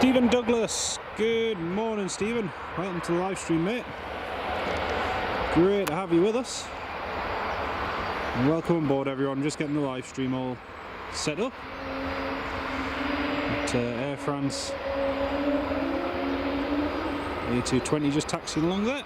Stephen Douglas, good morning Stephen, welcome to the live stream mate, great to have you with us, and welcome on board everyone. Just getting the live stream all set up at Air France A220 just taxiing along there.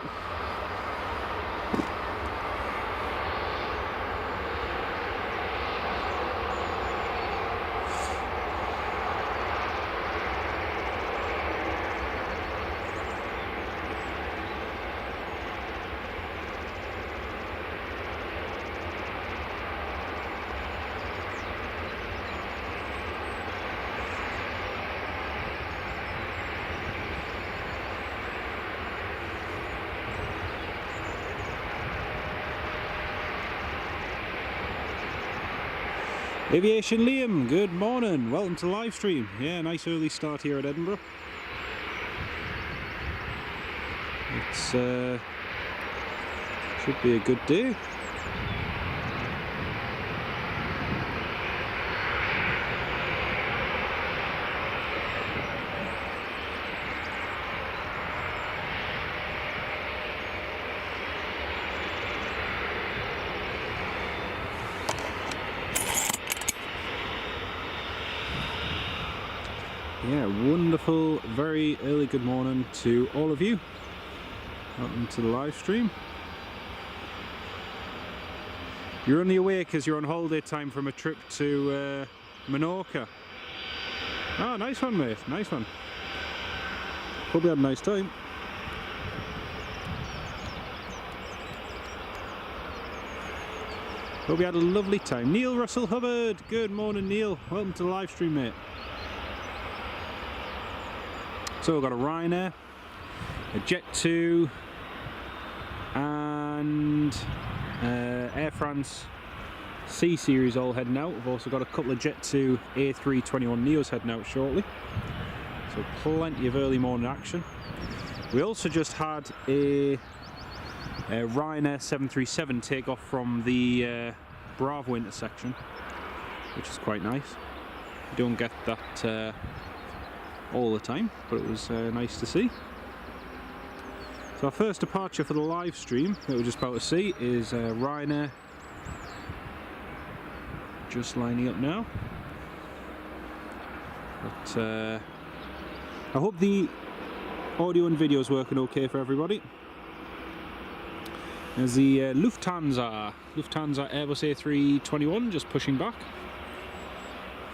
Aviation Liam, good morning, welcome to the live stream. Yeah, nice early start here at Edinburgh. It's should be a good day. Yeah, wonderful, very early good morning to all of you. Welcome to the live stream. You're only awake because you're on holiday time from a trip to Menorca. Oh, nice one mate, nice one. Hope you had a nice time. Hope you had a lovely time. Neil Russell Hubbard, good morning Neil, welcome to the live stream mate. So we've got a Ryanair, a Jet2 and Air France C series all heading out. We've also got a couple of Jet2 A321 Neos heading out shortly. So plenty of early morning action. We also just had a Ryanair 737 take off from the Bravo intersection, which is quite nice. You don't get that all the time, but it was nice to see. So our first departure for the live stream that we're just about to see is Ryanair, just lining up now. But I hope the audio and video is working okay for everybody. There's the Lufthansa Airbus A321 just pushing back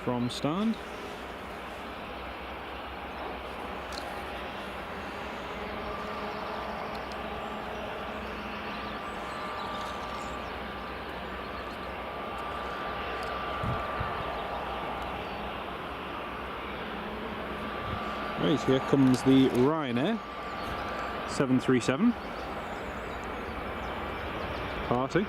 from stand. Right, here comes the Ryanair 737 party.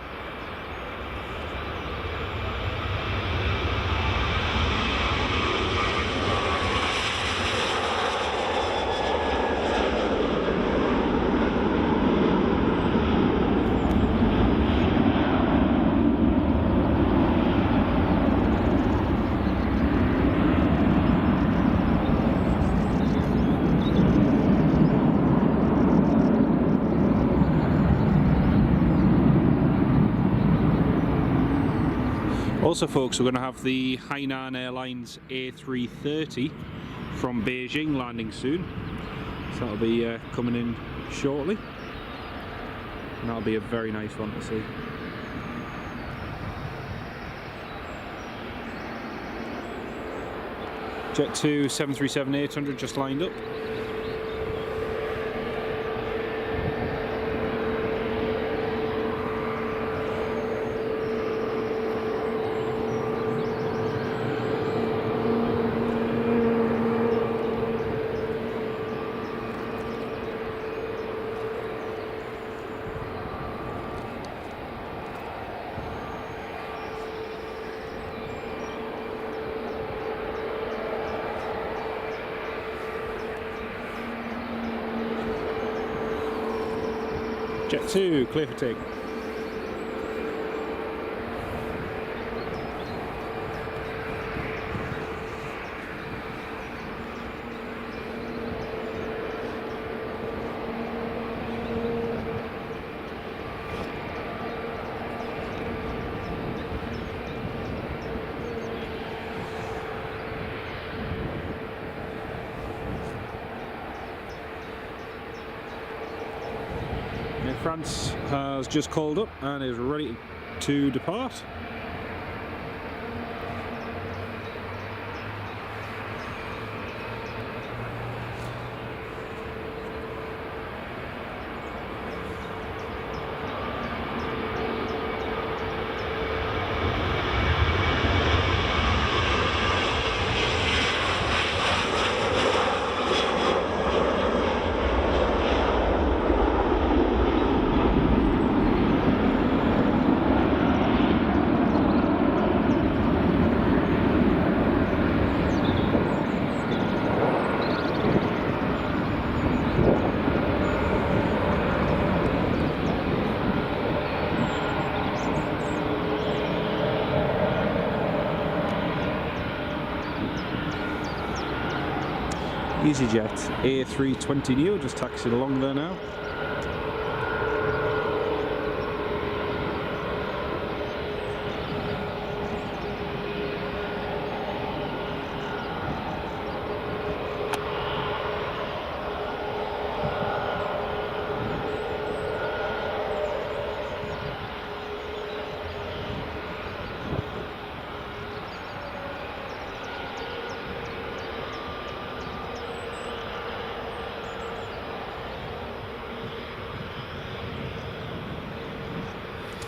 Also folks, we're going to have the Hainan Airlines A330 from Beijing landing soon, so that'll be coming in shortly, and that'll be a very nice one to see. Jet2 737-800 just lined up. Jet2, clear for take. France has just called up and is ready to depart. EasyJet A320neo just taxiing along there now.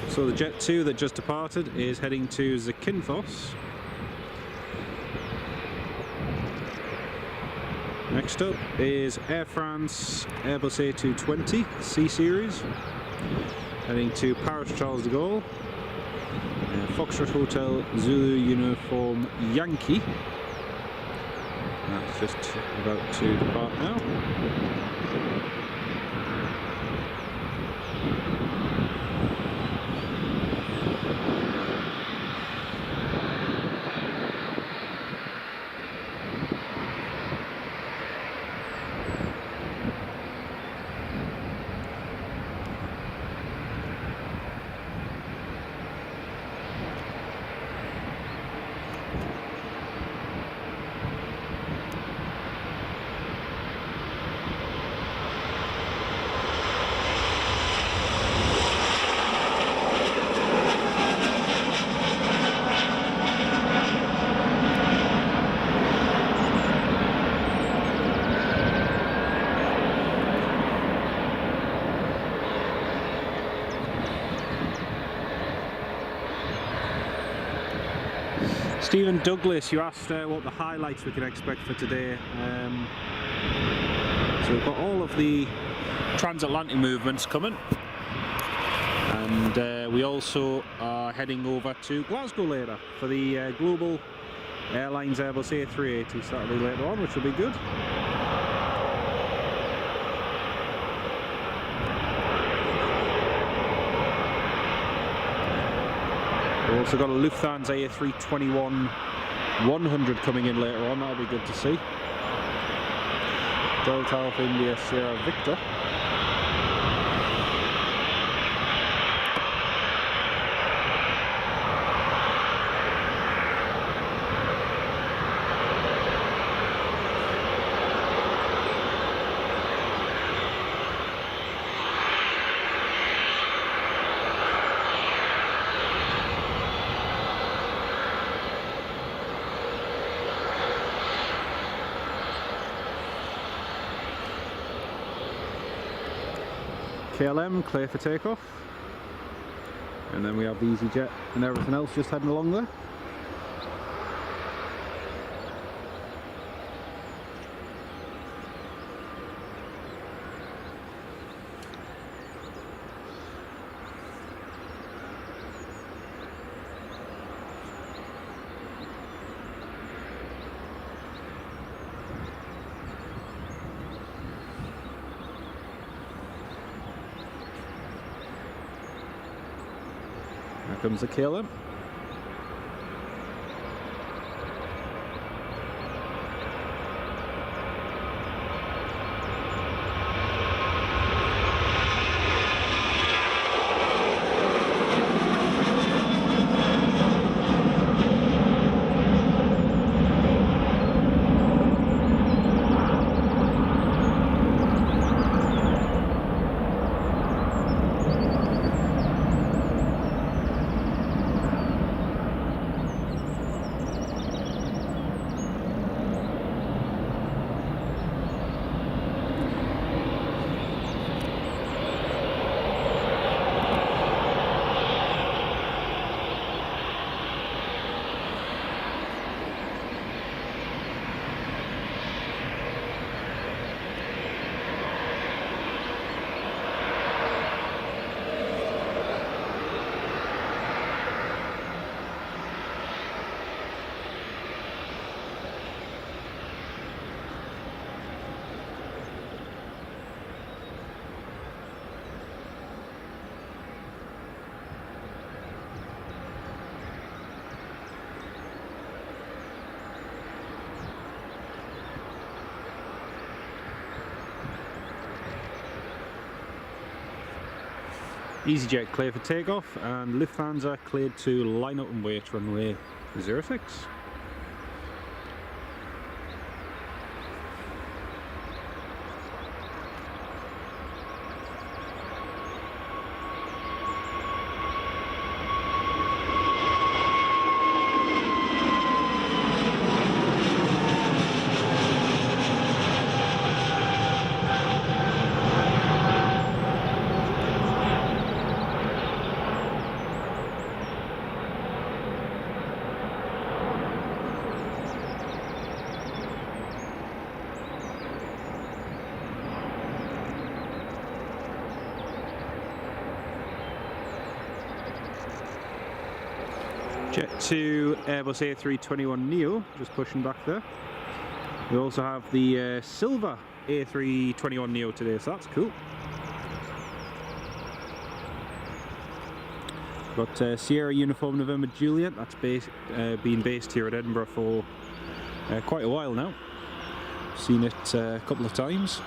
So the Jet 2 that just departed is heading to Zakynthos. Next up is Air France Airbus A220 C Series, heading to Paris Charles de Gaulle. Foxtrot Hotel Zulu Uniform Yankee. That's just about to depart now. Stephen Douglas, you asked what the highlights we can expect for today. So we've got all of the transatlantic movements coming, and we also are heading over to Glasgow later for the Global Airlines Airbus A380 Saturday later on, which will be good. We've also got a Lufthansa A321-100 coming in later on, that'll be good to see. Delta Alpha India Sierra Victor. KLM clear for takeoff, and then we have the EasyJet and everything else just heading along there. Here comes the KLM. EasyJet clear for takeoff, and Lufthansa cleared to line up and wait runway 06. Jet 2 Airbus A321neo, just pushing back there. We also have the silver A321neo today, so that's cool. Got Sierra Uniform November Juliet, that's been based here at Edinburgh for quite a while now. Seen it a couple of times.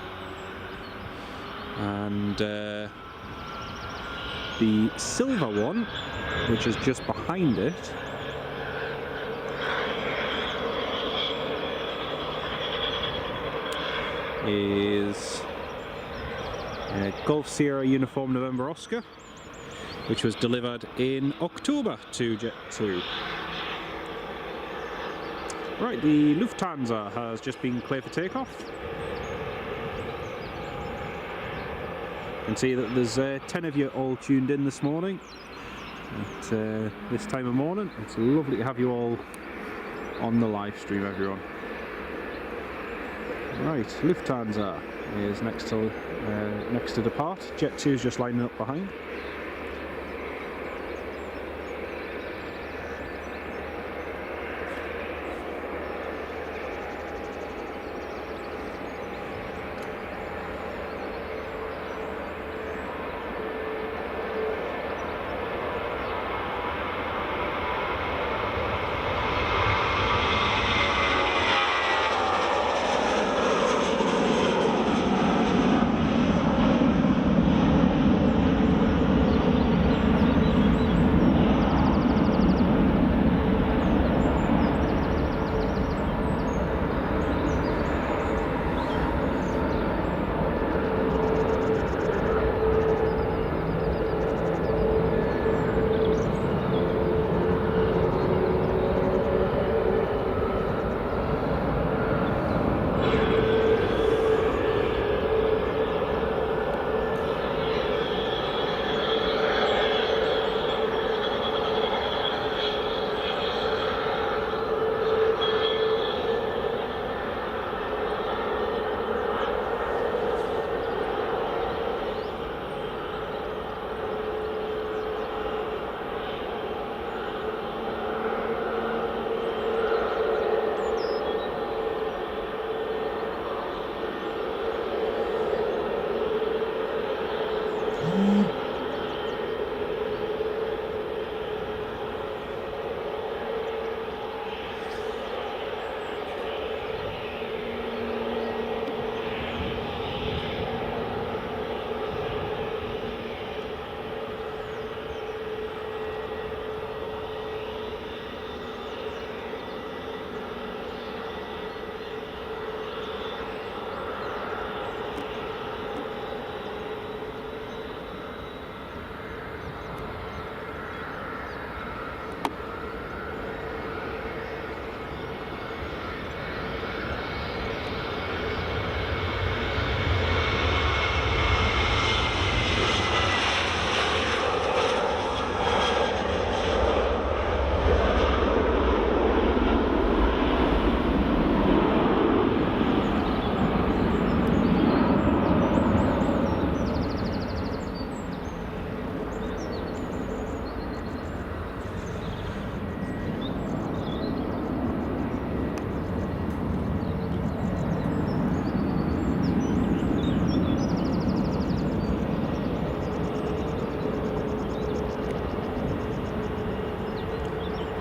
And the silver one, which is just behind it, is Golf Sierra Uniform November Oscar, which was delivered in October to Jet 2. Right, the Lufthansa has just been cleared for takeoff. You can see that there's 10 of you all tuned in this morning at this time of morning. It's lovely to have you all on the live stream, everyone. Right, Lufthansa is next to depart. Jet 2 is just lining up behind.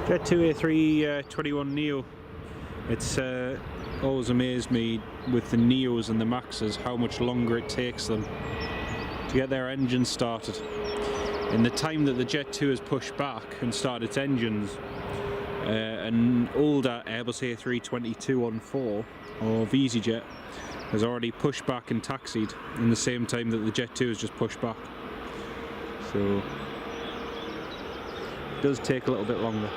Jet 2 A321neo. It's always amazed me with the Neos and the Maxes how much longer it takes them to get their engines started. in the time that the Jet 2 has pushed back and started its engines, an older Airbus A320-214 of EasyJet has already pushed back and taxied in the same time that the Jet 2 has just pushed back. So it does take a little bit longer.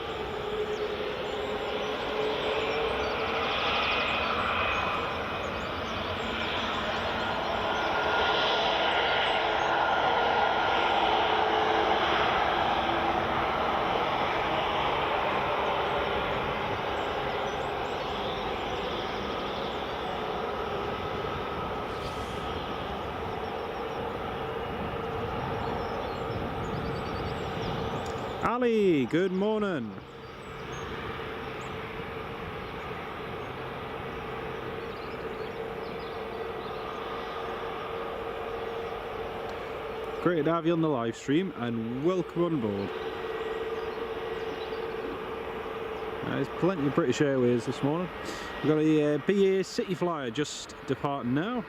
Ali, good morning. Great to have you on the live stream and welcome on board. There's plenty of British Airways this morning. We've got a BA City Flyer just departing now.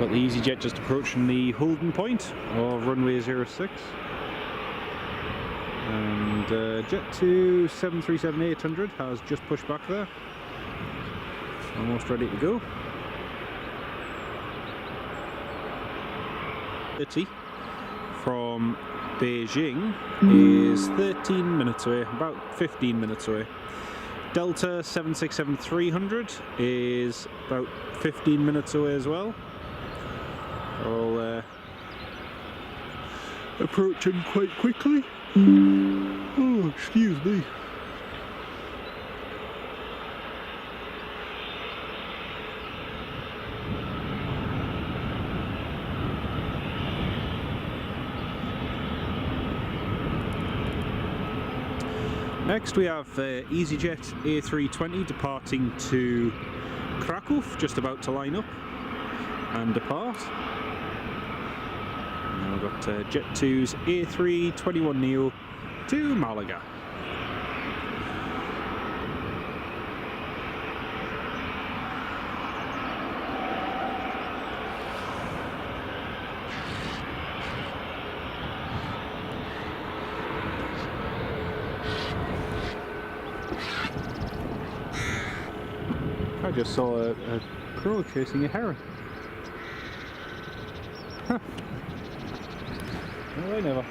The EasyJet just approaching the holding point of runway 06, and Jet 2 737-800 has just pushed back there, almost ready to go. From Beijing is 13 minutes away, about 15 minutes away. Delta 767-300 is about 15 minutes away as well. All approaching quite quickly. Oh, excuse me. Next we have EasyJet A320 departing to Krakow, just about to line up and depart. Now we've got Jet 2's A321neo to Malaga. I just saw a crow chasing a heron. Huh. No, I never.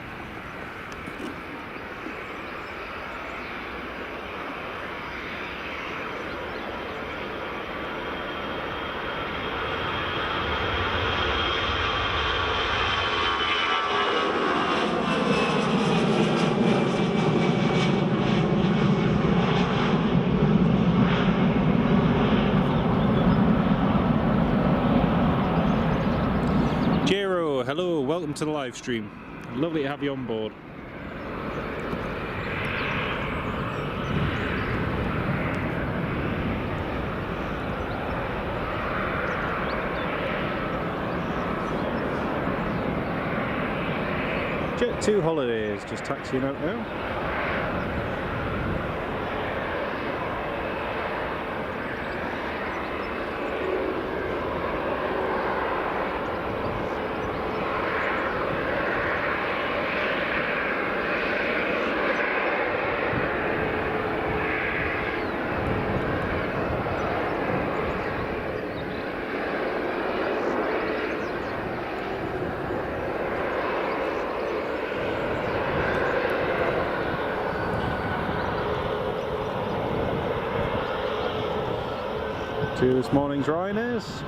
Hello, welcome to the live stream. Lovely to have you on board. Jet 2 Holidays just taxiing out now. To this morning's Ryanair's.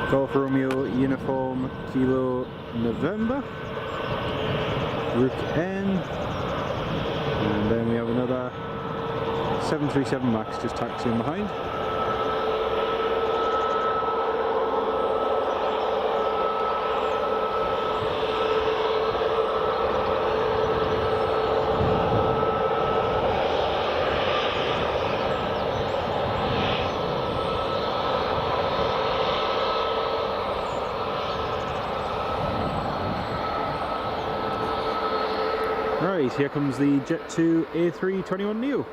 Golf Romeo Uniform Kilo November, Rook N, and then we have another 737 MAX just taxiing behind. Right, here comes the Jet2 A321neo.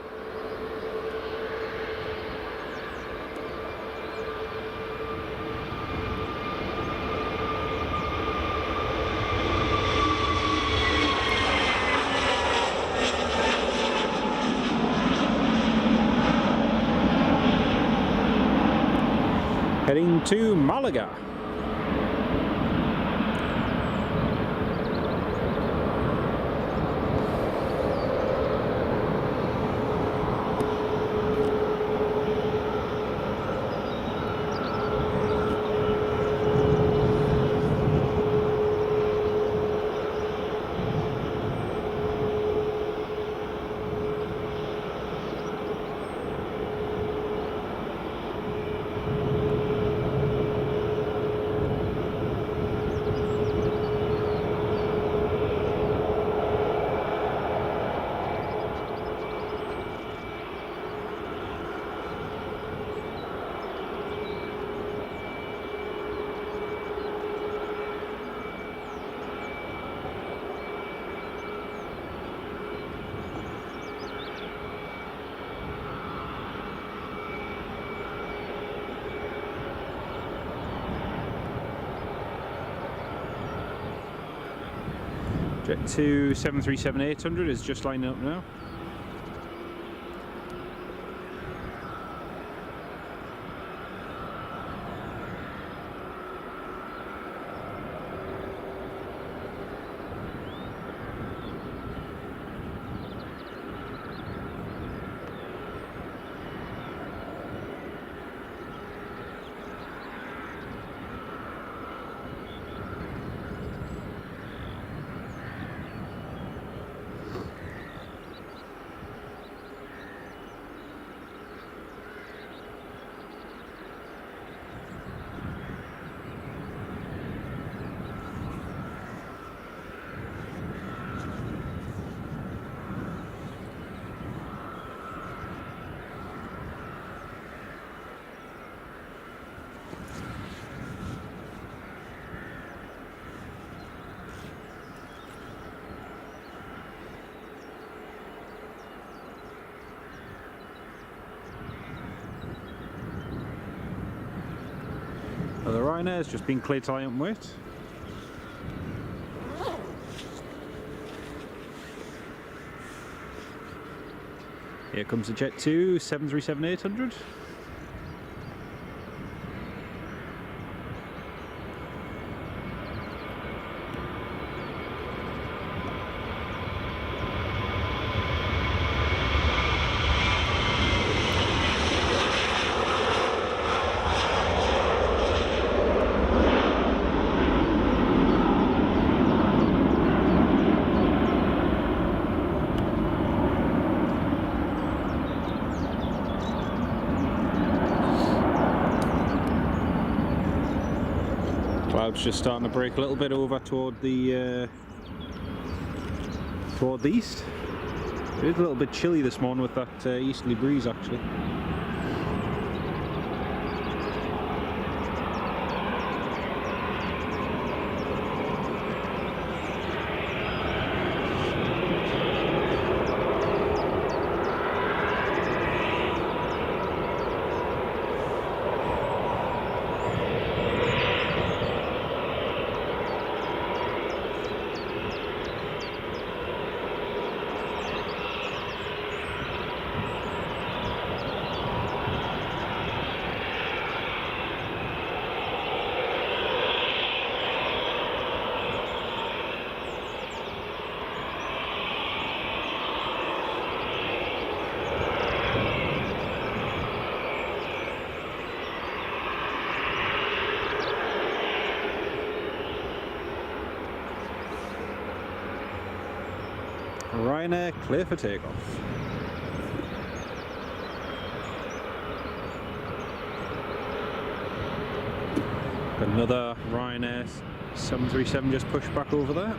Heading to Malaga. Jet2 737-800 is just lining up now. The Ryanair has just been cleared to lie up and wait. Here comes the Jet2 737-800. Clouds just starting to break a little bit over toward the east. It is a little bit chilly this morning with that easterly breeze actually. Ryanair clear for takeoff. Another Ryanair 737 just pushed back over there.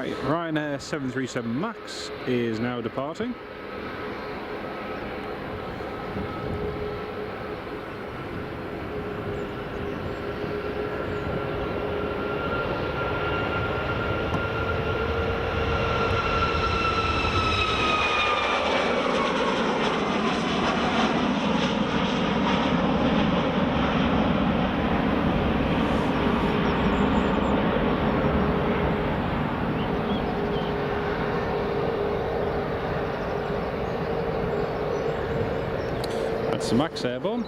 Right, Ryanair 737 MAX is now departing. That's the MAX airborne.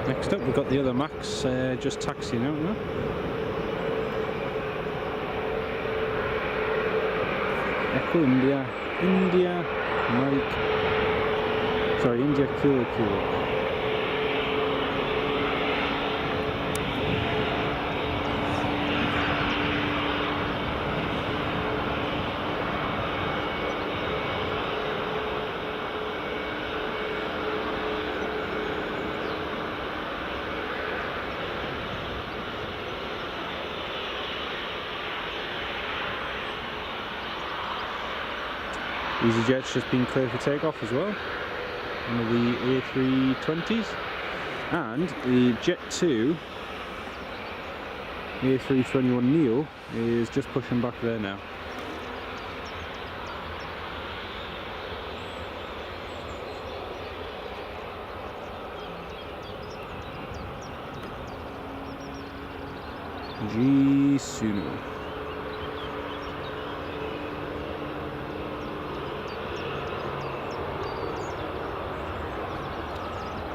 Next up we've got the other MAX just taxiing out now. Echo India, India, Mike, sorry, India Kilo Kilo. EasyJet's just been cleared for takeoff as well, one of the A320s, and the Jet 2 A321neo is just pushing back there now. Jisuno.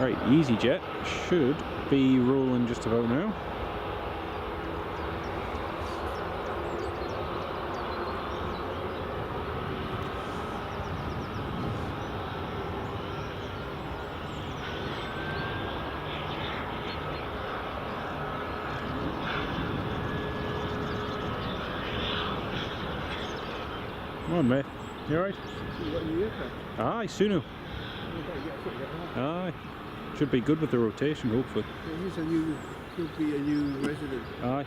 Right, EasyJet should be rolling just about now. Come on, mate. You alright? Aye, Sunu. Aye. Should be good with the rotation, hopefully. He'll be a new resident. Aye.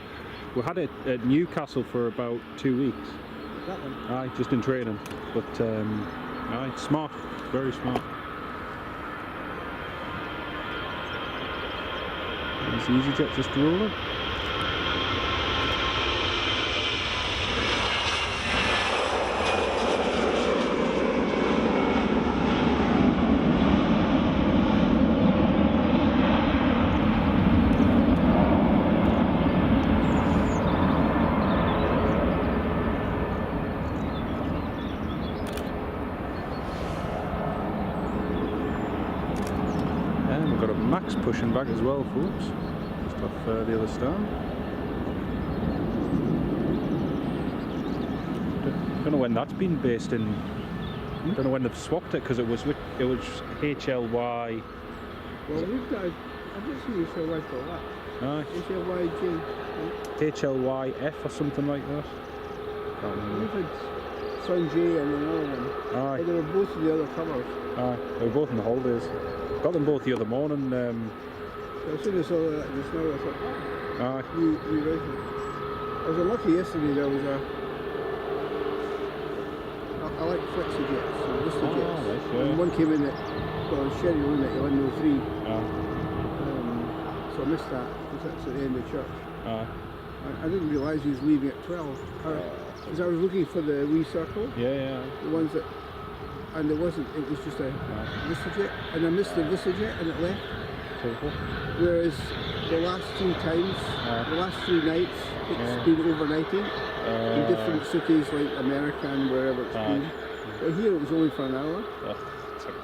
We had it at Newcastle for about 2 weeks. That one? Aye, just in training. But, aye, smart. Very smart. Is EasyJet just rolling? MAX pushing back as well, folks, just off the other stand. Don't know when that's been based in. Don't know when they've swapped it, because it was HLY. Well, we've got. I've just seen HLY for that. Aye. HLYJ. HLYF or something like that. Can't remember. We've had Sun J and another one. Aye. But they were both in the other colours. Aye. They were both in the holidays. Got them both the other morning. So as soon as I saw that just now, I thought, oh, Aye. new resident. I was unlucky yesterday. There was a. I like flexi-jets, so VistaJets. Right, yeah. And one came in at, well, Sherry Lynn at 11:03. So I missed that, because that's at the end of church. I didn't realise he was leaving at 12. Because I was looking for the wee circle. Yeah. The ones that. And it wasn't, it was just a VistaJet. And I missed the VistaJet and it left. Cool. Whereas the last 3 times, the last 3 nights, it's been overnighting in different cities like America and wherever it's been. But here it was only for an hour.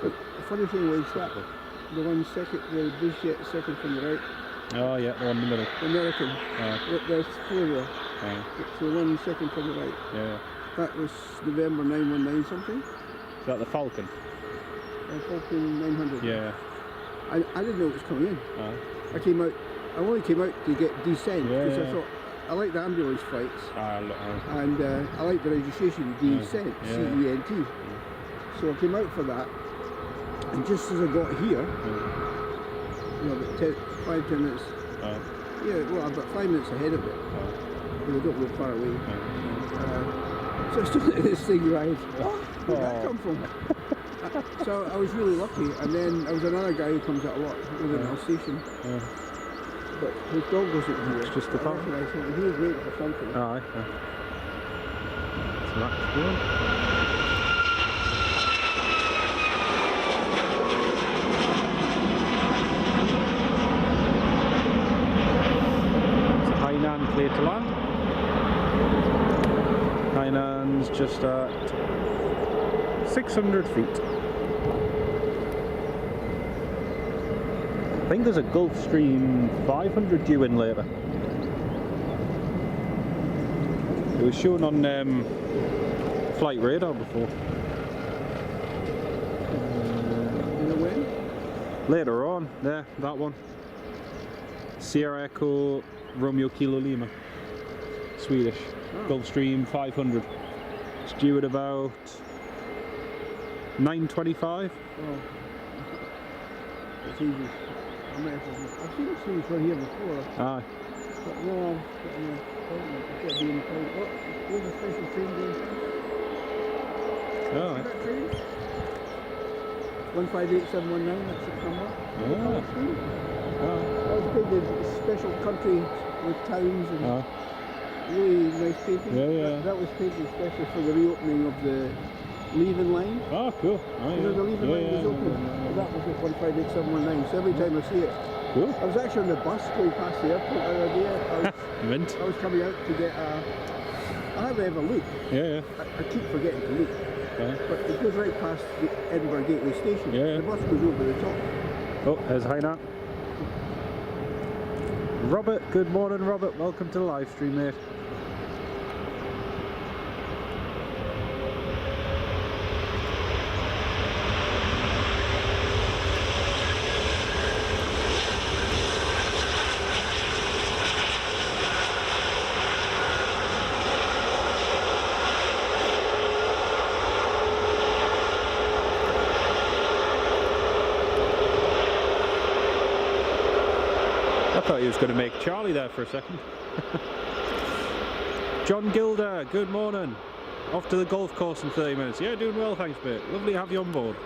But the funny thing was that the one second, the VistaJet second from the right. Oh yeah, the one in the middle. The American. There's 4 there. So the one second from the right. Yeah. That was November 919 something. Is that the Falcon? Falcon 900. Yeah. I didn't know it was coming in. I only came out to get descent, because I thought, I like the ambulance flights, and I like the registration, descent, C-E-N-T. So I came out for that, and just as I got here, you know, about 5-10 minutes, yeah, well, about 5 minutes ahead of it, but they don't live far away. So I stood at this thing right. Where'd that come from? So I was really lucky, and then there was another guy who comes out a lot with an Alsatian. But his dog wasn't here. It's just the fact. He was waiting for something. Alright. So that's good. So Hainan clear to land. Hainan's just at 600 feet. I think there's a Gulfstream 500 due in later. It was shown on flight radar before. When? Later on, there, that one. Sierra Echo Romeo Kilo Lima. Swedish. Gulfstream 500. It's due at about 9:25. Oh. It's easy. I've seen this thing from here before. Aye. But no, I've got an appointment. I've got to be in the appointment. Oh, there's a special train going past. Oh, See that train? 158719, that's its number. Oh. That was painted special country with towns and really nice painting. That was painted especially for the reopening of the leaving line. Oh, cool. The leaving line was open. That was at 158719. So every time I see it, cool. I was actually on the bus going past the airport the other day. Mint. I was coming out to get a. I hardly ever look. I keep forgetting to look. But it goes right past the Edinburgh Gateway station. The bus goes over the top. Oh, there's Hainan. Robert, good morning, Robert. Welcome to the live stream, mate. I thought he was going to make Charlie there for a second. John Gilder, good morning. Off to the golf course in 30 minutes. Yeah, doing well, thanks, mate. Lovely to have you on board.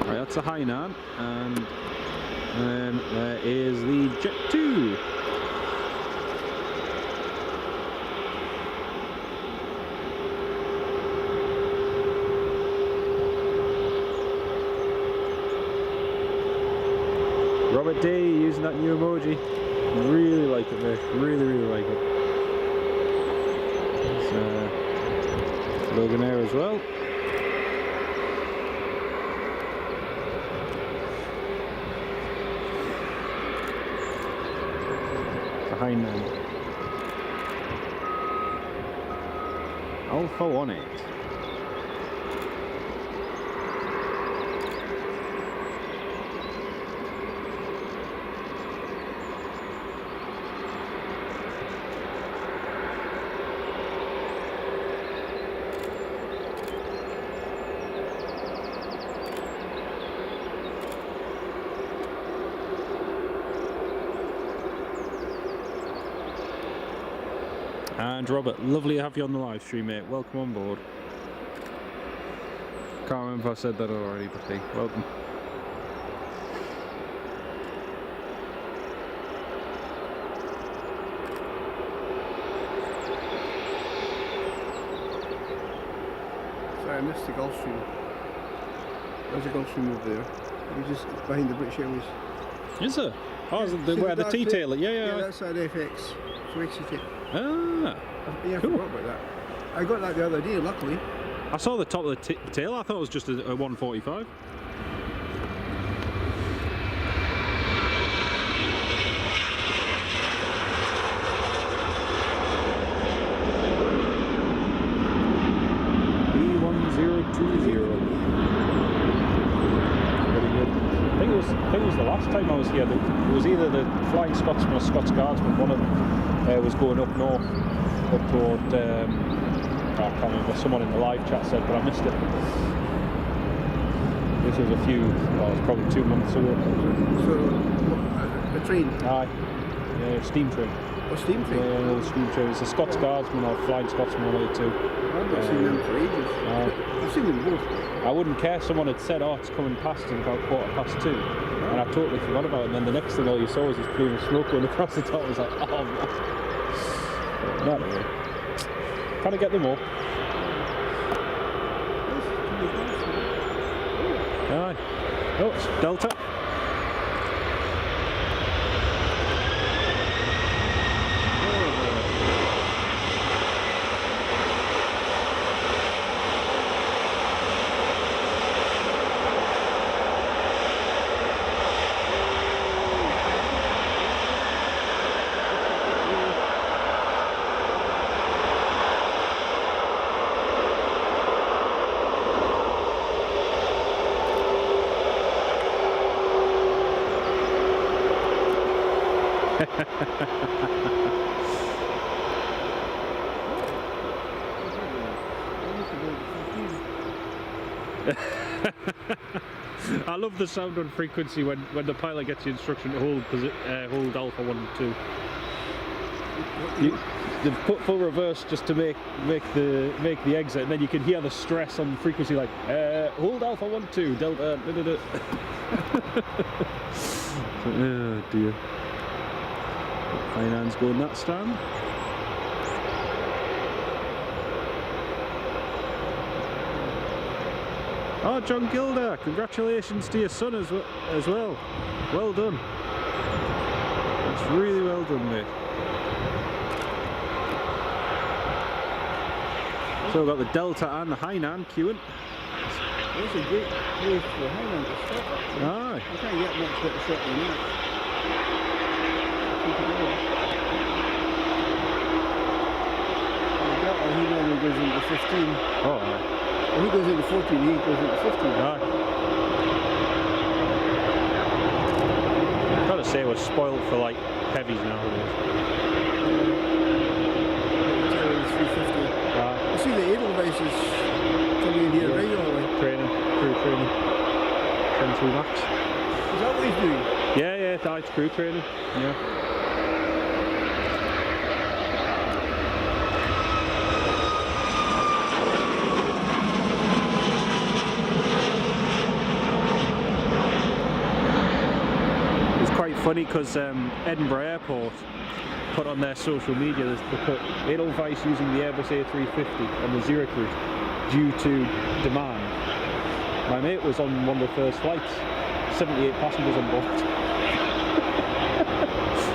Right, that's a Hainan, and then there is the Jet 2. Robert D using that new emoji. Really like it, mate. Really, really like it. There's Loganair as well. The Hainan. Alpha 18. And Robert, lovely to have you on the live stream, mate. Welcome on board. Can't remember if I said that already, but hey, welcome. Sorry, I missed the Gulfstream. There's a Gulfstream over there. It was just behind the British Airways. Is there? Oh, where the T-tail? Yeah. That's an FX. Flexi-tail. Ah, yeah, I forgot about that. I got that the other day, luckily. I saw the top of the tail. I thought it was just a 145. E1020. Very good. I think it was the last time I was here. It was either the Flying Scotsman or Scots Guardsman. One of them was going up north, up toward. I can't remember. Someone in the live chat said, but I missed it. This was a few. Well, it was probably 2 months ago. So, a train. Aye. Yeah, steam train. Or steam train? Yeah, steam train. It's a Scots Guardsman or Flying Scotsman, one of the two. I've not seen them for ages. I've seen them both. I wouldn't care. Someone had said, oh, it's coming past in about 2:15. And I totally forgot about it. And then the next thing all you saw was this plume of smoke going across the top. I was like, oh, man. Not really. Trying to get them all. Aye. Oh, it's Delta. I love the sound on frequency when the pilot gets the instruction to hold Alpha 1 and 2. They've put full reverse just to make the exit, and then you can hear the stress on frequency, like hold Alpha 1 2 Delta. Oh dear. Hainan's going that stand. Oh, John Gilder, congratulations to your son as well. Well done. It's really well done, mate. So we've got the Delta and the Hainan queuing. That's a great place for Hainan to stop. Aye. You can't get much better shot than that. The Delta, he normally goes into 15. Oh, aye. When he goes into 14, he goes into 15. Aye. I've got to say we're spoiled for like heavies nowadays. I see the Edelweiss is coming in here regularly. Crew training. 10-2 max. Is that what he's doing? Yeah, it's crew training. Yeah. It's quite funny because Edinburgh Airport put on their social media, they put Edelweiss using the Airbus A350 on the Zurich route due to demand. My mate was on one of the first flights, 78 passengers on board.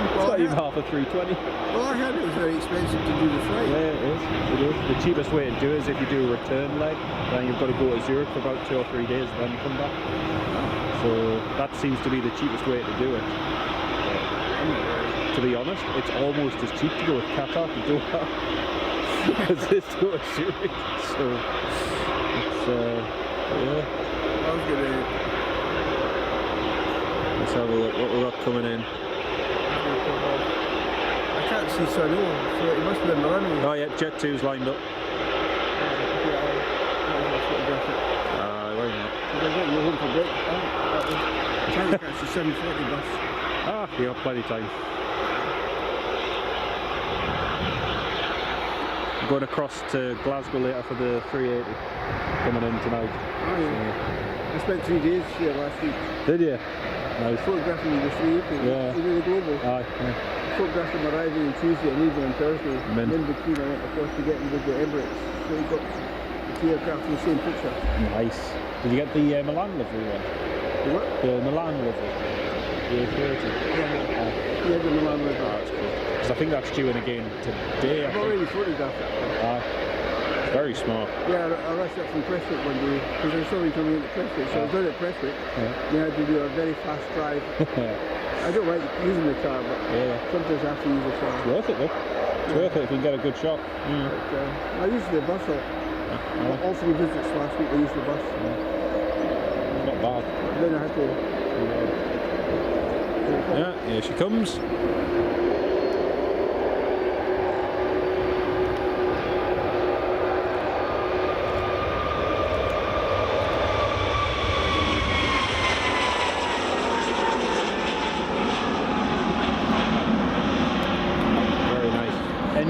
It's not even half a 320. Well, I heard it was very expensive to do the flight. Yeah, it is. The cheapest way to do it is if you do a return leg, then you've got to go to Zurich for about 2 or 3 days and then come back. So that seems to be the cheapest way to do it. To be honest, it's almost as cheap to go with Qatar to Doha as it is to go with Zurich. So it's yeah. I was gonna. Let's have a look what we've got coming in. I can't see Sano, so it must have been the runway. Oh yeah, Jet 2's lined up. Why not? Because I got you home for break. I'm trying to catch the 740 bus. Ah, you got plenty of time. I'm going across to Glasgow later for the 380 coming in tonight. Oh yeah. I spent 3 days here last week. Did you? Nice. Photographing the 380. Yeah. You know the Global. Aye. Yeah. Photographed them arriving on Tuesday and leaving on Thursday. Mint. And in between I went across to get them with the Emirates. So you got the two aircraft in the same picture. Nice. Did you get the Milan livery one? The what? The Milan livery. The A30. Yeah, the Milan livery. Oh, that's cool. Because I think that's due in again today. I've already photographed that one. Very smart. Yeah, I rushed up from Prestwick one day because I saw him coming into Prestwick, so I was down at Prestwick. They had to do a very fast drive. I don't like using the car, but sometimes I have to use the car. It's worth it though. It's worth it if you can get a good shot. But, I used the bus all 3 visits last week. I used the bus. It's not bad. Then I had to. Yeah, here she comes.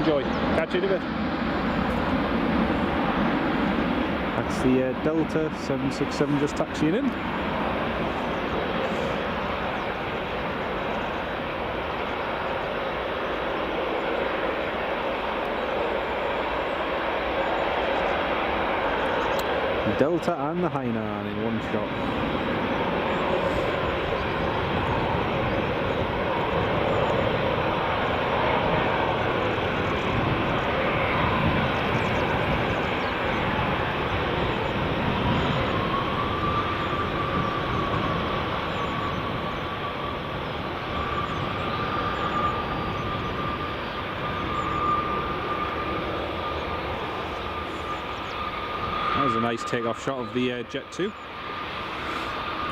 Enjoy. Catch you in a bit. That's the Delta 767 just taxiing in. Delta and the Hainan in one shot. That was a nice takeoff shot of the Jet 2.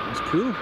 That's cool.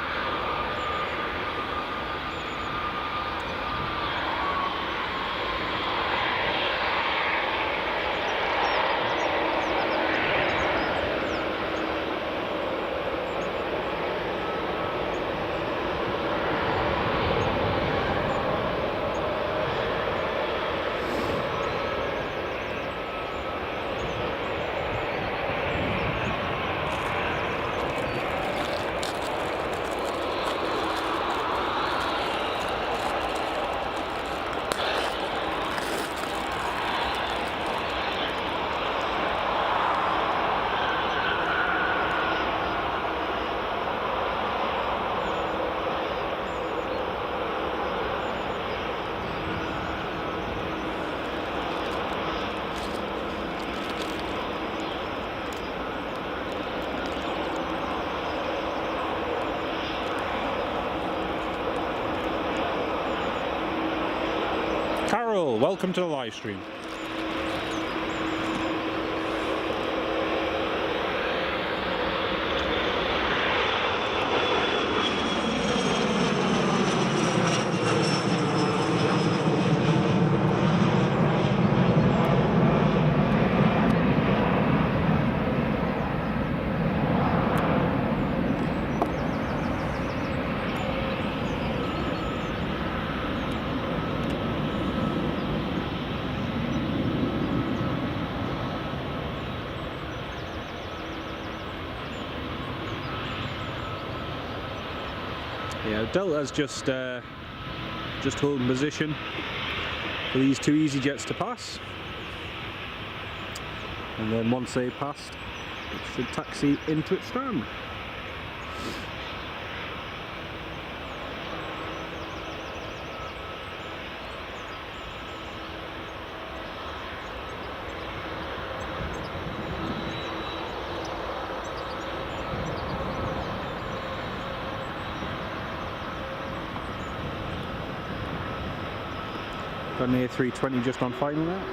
Carol, welcome to the live stream. Yeah, Delta's just holding position for these two EasyJets to pass, and then once they passed, it should taxi into its stand. Got an A320 just on final now.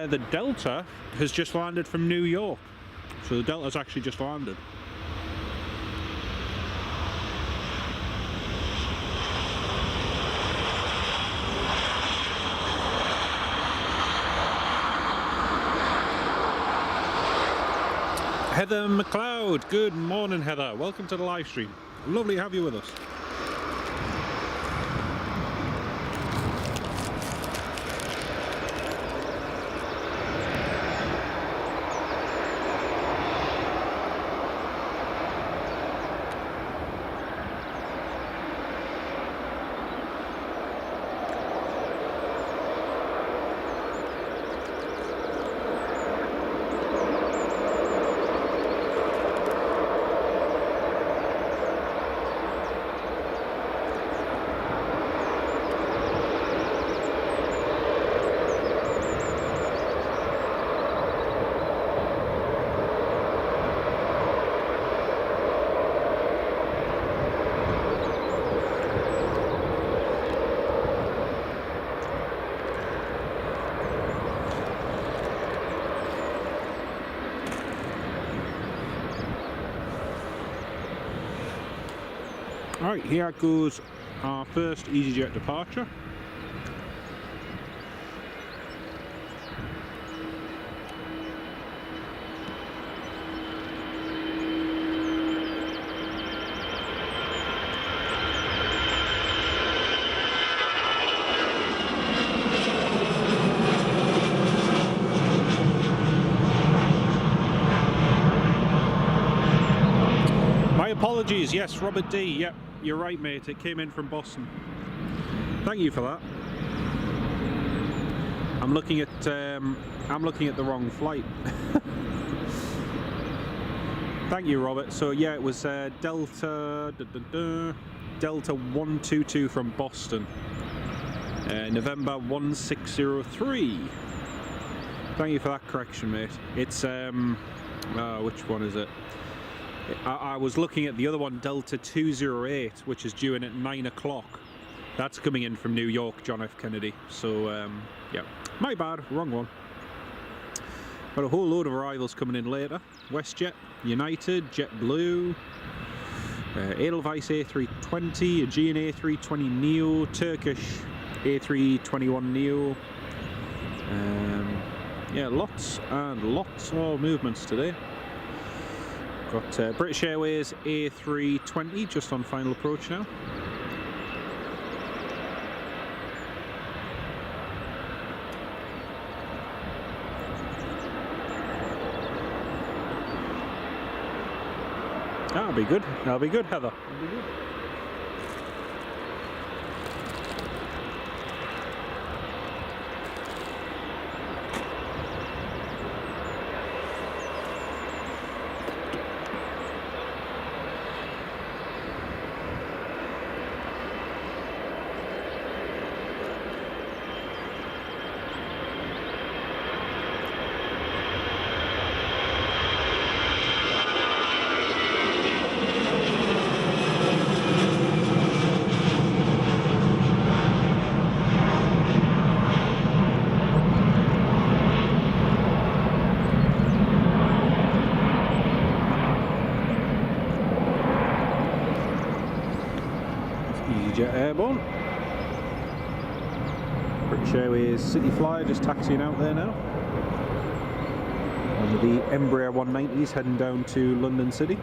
The Delta has just landed from New York, so the Delta's actually just landed. Heather McLeod, good morning Heather, welcome to the live stream. Lovely to have you with us. Alright, here goes our first EasyJet departure. Apologies, yes, Robert D. Yep, you're right, mate. It came in from Boston. Thank you for that. I'm looking at the wrong flight. Thank you, Robert. So yeah, it was Delta 122 from Boston. November 1603. Thank you for that correction, mate. It's which one is it? I was looking at the other one, Delta 208, which is due in at 9 o'clock. That's coming in from New York, John F. Kennedy. So, yeah, my bad, wrong one. Got a whole load of arrivals coming in later. WestJet, United, JetBlue, Edelweiss A320, Aegean A320neo, Turkish A321neo. Yeah, lots and lots of movements today. Got British Airways A320 just on final approach now. That'll be good. That'll be good, Heather. That'll be good. EasyJet Airborne. British Airways City Flyer just taxiing out there now. And the Embraer 190s heading down to London City.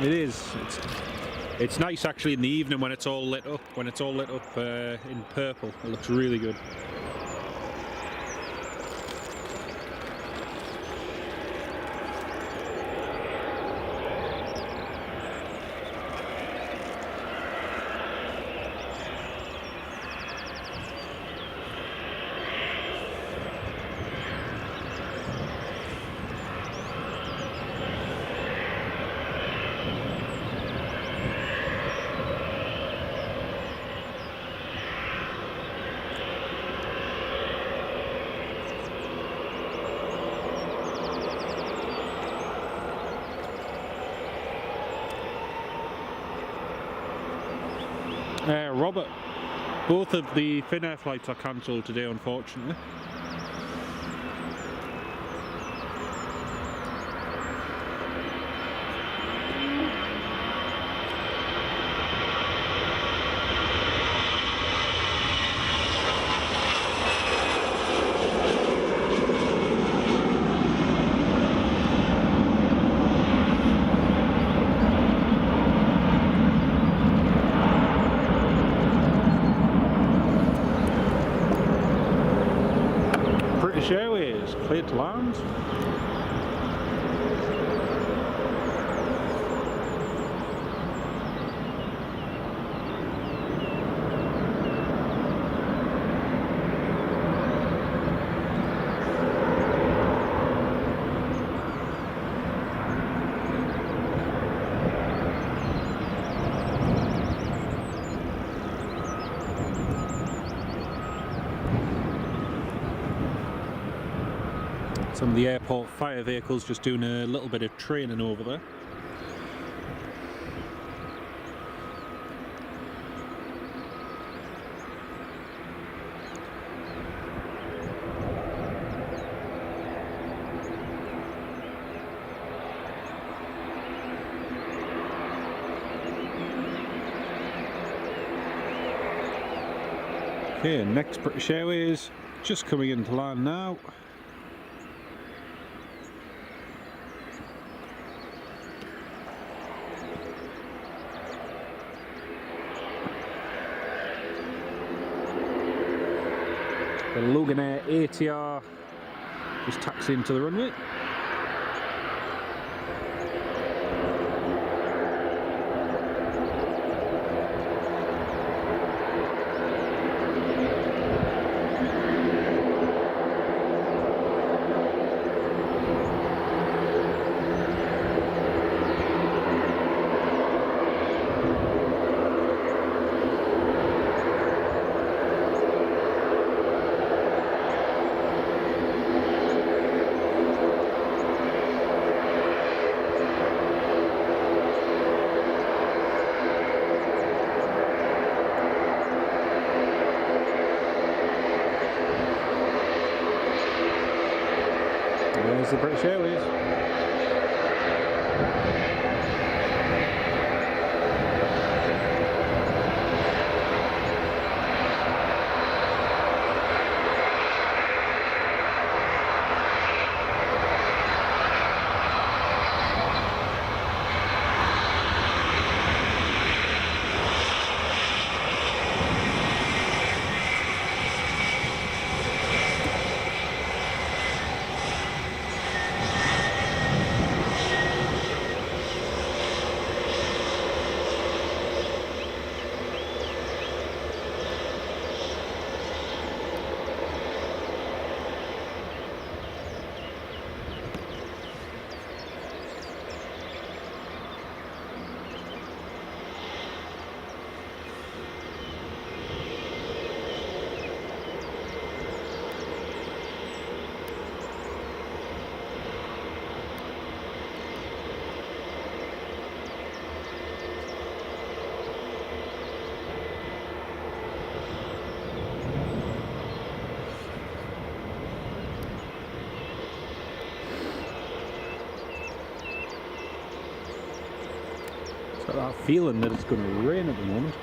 It is. It's nice actually in the evening when it's all lit up. When it's all lit up in purple, it looks really good. Robert, both of the Finnair flights are cancelled today, unfortunately. British Airways, cleared to land. Some of the airport fire vehicles just doing a little bit of training over there. Okay, next British Airways, just coming into line now. The Loganair ATR just taxiing to the runway. There's the British Airways. Got that feeling that it's going to rain at the moment.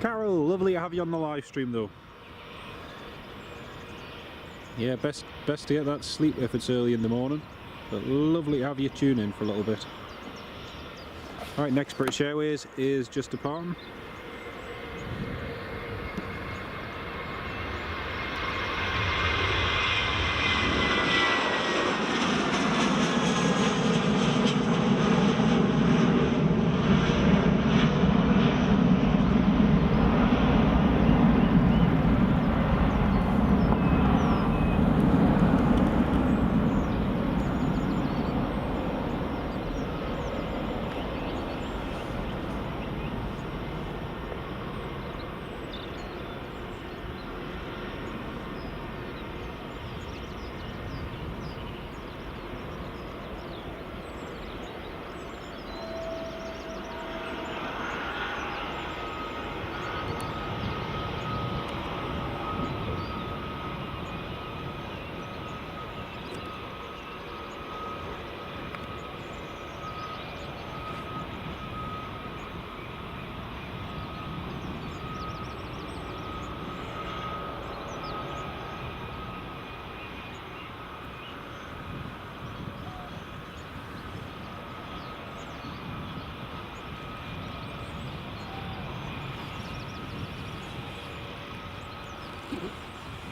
Carol, lovely to have you on the live stream though. Yeah, best to get that sleep if it's early in the morning, but lovely to have you tune in for a little bit. Alright, next British Airways is just departing.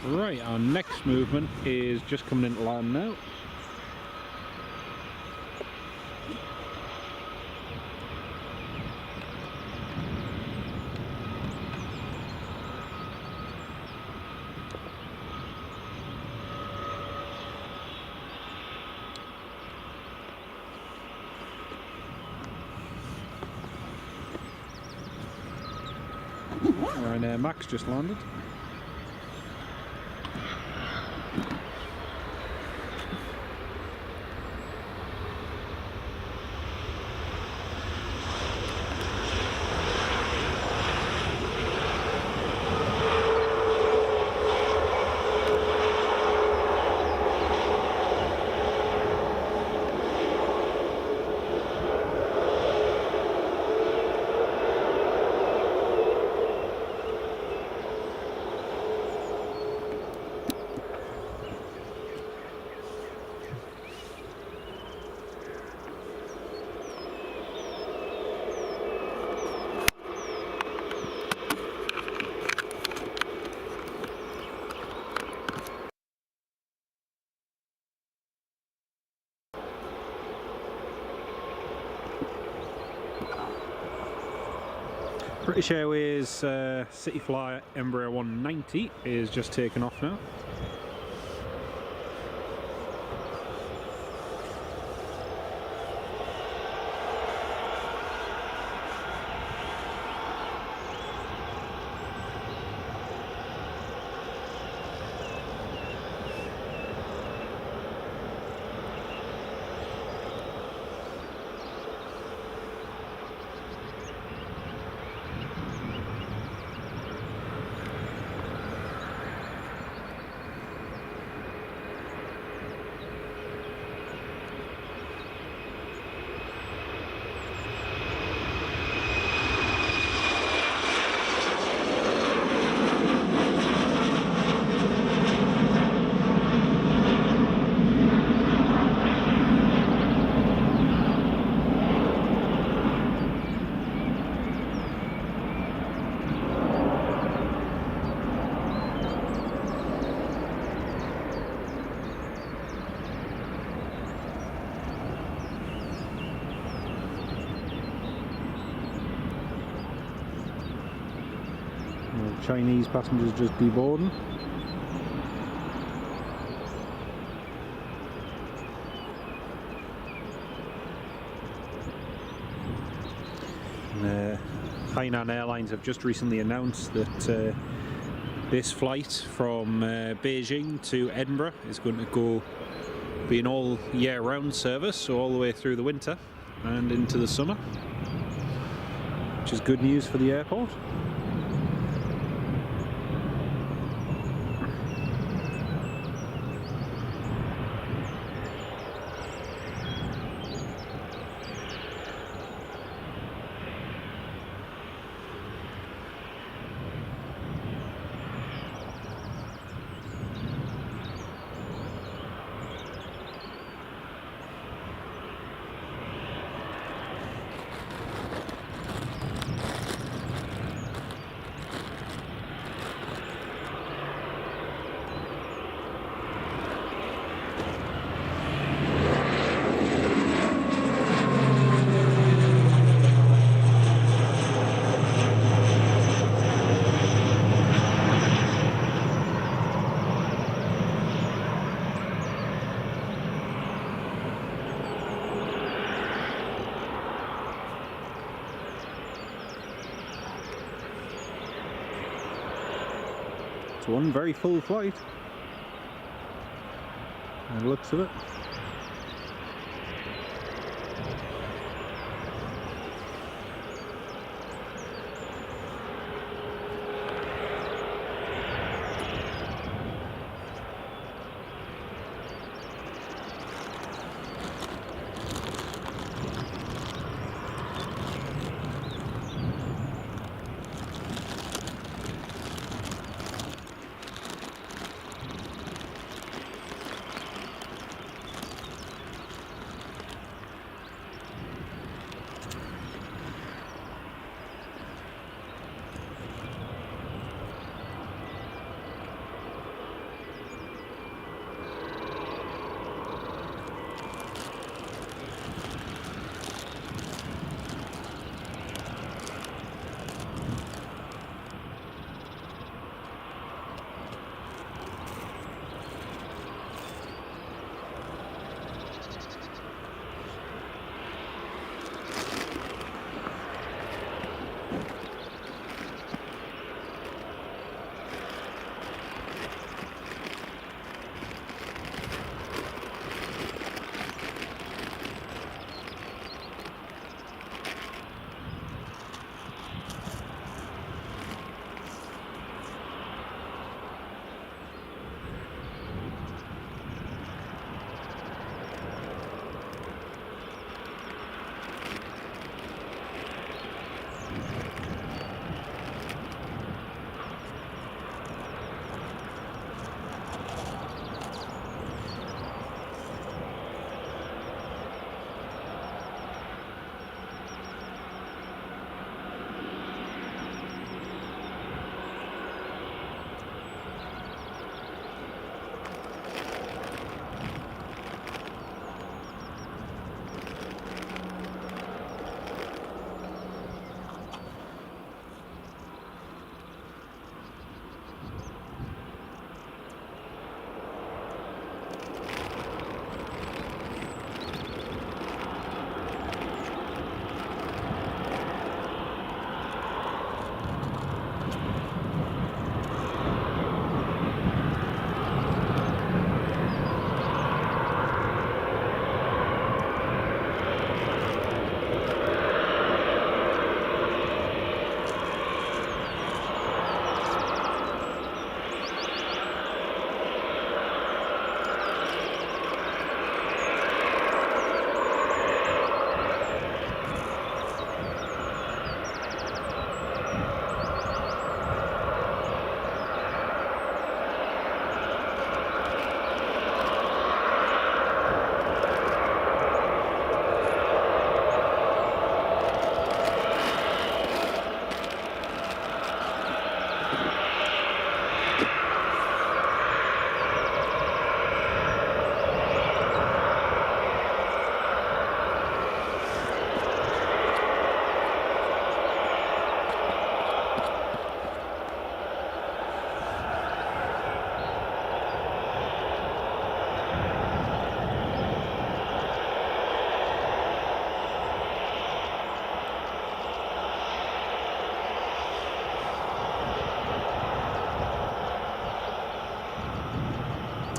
Right, our next movement is just coming into line now. Ryanair Max just landed. British Airways City Flyer Embraer 190 is just taken off now. Chinese passengers just deboarding. Hainan Airlines have just recently announced that this flight from Beijing to Edinburgh is going to be an all year round service, so all the way through the winter and into the summer, which is good news for the airport. One very full flight, by the looks of it.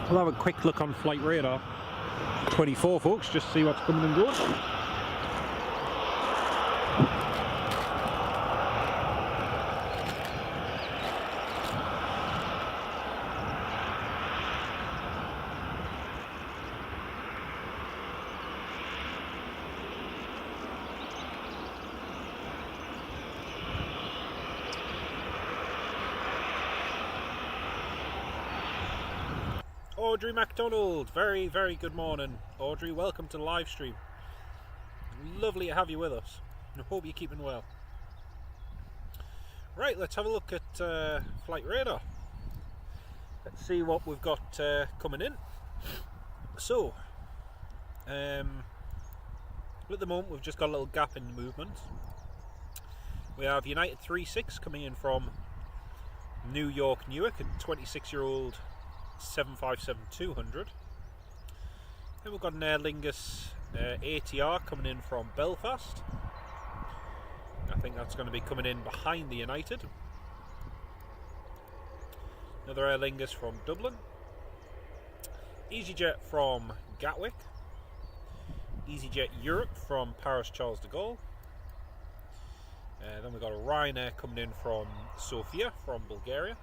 We'll have a quick look on Flight Radar 24, folks, just see what's coming and going. Audrey MacDonald, very good morning. Audrey, welcome to the live stream. Lovely to have you with us. I hope you're keeping well. Right, let's have a look at Flight Radar. Let's see what we've got coming in. So, at the moment we've just got a little gap in the movement. We have United 36 coming in from New York, Newark, a 26-year-old 757-200. Then we've got an Aer Lingus ATR coming in from Belfast. I think that's going to be coming in behind the United. Another Aer Lingus from Dublin. EasyJet from Gatwick. EasyJet Europe from Paris Charles de Gaulle. Then we've got a Ryanair coming in from Sofia from Bulgaria.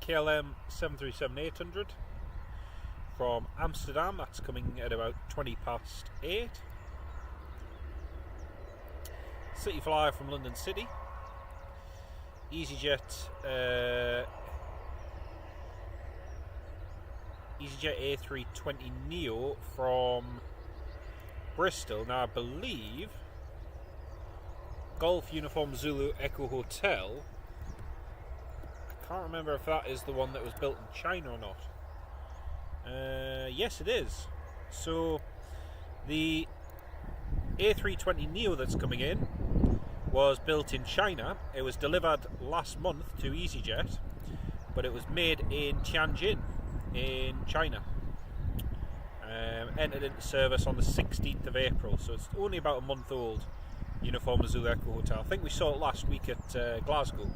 KLM 737-800 from Amsterdam, that's coming at about 8:20. City Flyer from London City. EasyJet A320neo from Bristol. Now I believe Golf Uniform Zulu Echo Hotel, I can't remember if that is the one that was built in China or not. Yes it is. So the A320neo that's coming in was built in China. It was delivered last month to EasyJet, but it was made in Tianjin in China. Entered into service on the 16th of April, so it's only about a month old. Uniform Zulu Echo Hotel. I think we saw it last week at Glasgow,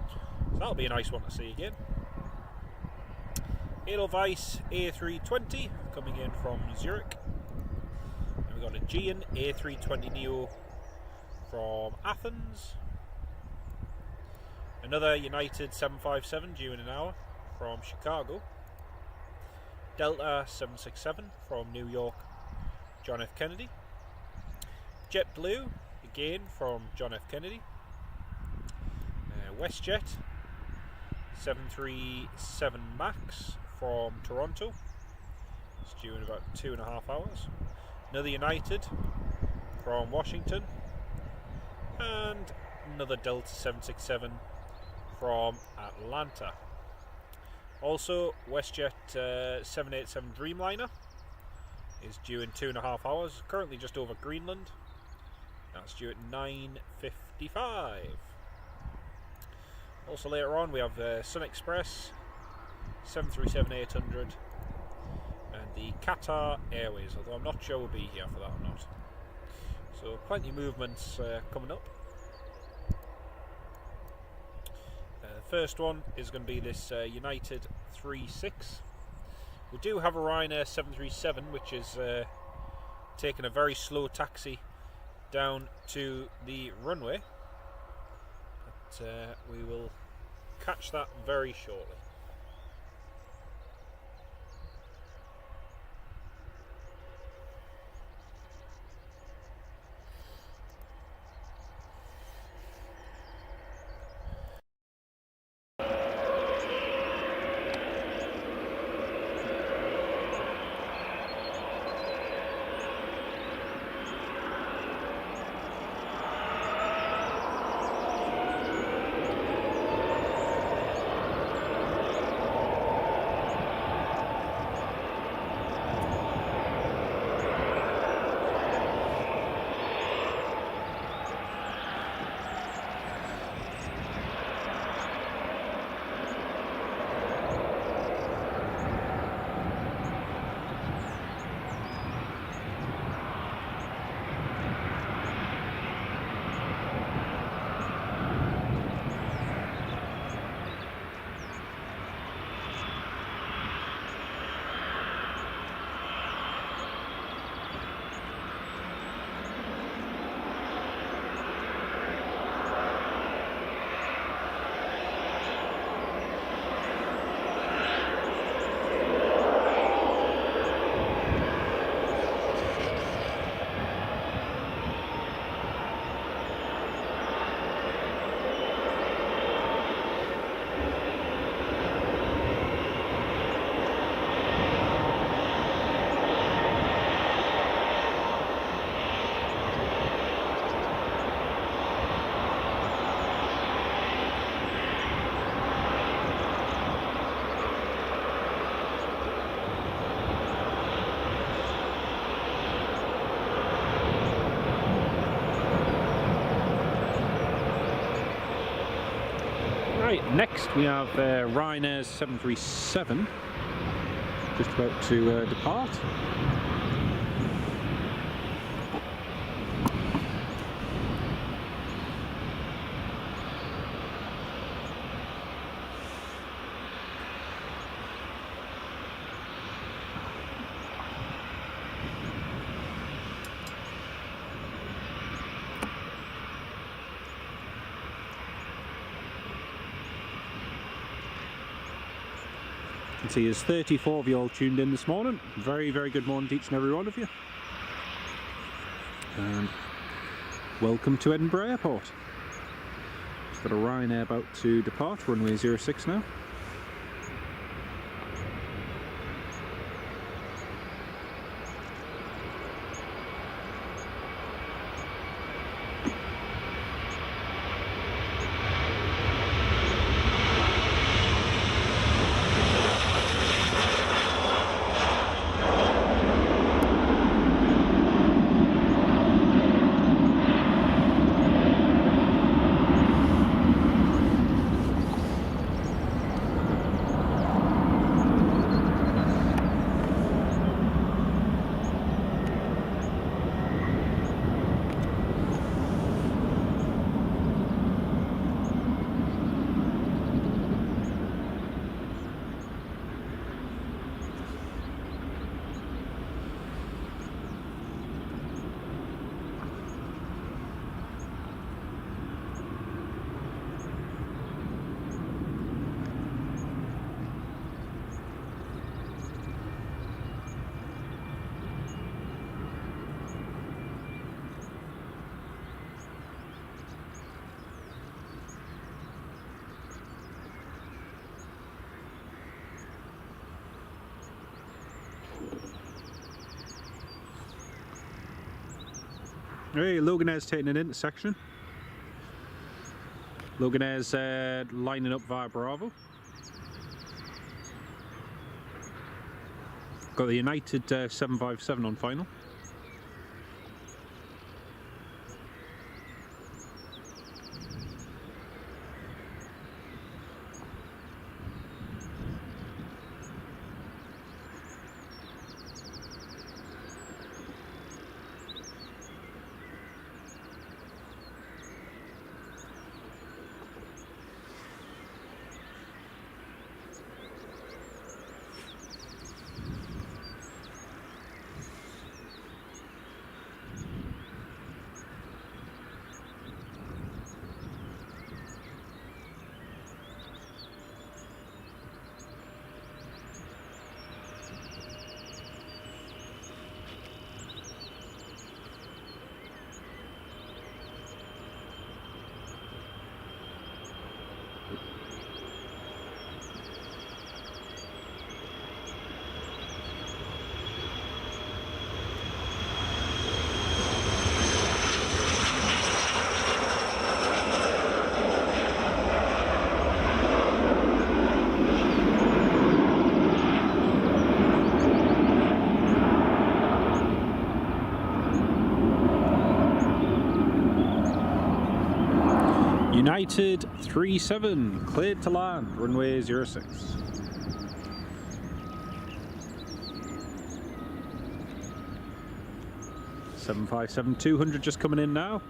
so that'll be a nice one to see again. Edelweiss A320 coming in from Zurich. And we've got Aegean A320neo from Athens. Another United 757 due in an hour from Chicago. Delta 767 from New York John F. Kennedy. JetBlue again from John F. Kennedy. WestJet 737 MAX from Toronto. It's due in about 2.5 hours. Another United from Washington. And another Delta 767 from Atlanta. Also, WestJet 787 Dreamliner is due in 2.5 hours. Currently just over Greenland. That's due at 9:55. Also later on we have Sun Express 737-800 and the Qatar Airways, although I'm not sure we'll be here for that or not. So plenty of movements coming up. The first one is going to be this United 36. We do have a Ryanair 737 which is taking a very slow taxi down to the runway, but we will catch that very shortly. Right, next we have Ryanair's 737, just about to depart. You can see there's 34 of you all tuned in this morning. Very, very good morning to each and every one of you. And welcome to Edinburgh Airport. We've got a Ryanair about to depart, runway 06 now. Hey, Loganair's taking an intersection. Loganair's lining up via Bravo. Got the United 757 on final. United 37, cleared to land, runway 06. Seven 757-200 just coming in now.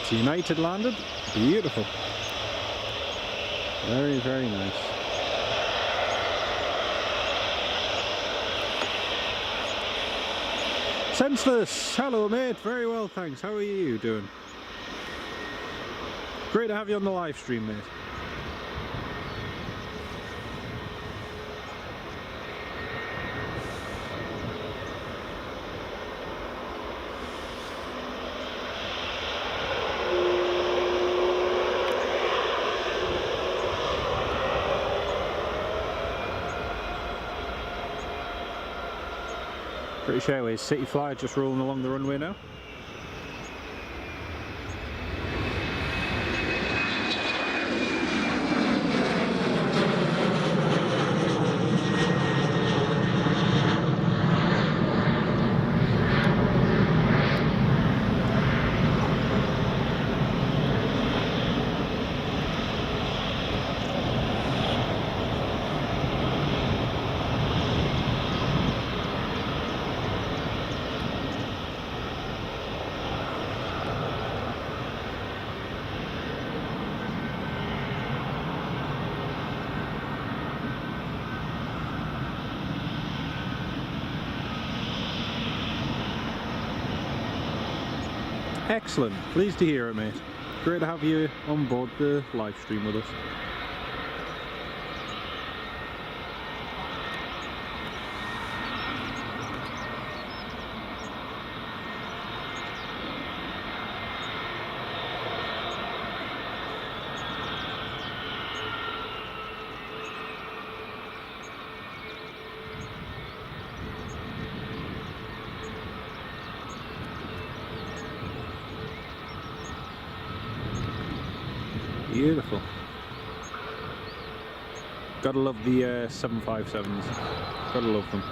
So United landed. Beautiful. Very, very nice. Senseless! Hello mate, very well thanks. How are you doing? Great to have you on the live stream, mate. British Airways City Flyer just rolling along the runway now. Excellent, pleased to hear it, mate. Great to have you on board the live stream with us. Beautiful. Gotta love the 757s. Gotta love them.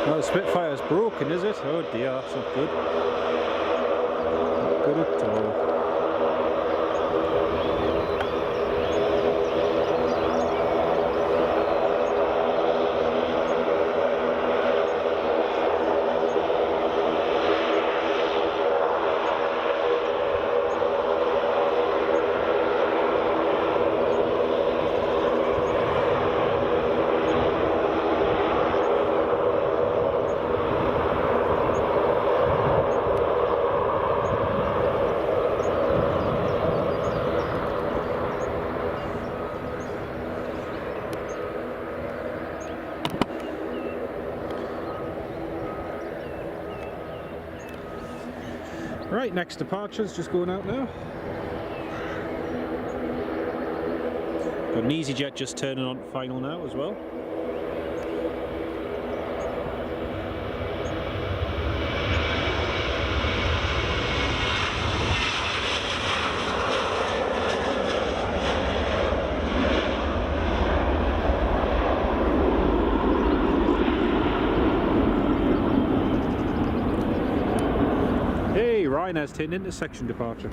Oh, the Spitfire's broken, is it? Oh dear, that's not good. Not good at all. Right, next departure's just going out now. Got an EasyJet just turning on final now as well. Ryanair's taking intersection departure.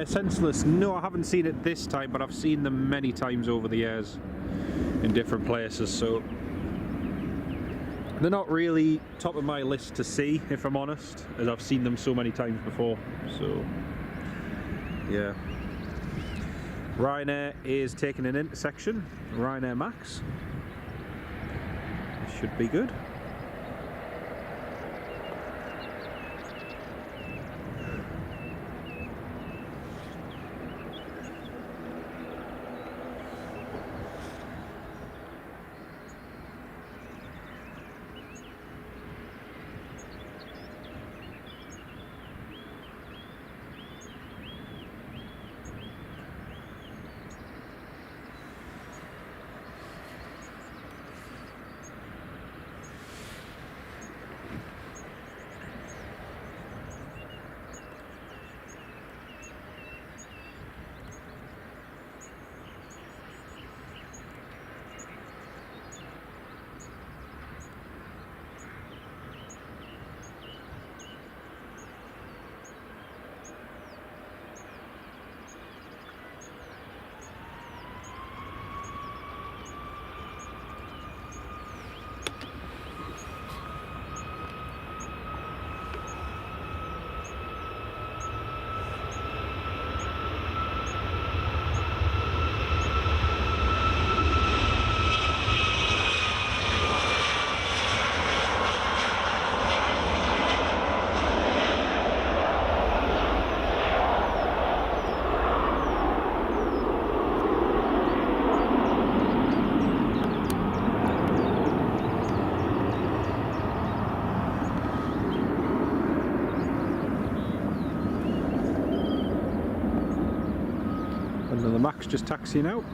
Senseless, no, I haven't seen it this time, but I've seen them many times over the years in different places, so they're not really top of my list to see, if I'm honest, as I've seen them so many times before. So yeah, Ryanair is taking an intersection, Ryanair Max. It should be good. Max just taxiing out.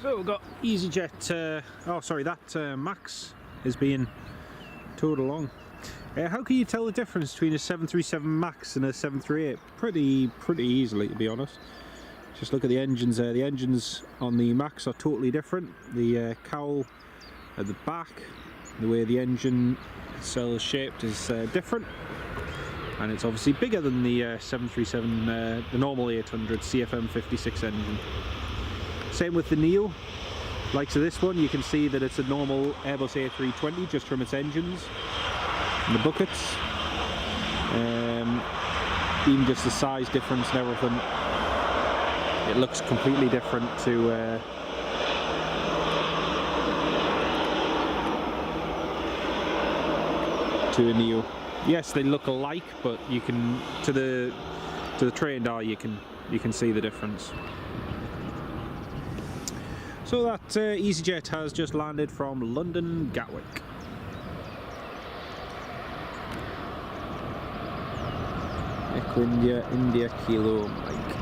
So we've got EasyJet, oh sorry, that Max is being towed along. How can you tell the difference between a 737 Max and a 738? Pretty easily, to be honest. Just look at the engines there. The engines on the Max are totally different. The cowl at the back, the way the engine cell is shaped is different. And it's obviously bigger than the 737, the normal 800 CFM56 engine. Same with the Neo. Likes of this one, you can see that it's a normal Airbus A320 just from its engines and the buckets. Even just the size difference and everything, it looks completely different to a Neo. Yes, they look alike, but you can, to the trained eye, you can see the difference. So that EasyJet has just landed from London Gatwick. Echo India Kilo Mike.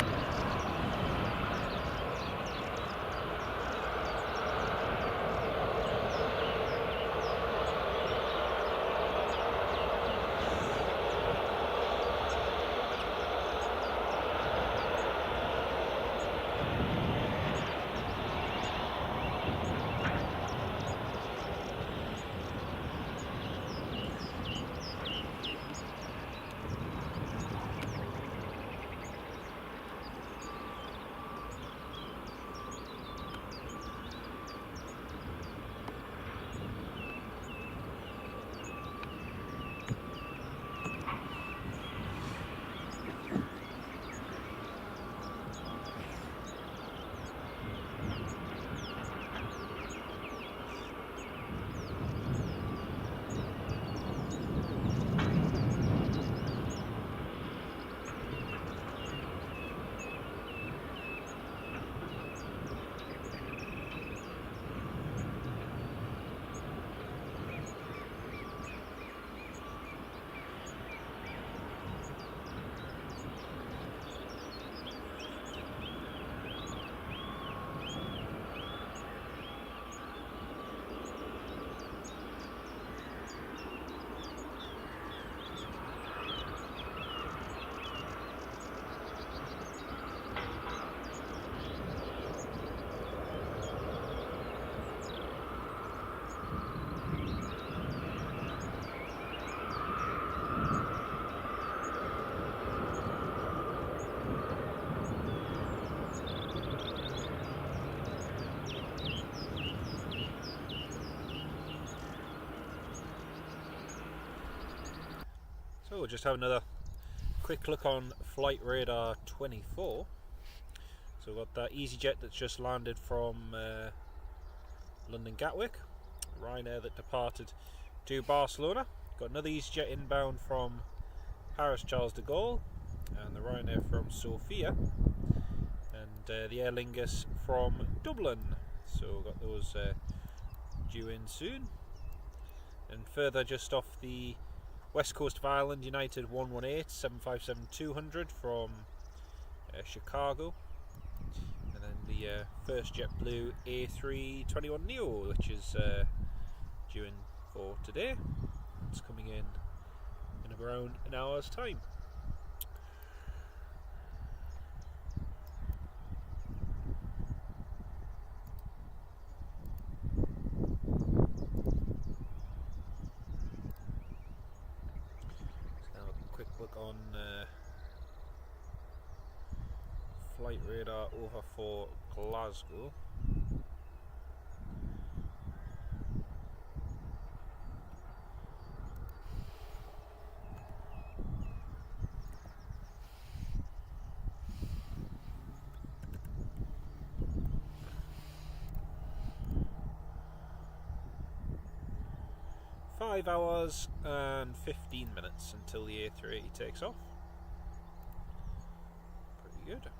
So we'll just have another quick look on Flight Radar 24. So we've got that EasyJet that's just landed from London Gatwick, Ryanair that departed to Barcelona. Got another EasyJet inbound from Paris Charles de Gaulle, and the Ryanair from Sofia, and the Aer Lingus from Dublin. so we've got those due in soon. And further just off the west coast of Ireland, United 118 757-200 from Chicago, and then the first JetBlue A321neo, which is due in for today. It's coming in around an hour's time. On flight radar over for Glasgow. Five hours and 15 minutes until the A380 takes off. Pretty good.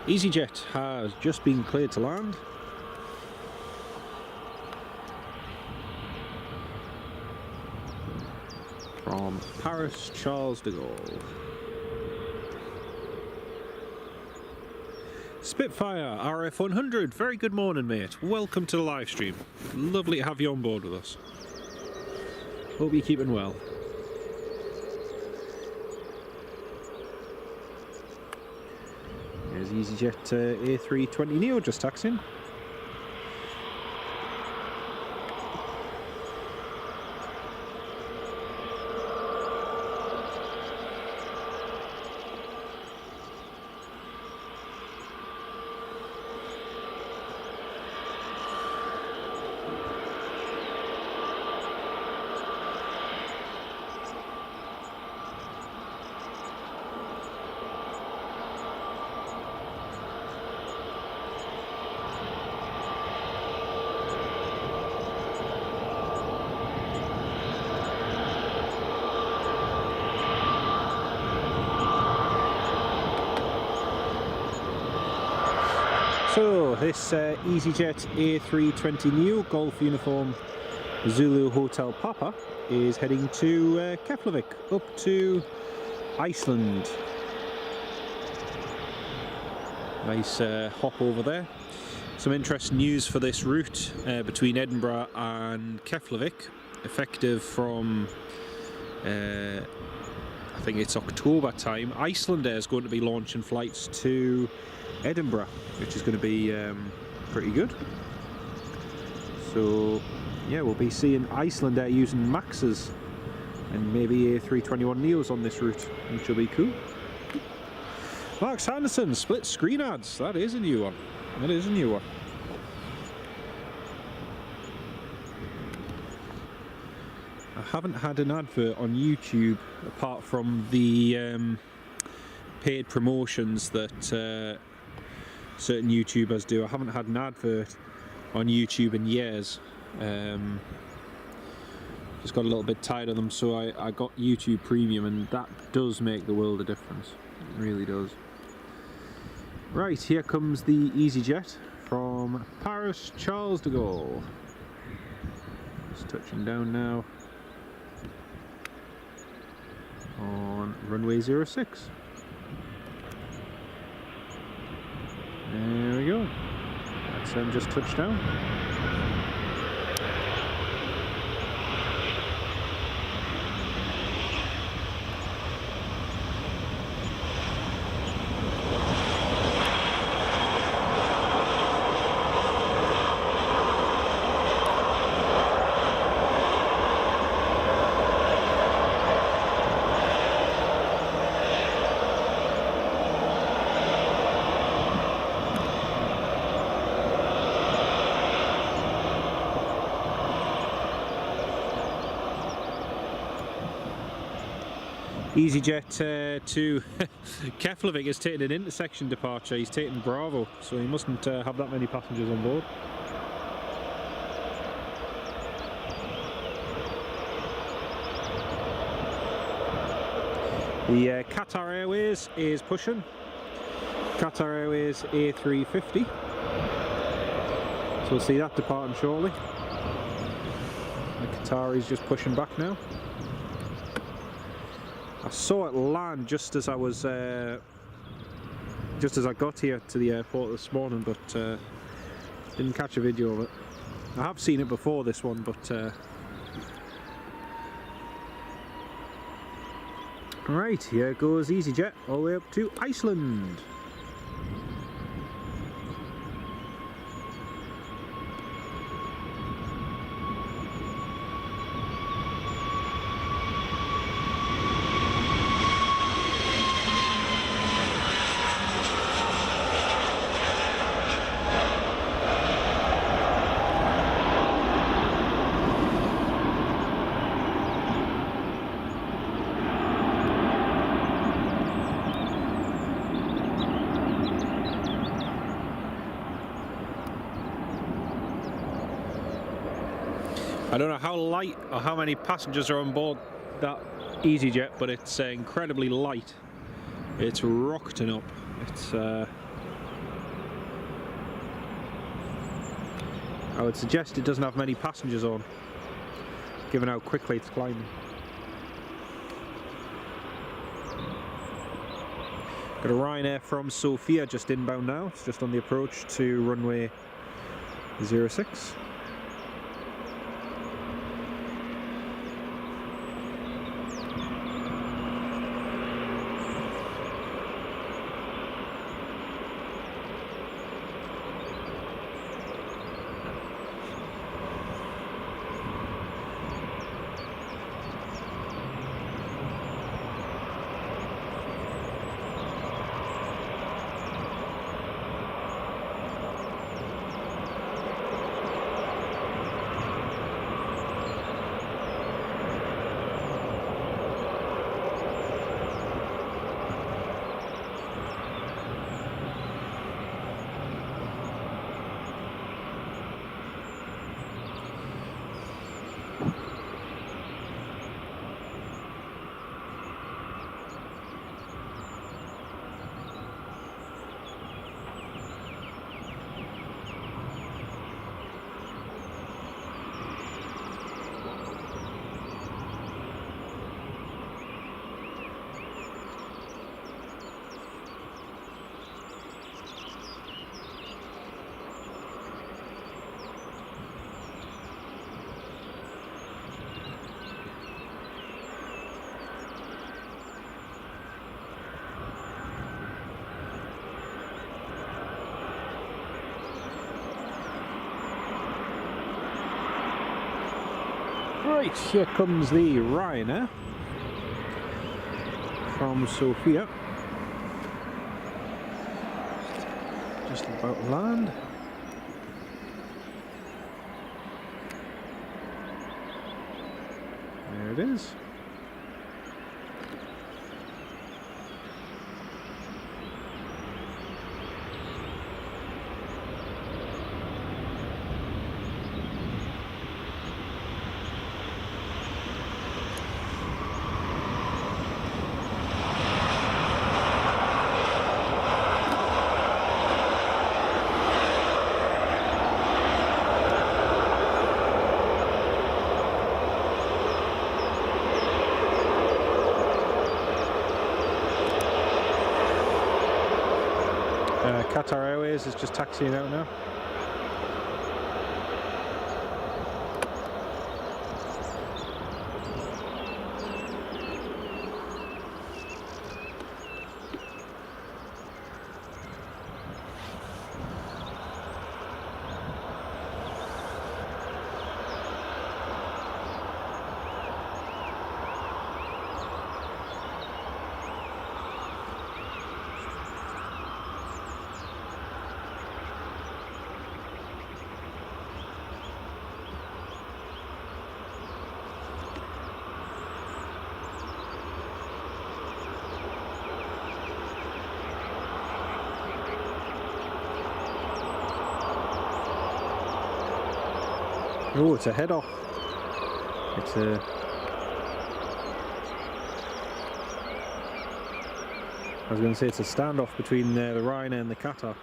EasyJet has just been cleared to land. From Paris Charles de Gaulle. Spitfire RF100, very good morning mate, welcome to the live stream. Lovely to have you on board with us. Hope you're keeping well. There's EasyJet A320neo just taxiing. So this EasyJet A320neo Golf Uniform Zulu Hotel Papa is heading to Keflavik, up to Iceland. Nice hop over there. Some interesting news for this route between Edinburgh and Keflavik. effective from I think it's October time, Iceland Air is going to be launching flights to Edinburgh, which is going to be pretty good. So yeah, we'll be seeing Iceland Air using Maxes and maybe A321neos on this route, which will be cool. Mark Sanderson, split screen ads. That is a new one. That is a new one. I haven't had an advert on YouTube apart from the paid promotions that certain YouTubers do. I haven't had an advert on YouTube in years. Just got a little bit tired of them, so I got YouTube Premium, and that does make the world a difference. It really does. Right, here comes the EasyJet from Paris Charles de Gaulle. Just touching down now on runway 06. There we go. That's just touched down. EasyJet to Keflavik is taking an intersection departure. He's taking Bravo, so he mustn't have that many passengers on board. The Qatar Airways is pushing. Qatar Airways A350. So we'll see that departing shortly. The Qatar is just pushing back now. I saw it land just as I was, just as I got here to the airport this morning, but didn't catch a video of it. I have seen it before, this one, but right, here goes EasyJet all the way up to Iceland. I don't know how light or how many passengers are on board that EasyJet, but it's incredibly light. It's rocketing up. It's I would suggest it doesn't have many passengers on, given how quickly it's climbing. Got a Ryanair from Sofia just inbound now. It's just on the approach to runway 06. Right, here comes the Ryanair from Sofia. Just about to land. There it is. Qatar Airways is just taxiing out now. Oh, it's a head off. It's a... I was going to say it's a standoff between the Ryanair and the Qatar.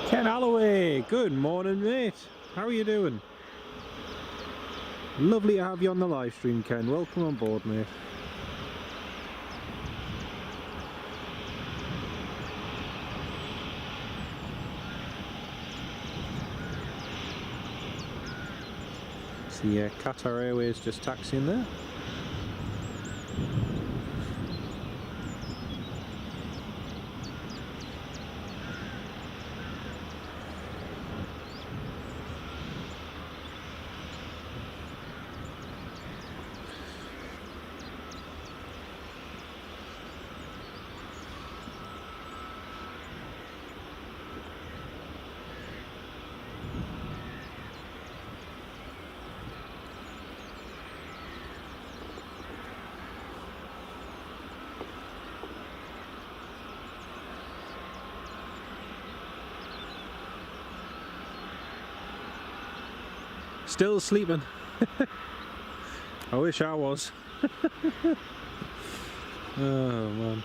Ken Alloway, good morning mate, how are you doing? Lovely to have you on the live stream, Ken, welcome on board mate. See Qatar Airways just taxiing there. Still sleeping. I wish I was. Oh man.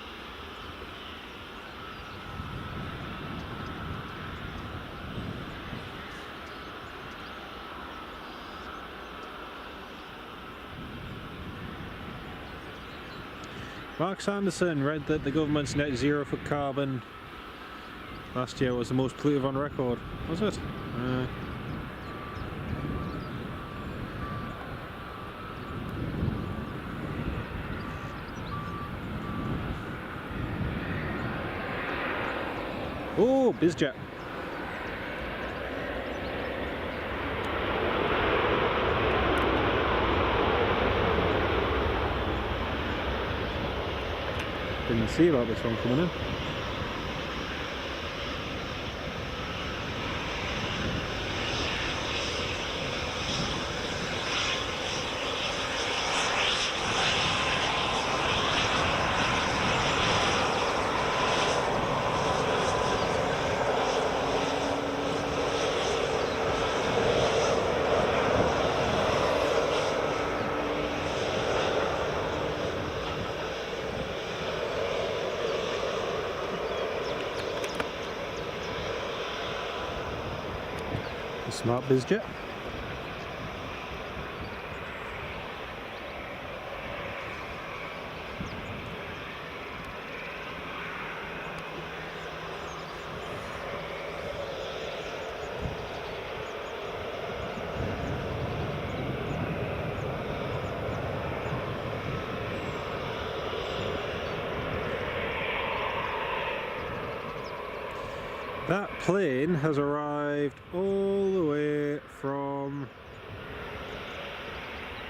Mark Sanderson read that the government's net zero for carbon last year was the most pollutive on record. Was it? Oh, BizJet. Didn't see about this one coming in. Smart BizJet. That plane has arrived all the way from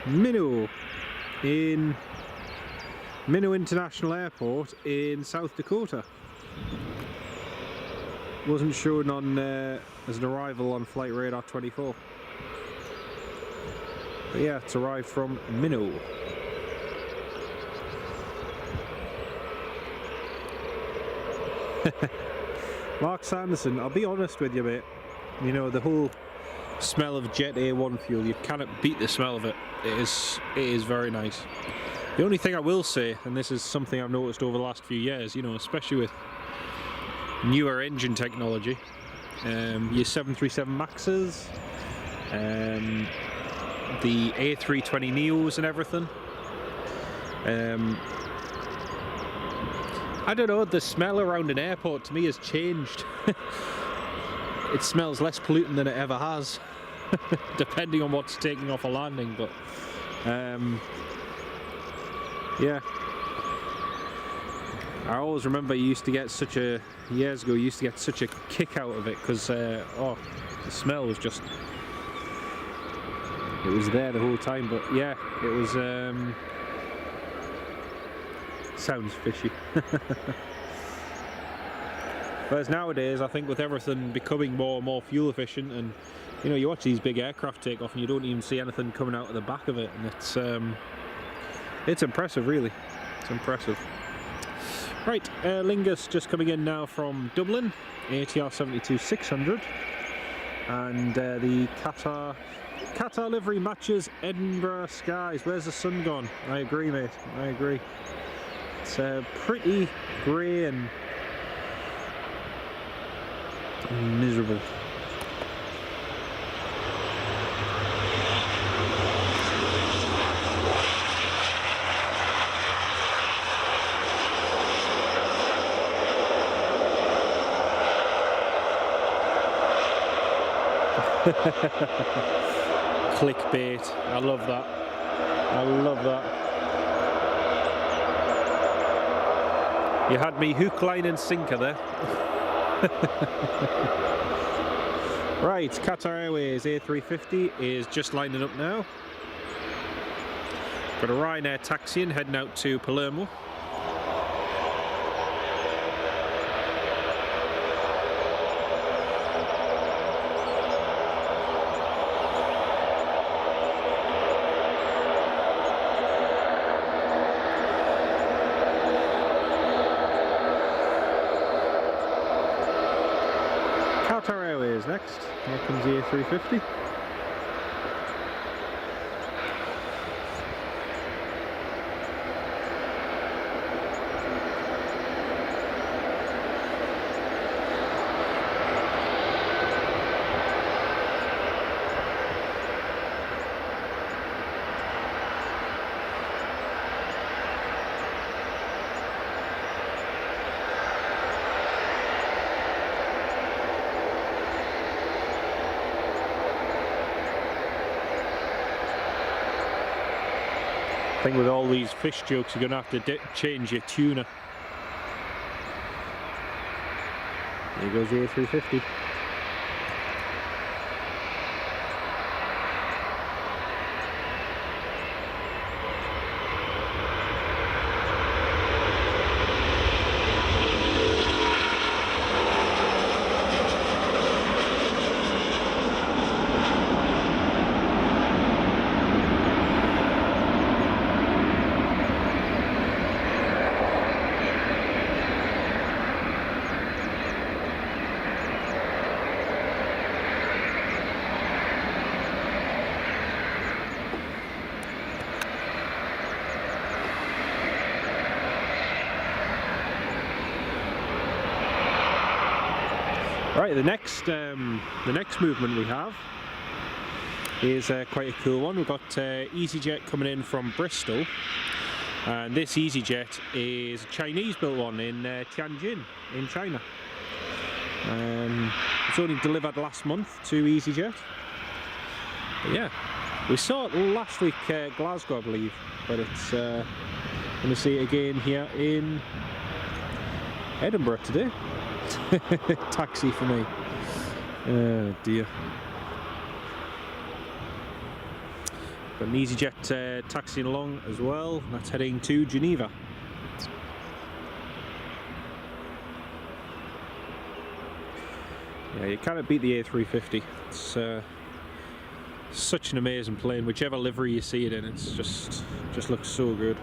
Minnow International Airport in South Dakota. Wasn't shown on as an arrival on Flight Radar 24. But yeah, it's arrived from Minnow. Mark Sanderson, I'll be honest with you, mate. You know, the whole smell of Jet A1 fuel, you cannot beat the smell of it. It is very nice. The only thing I will say, and this is something I've noticed over the last few years, you know, especially with newer engine technology, your 737 Maxes, the A320neos and everything. I don't know, the smell around an airport to me has changed. It smells less pollutant than it ever has, depending on what's taking off a landing, but yeah. I always remember years ago, you used to get such a kick out of it, because oh, the smell was just, it was there the whole time, but yeah, it was, sounds fishy. Whereas nowadays, I think with everything becoming more and more fuel efficient, and you know, you watch these big aircraft take off and you don't even see anything coming out of the back of it, and it's impressive, really. It's impressive. Right, Aer Lingus just coming in now from Dublin, ATR 72-600, and the Qatar livery matches Edinburgh skies. Where's the sun gone? I agree, mate. I agree. It's pretty grey and miserable. Clickbait. I love that. I love that. You had me hook, line and sinker there. Right, Qatar Airways A350 is just lining up now. Got a Ryanair taxiing heading out to Palermo. Qatar Airways next. Here comes the A350. think with all these fish jokes, you're going to have to change your tuna. There goes the A350. Right, the next movement we have is quite a cool one. We've got EasyJet coming in from Bristol, and this EasyJet is a Chinese-built one in Tianjin in China. It's only delivered last month to EasyJet. But yeah, we saw it last week Glasgow, I believe, but it's going to see it again here in Edinburgh today. Taxi for me. Oh dear. Got an EasyJet taxiing along as well. That's heading to Geneva. Yeah, you cannot beat the A350. It's such an amazing plane. Whichever livery you see it in, it's just looks so good.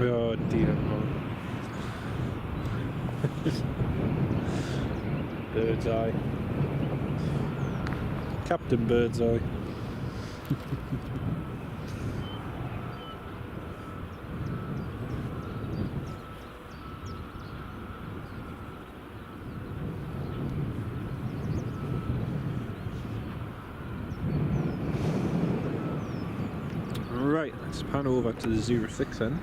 Oh dear, Birdseye. Captain Birdseye. Right, let's pan over to the 06 then.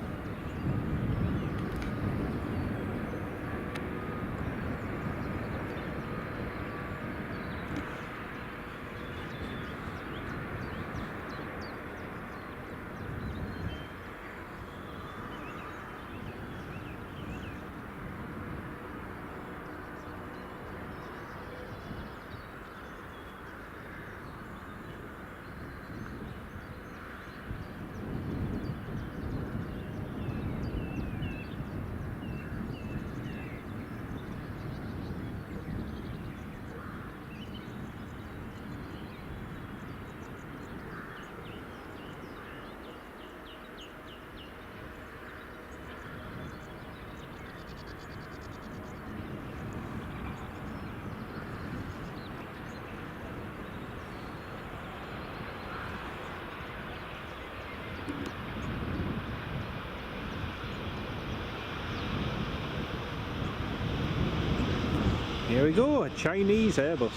Here we go, a Chinese Airbus.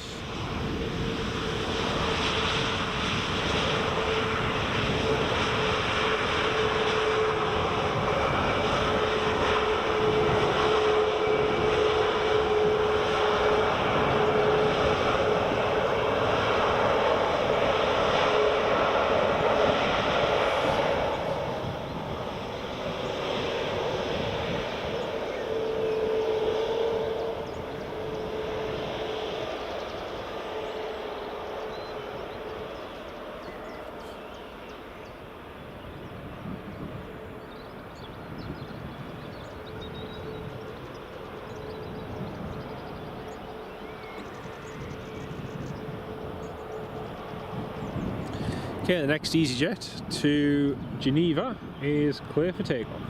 Okay, the next EasyJet to Geneva is clear for takeoff.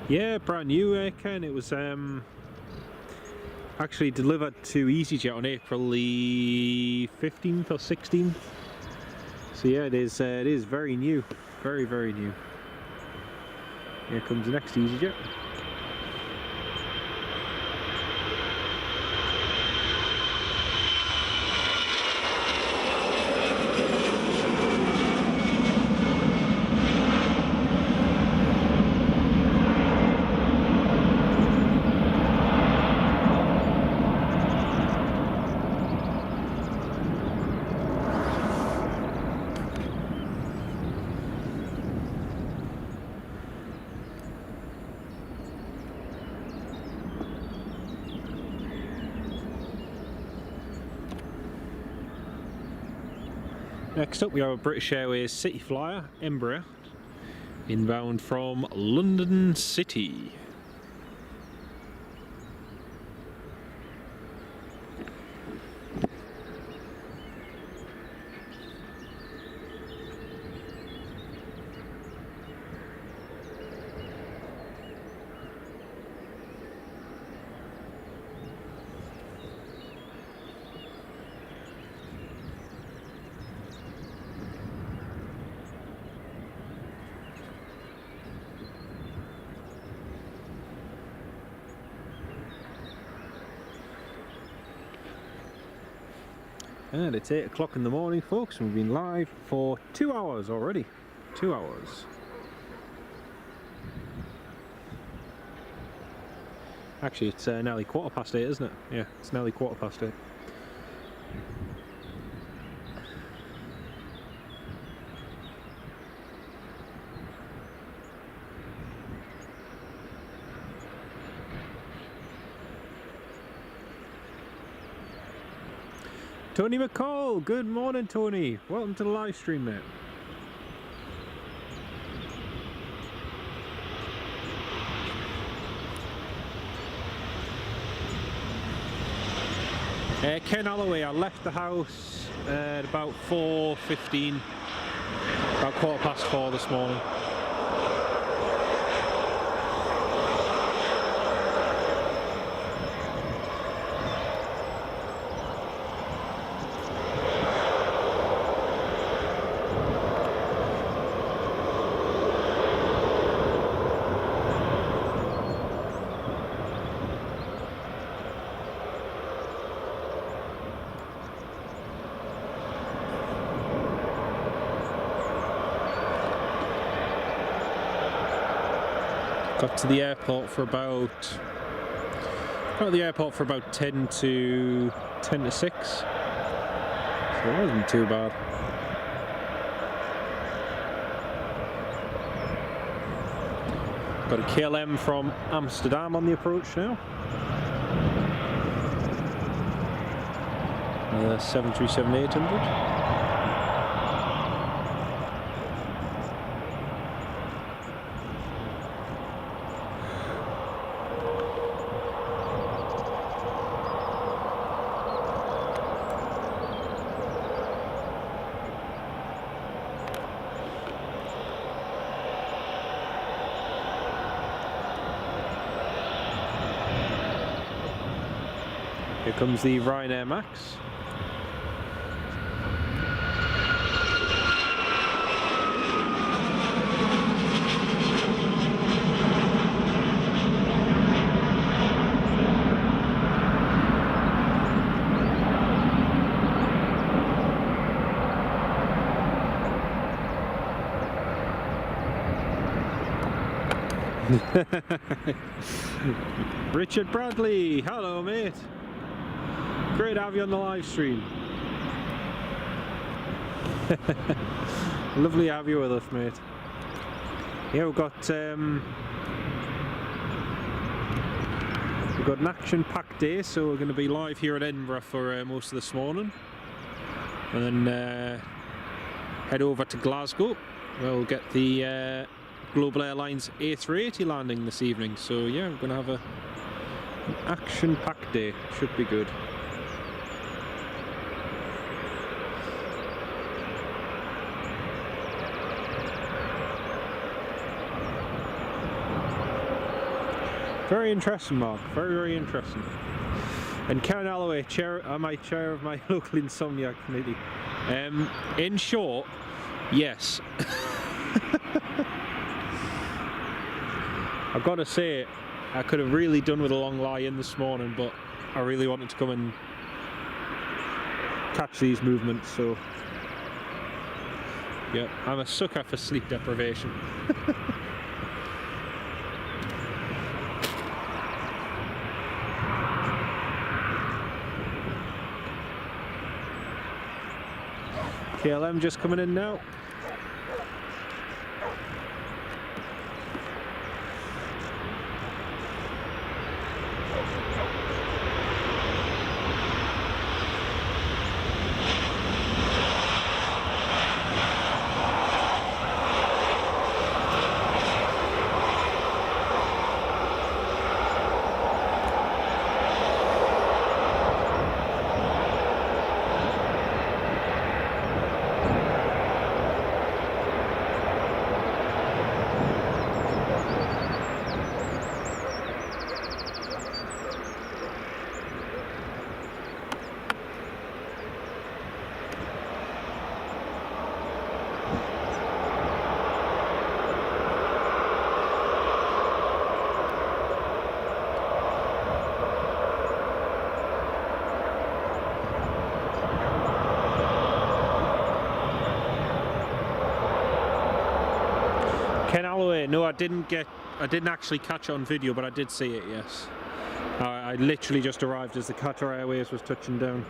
Yeah, brand new, Ken. It was actually delivered to EasyJet on April the 15th or 16th. So yeah, it is very new, very new. Here comes the next EasyJet. Next up we have a British Airways City Flyer, Embraer, inbound from London City. And it's 8 o'clock in the morning, folks, and we've been live for 2 hours already. 2 hours. Actually, it's nearly 8:15, isn't it? Yeah, it's nearly 8:15. Tony McCall, good morning, Tony. Welcome to the live stream, mate. Ken Holloway, I left the house at about 4:15, about 4:15 this morning. Got to the airport for about 10 to 6, so it wasn't too bad. Got a KLM from Amsterdam on the approach now. 737-800. Here comes the Ryanair Max. Richard Bradley, hello mate. Great to have you on the live stream. Lovely to have you with us, mate. Yeah, we've got an action-packed day, so we're going to be live here at Edinburgh for most of this morning, and then head over to Glasgow. We'll get the Global Airlines A380 landing this evening. So yeah, we're going to have an action-packed day. Should be good. Very interesting, Mark. Very, very interesting. And Karen Alloway, chair of my local insomnia committee. In short, yes. I've got to say, I could have really done with a long lie-in this morning, but I really wanted to come and catch these movements, so yeah, I'm a sucker for sleep deprivation. KLM just coming in now. Ken Alloway, no, I didn't actually catch it on video, but I did see it, yes. I literally just arrived as the Qatar Airways was touching down.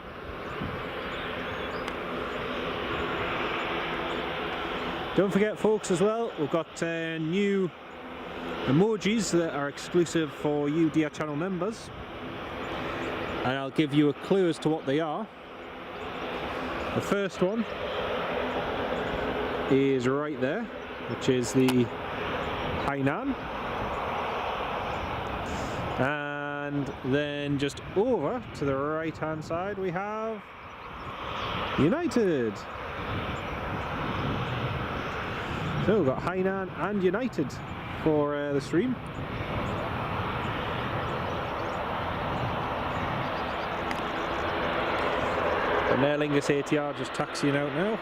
Don't forget, folks, as well, we've got new emojis that are exclusive for you dear channel members, and I'll give you a clue as to what they are. The first one is right there, which is the Hainan, and then just over to the right hand side we have United. So we've got Hainan and United for the stream. And Aer Lingus ATR just taxiing out now.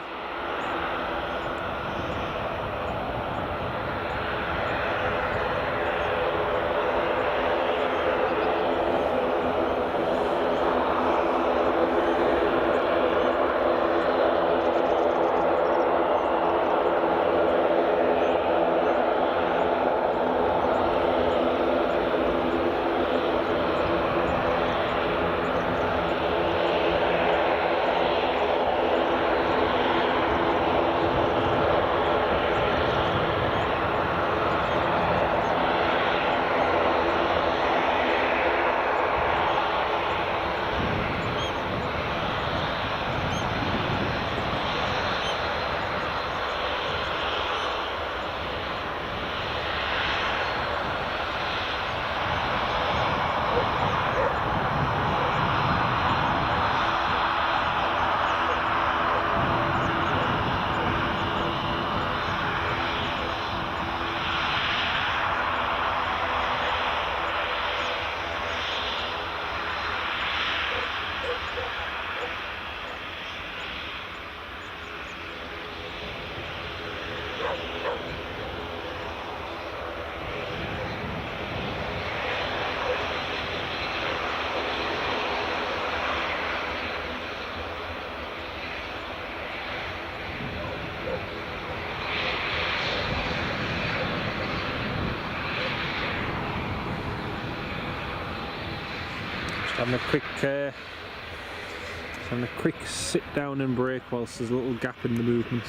Having a quick sit down and break whilst there's a little gap in the movements.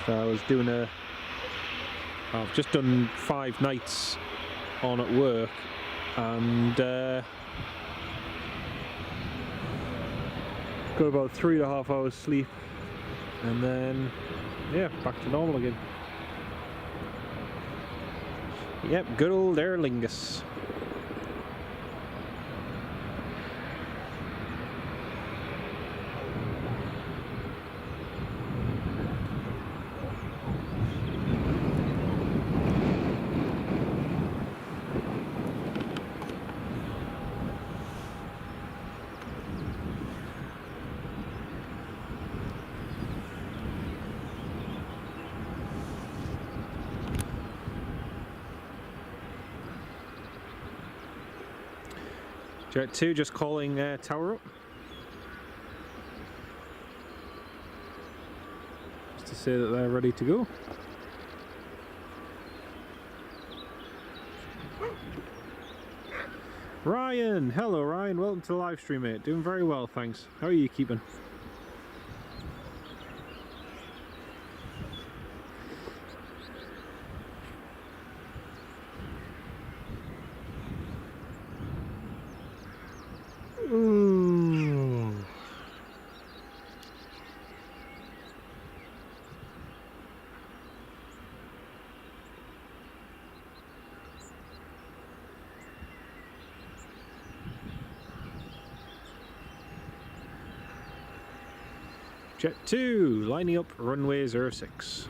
So I was doing I've just done 5 nights on at work, and got about 3.5 hours sleep, and then yeah, back to normal again. Yep, good old Aer Lingus. Jet 2 just calling tower up. Just to say that they're ready to go. Ryan! Hello Ryan, welcome to the live stream, mate. Doing very well, thanks. How are you keeping? Ooh. Jet 2 lining up runway 06.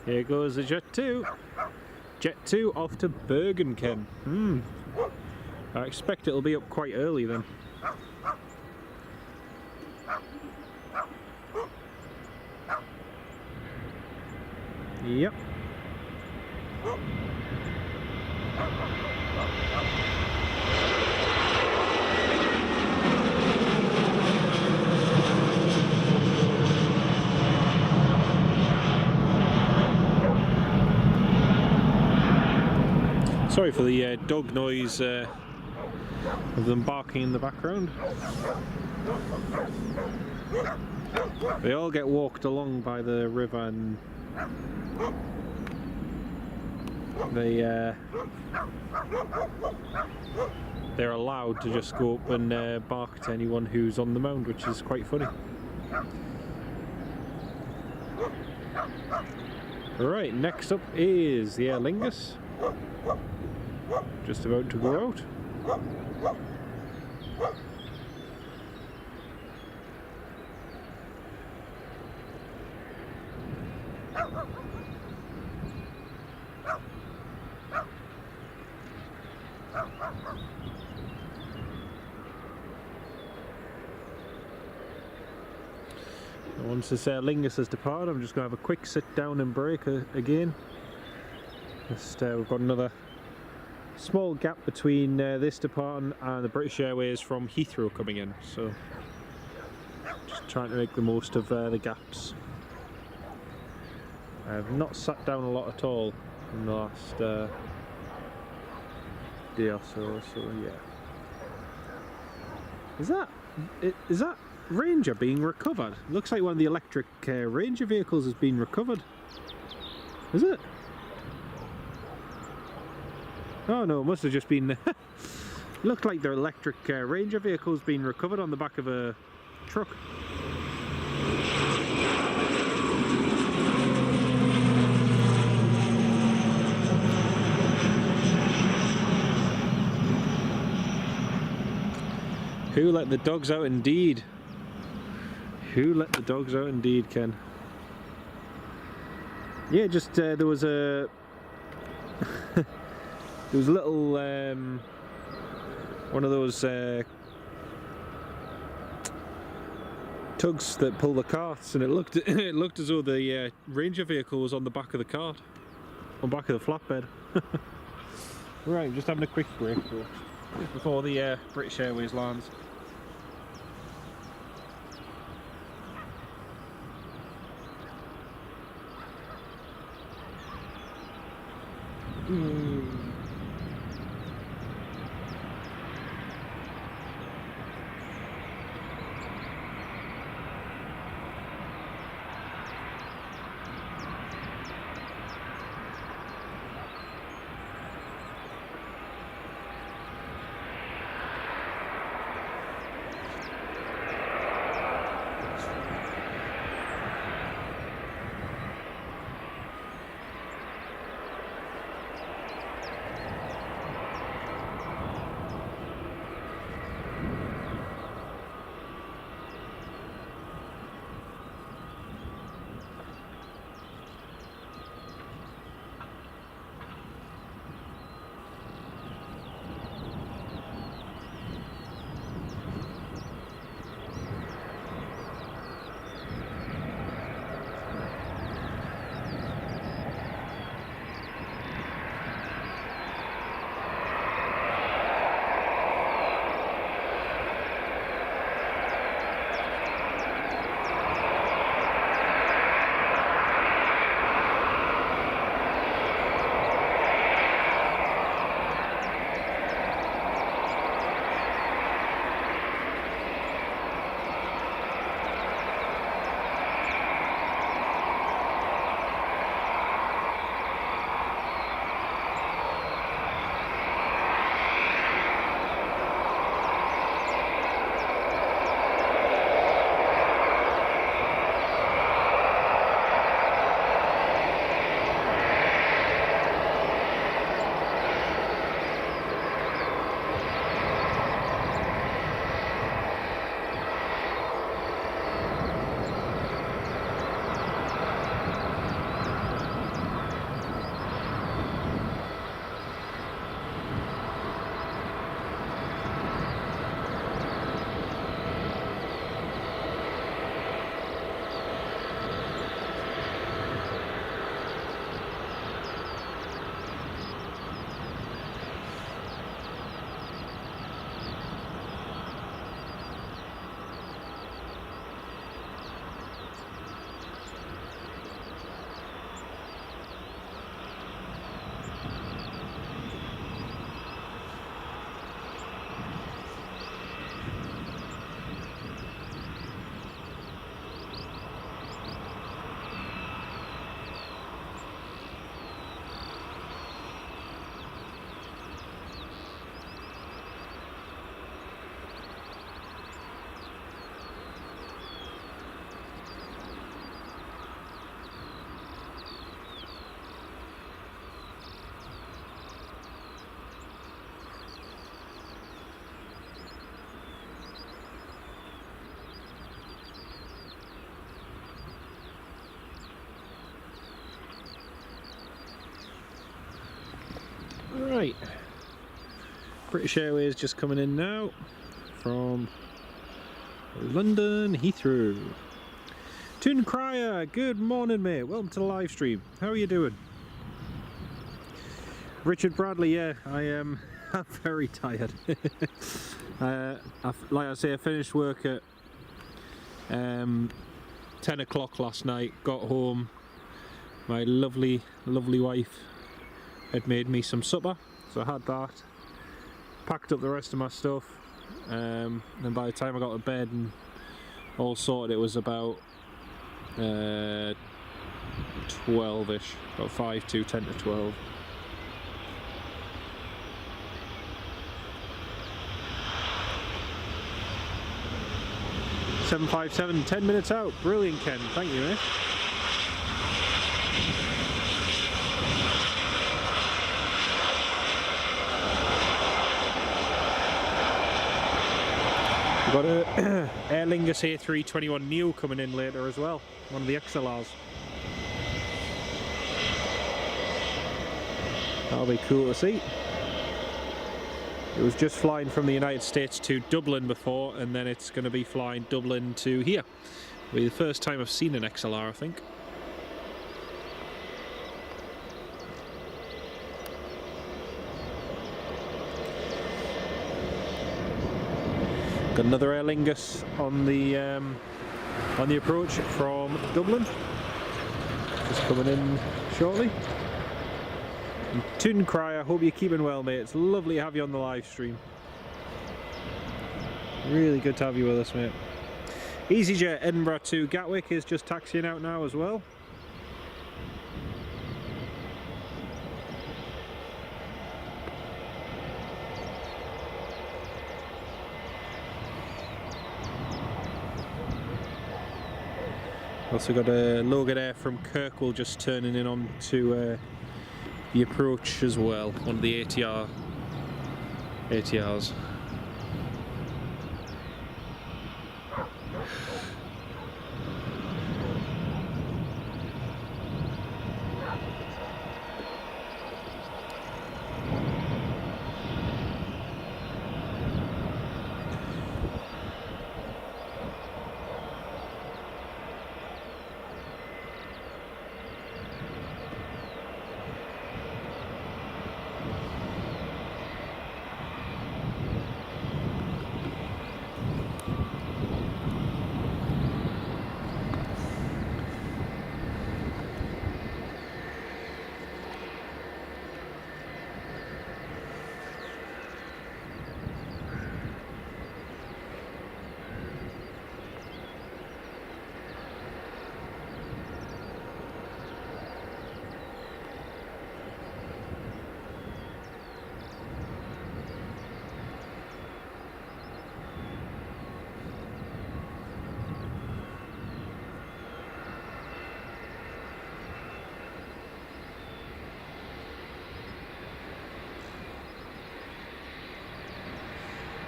Here goes the Jet 2. Jet 2 off to Bergen, Ken. I expect it'll be up quite early then. Yep. Sorry for the dog noise of them barking in the background. They all get walked along by the river and they're allowed to just go up and bark to anyone who's on the mound, which is quite funny. Right, next up is the Aer Lingus. Just about to go out. Once this Aer Lingus has departed, I'm just going to have a quick sit down and break again. Just, we've got another small gap between this departing and the British Airways from Heathrow coming in, so just trying to make the most of the gaps. I have not sat down a lot at all in the last day or so, yeah. Is that Ranger being recovered? Looks like one of the electric Ranger vehicles has been recovered. Is it? Oh no, it must have just been... looked like their electric Ranger vehicle's been recovered on the back of a truck. Who let the dogs out indeed? Who let the dogs out indeed, Ken? Yeah, just there was a... there was a little one of those tugs that pull the carts, and it looked as though the Ranger vehicle was on the back of the cart, on the back of the flatbed. Right, just having a quick break though, before the British Airways lands. Right, British Airways just coming in now from London Heathrow. Toon Crier, good morning mate, welcome to the live stream. How are you doing? Richard Bradley, yeah, I'm very tired. Like I say, I finished work at 10 o'clock last night, got home, my lovely wife had made me some supper, so I had that, packed up the rest of my stuff, and by the time I got to bed and all sorted, it was about 12ish, about 5 to 10 to 12. (757), 10 minutes out. Brilliant, Ken. Thank you, mate. We've got a Aer Lingus A321neo coming in later as well. One of the XLRs. That'll be cool to see. It was just flying from the United States to Dublin before, and then it's going to be flying Dublin to here. It'll be the first time I've seen an XLR, I think. Got another Aer Lingus on the approach from Dublin. Just coming in shortly. Toon Crier, hope you're keeping well, mate. It's lovely to have you on the live stream. Really good to have you with us, mate. EasyJet Edinburgh to Gatwick is just taxiing out now as well. Also got a Loganair from Kirkwall just turning in on to the approach as well, one of the ATRs.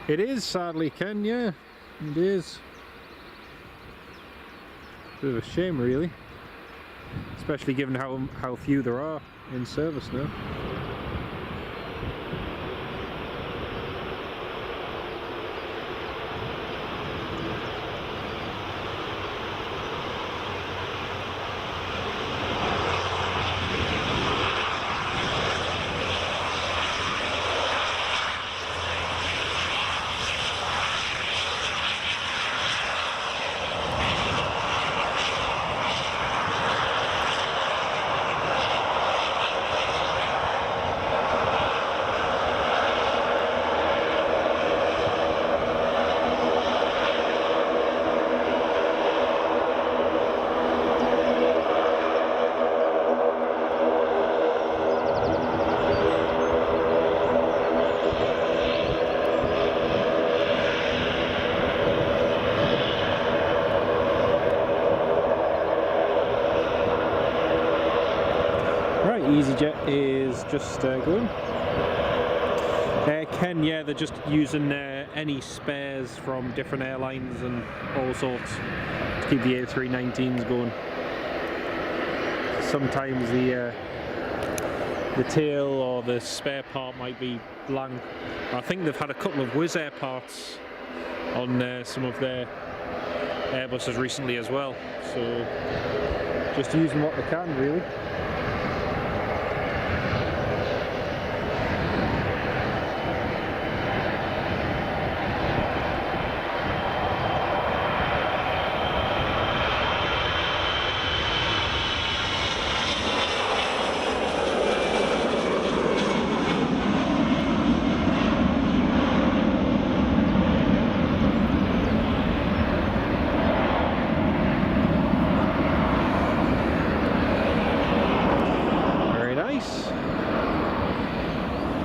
It is, sadly, Ken, yeah, it is. Bit of a shame, really, especially given how few there are in service now. EasyJet is just going. Ken, yeah, they're just using any spares from different airlines and all sorts to keep the A319s going. Sometimes the the tail or the spare part might be blank. I think they've had a couple of Wizz Air parts on some of their Airbuses recently as well, so just using what they can really.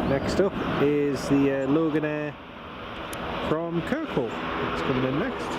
Next up is the Loganair from Kirkwall. It's coming in next.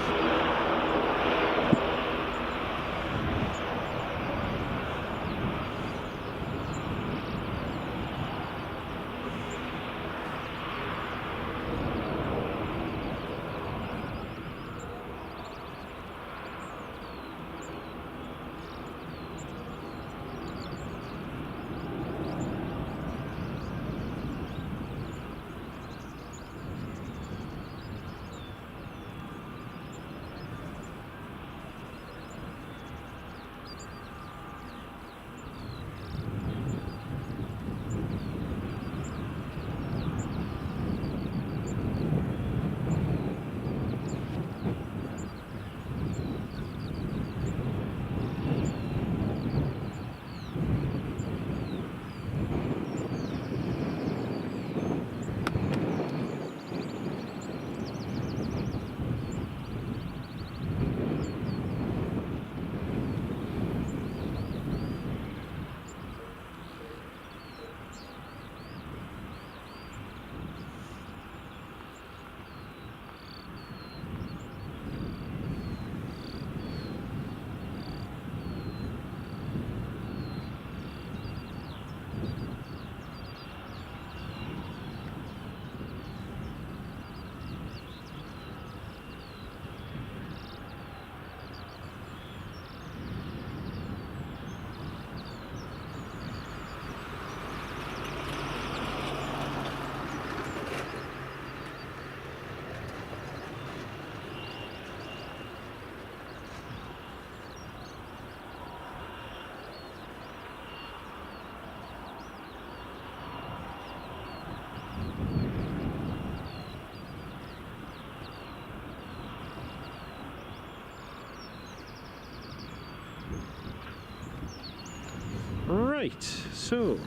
Right, so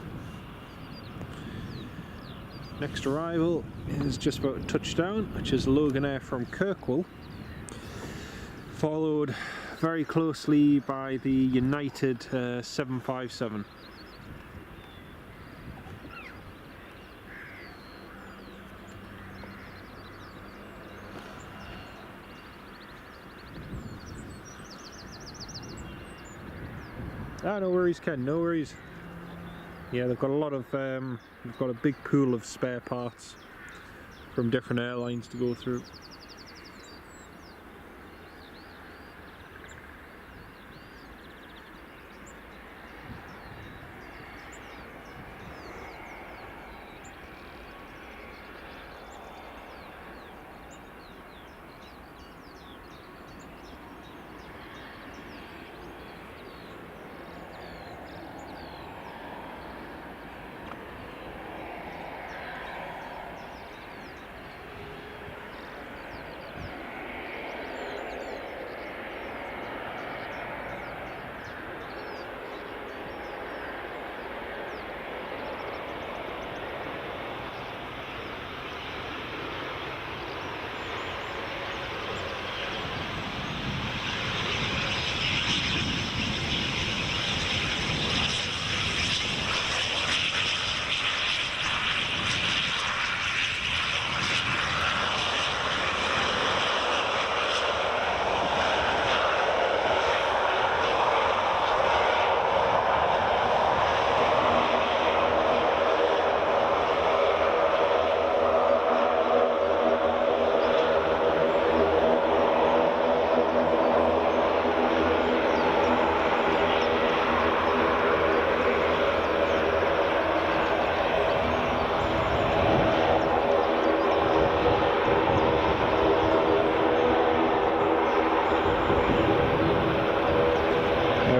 next arrival is just about to touch down, which is Loganair from Kirkwall, followed very closely by the United 757. Ah, no worries, Ken, no worries. Yeah, they've got a lot of, they've got a big pool of spare parts from different airlines to go through.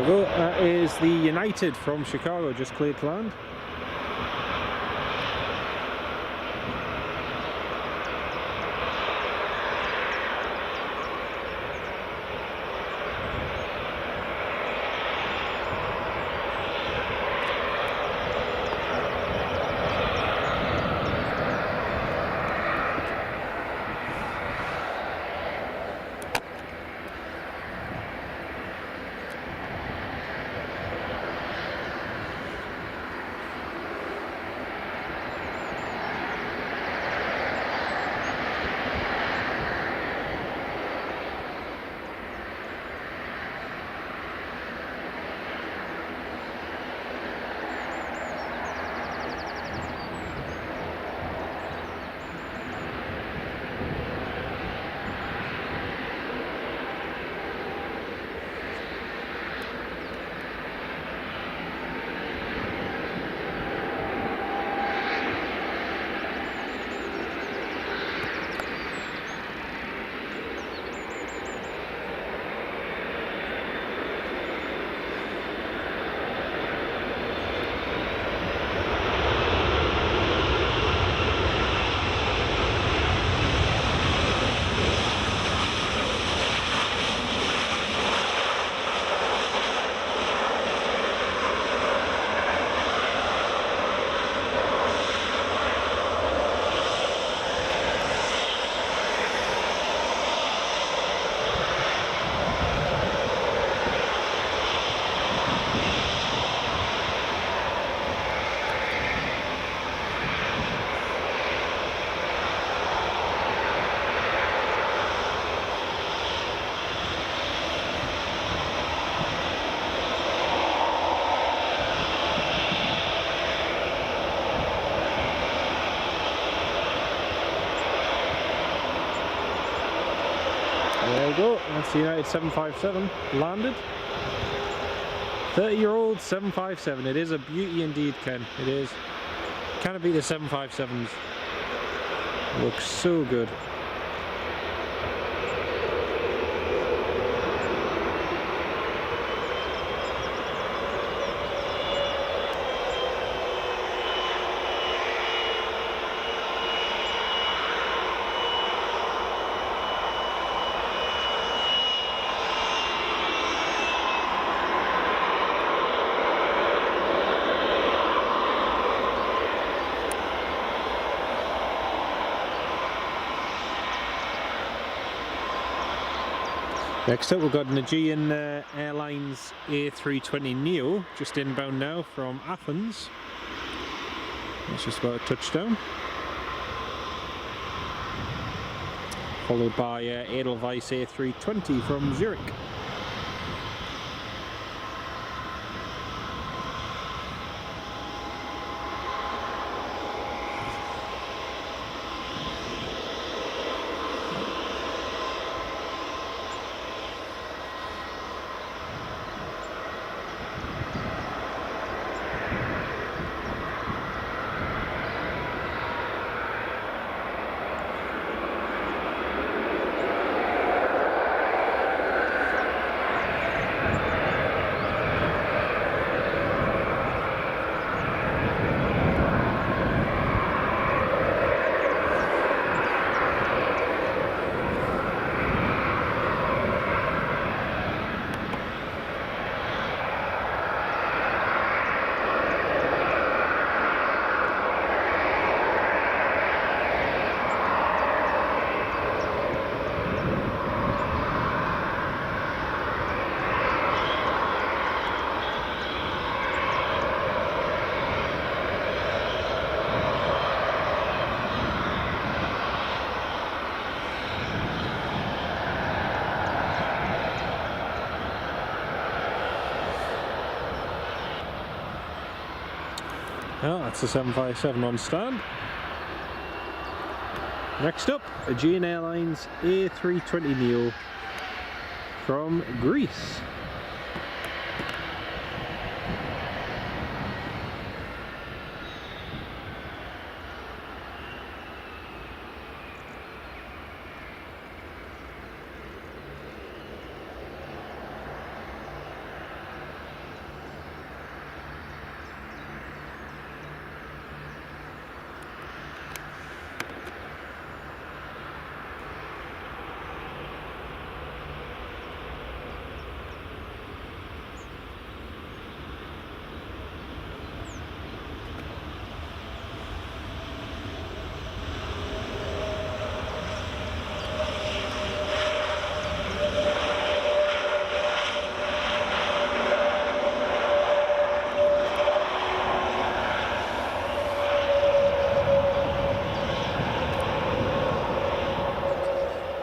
we go, that is the United from Chicago, just cleared to land. There we go, that's the United 757 landed. 30-year-old 757, it is a beauty indeed, Ken, it is. Can't beat the 757s, looks so good. Next up we've got an Aegean Airlines A320neo just inbound now from Athens. It's just about a touchdown. Followed by Edelweiss A320 from Zurich. Well, that's the 757 on stand. Next up, Aegean Airlines A320neo from Greece.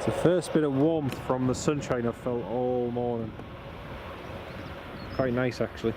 It's the first bit of warmth from the sunshine I've felt all morning. Quite nice actually.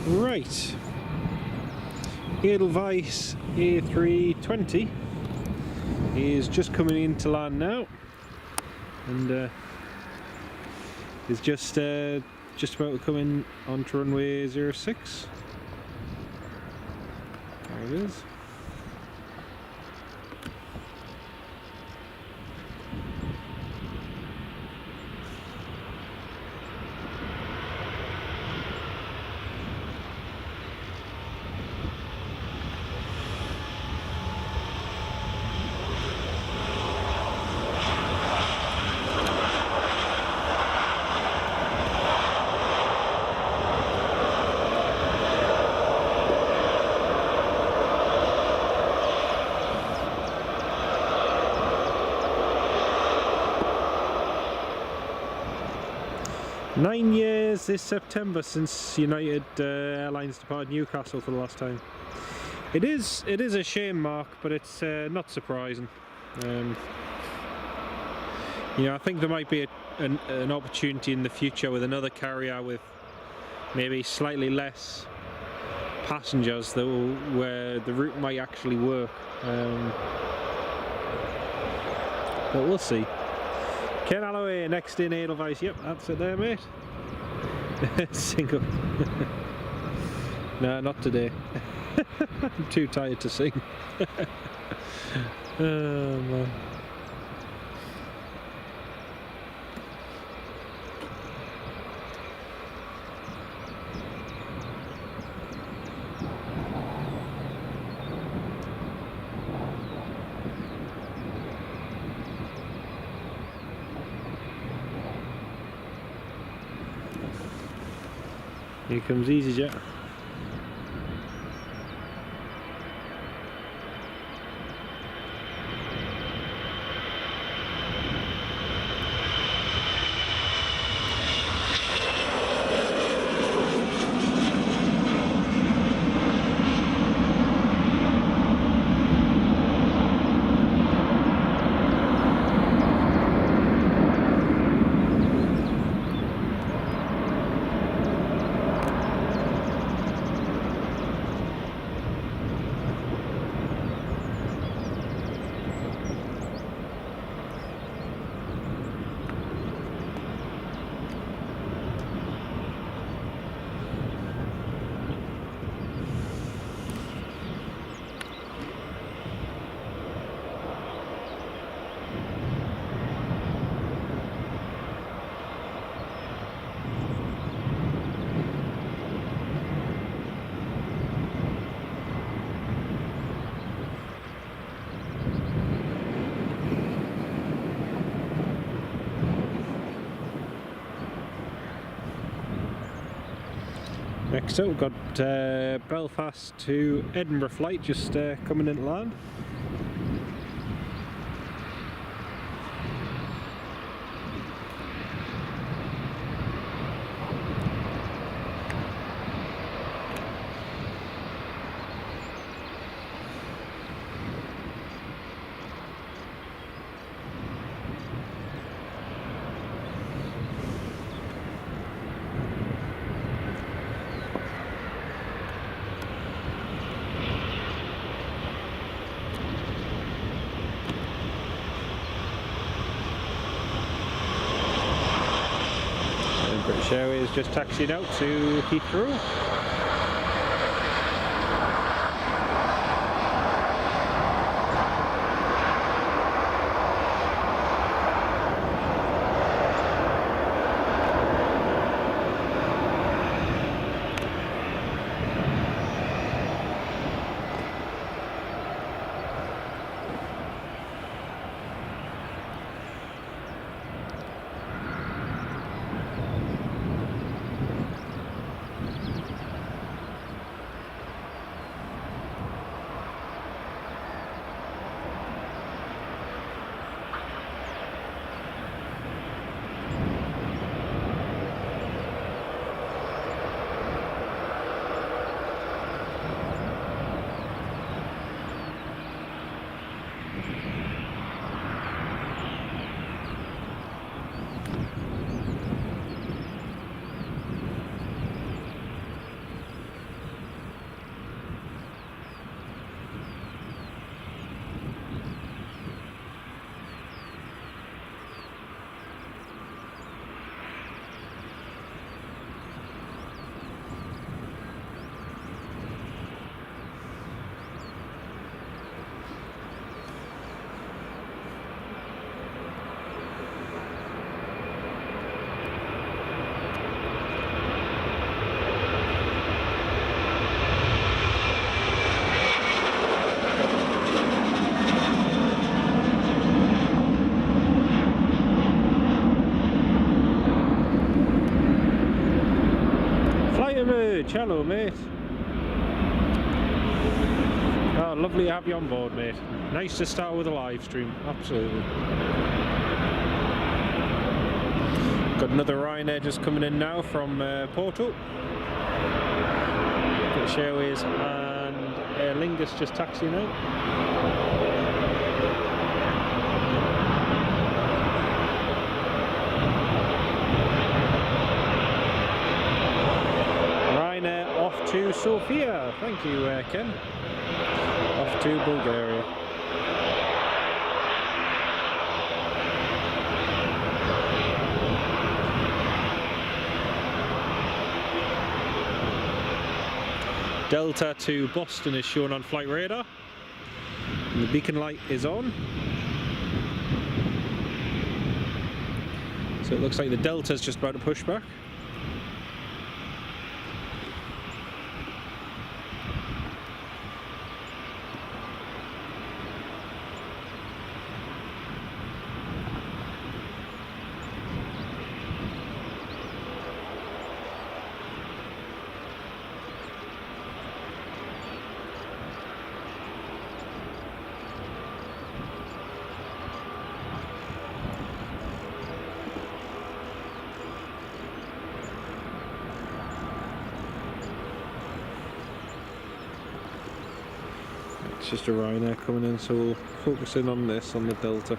Right, Edelweiss A320 is just coming in to land now, and is just about to come in onto runway 06. There it is. Nine years this September since United Airlines departed Newcastle for the last time. It is a shame, Mark, but it's not surprising. You know, I think there might be an opportunity in the future with another carrier with maybe slightly less passengers, though, where the route might actually work. But we'll see. Ken Alloway, next in Edelweiss. Yep, that's it there, mate. Single. No, not today. I'm too tired to sing. Oh, man. Here comes EasyJet. Next up, we've got Belfast to Edinburgh flight just coming into land. British Airways just taxied out to Heathrow. Hello mate. Oh, lovely to have you on board, mate. Nice to start with a live stream, absolutely. Got another Ryanair just coming in now from Porto. British Airways and Aer Lingus just taxiing out. To Sofia, thank you Ken. Off to Bulgaria. Delta to Boston is shown on flight radar. And the beacon light is on. So it looks like the Delta's just about to push back. It's just a Ryanair coming in, so we'll focus in on this, on the Delta.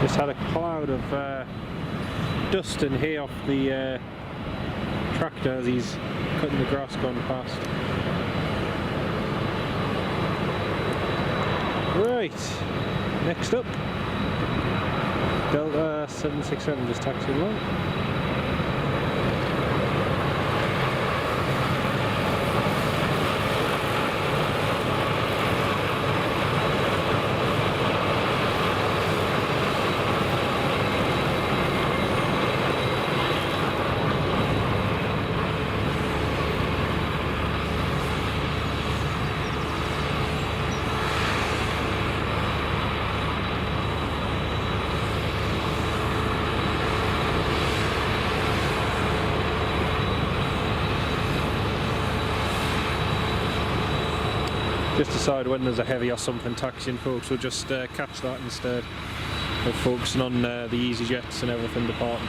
Just had a cloud of dust and hay off the tractor as he's cutting the grass going past. Right, next up, Delta 767 just taxiing along. Just decide when there's a heavy or something taxiing, folks, we'll just catch that instead of focusing on the EasyJets and everything departing.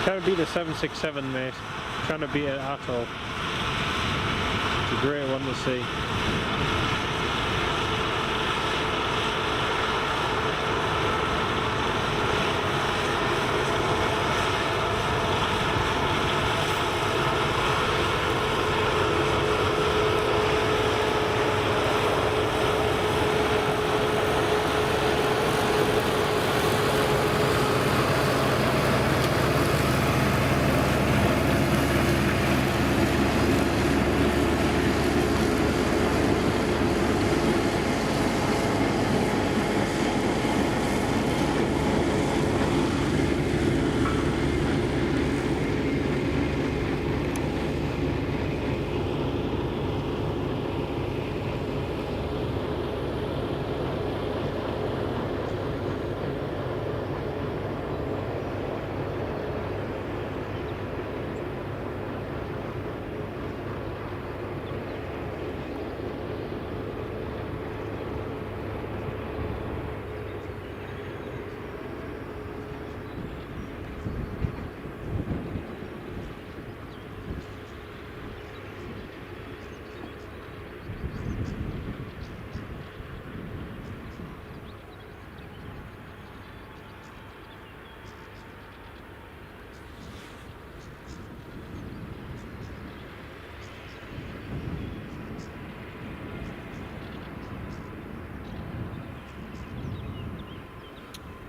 Can't beat the 767, mate. Trying to beat it at all. It's a great one to see.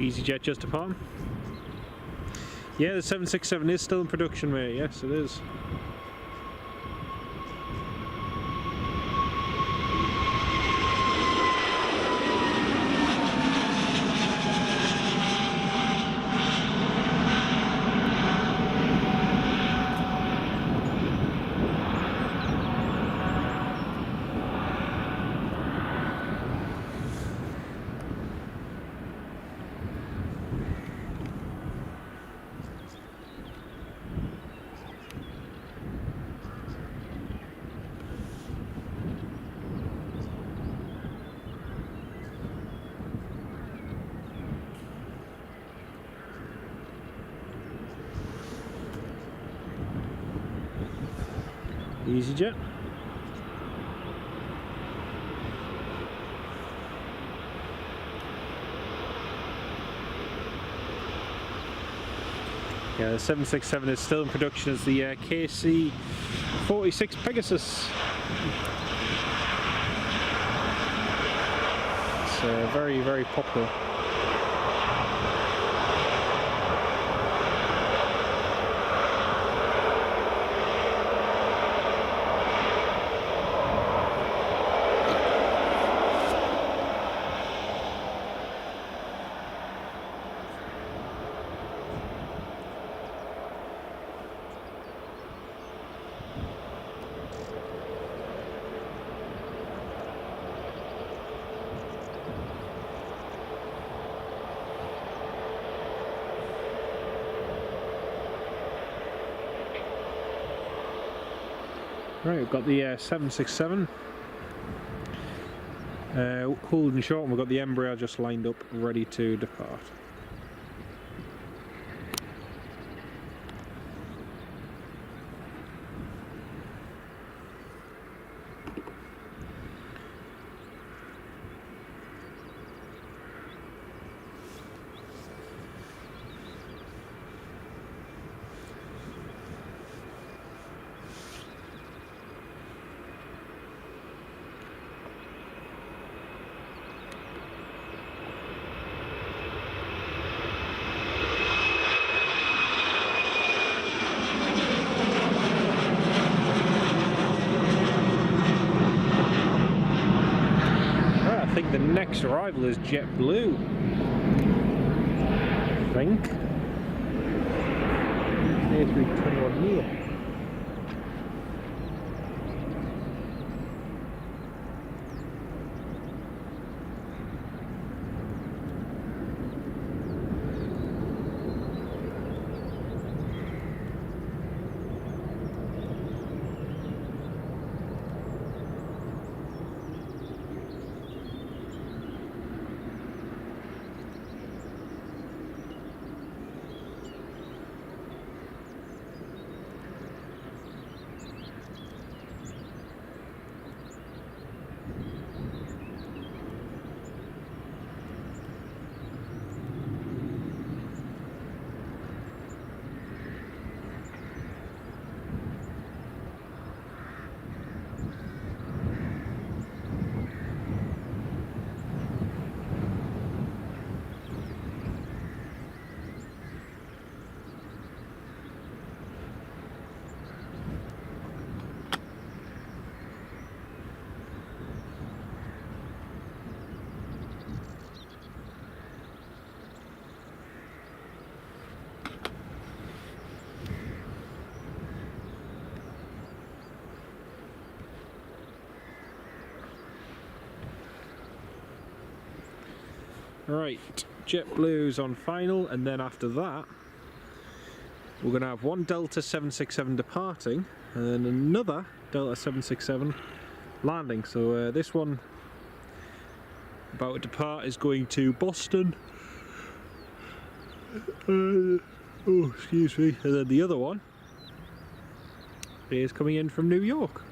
EasyJet just departing. Yeah, the 767 is still in production, mate. Yes, it is. EasyJet. Yeah, the 767 is still in production as the KC-46 Pegasus. It's very, very popular. Right, we've got the 767 cooled and short, and we've got the Embraer just lined up ready to depart. The next arrival is JetBlue, I think. A321neo. Right, JetBlue's on final, and then after that we're going to have one Delta 767 departing and then another Delta 767 landing. So this one about to depart is going to Boston. Oh, excuse me. And then the other one is coming in from New York.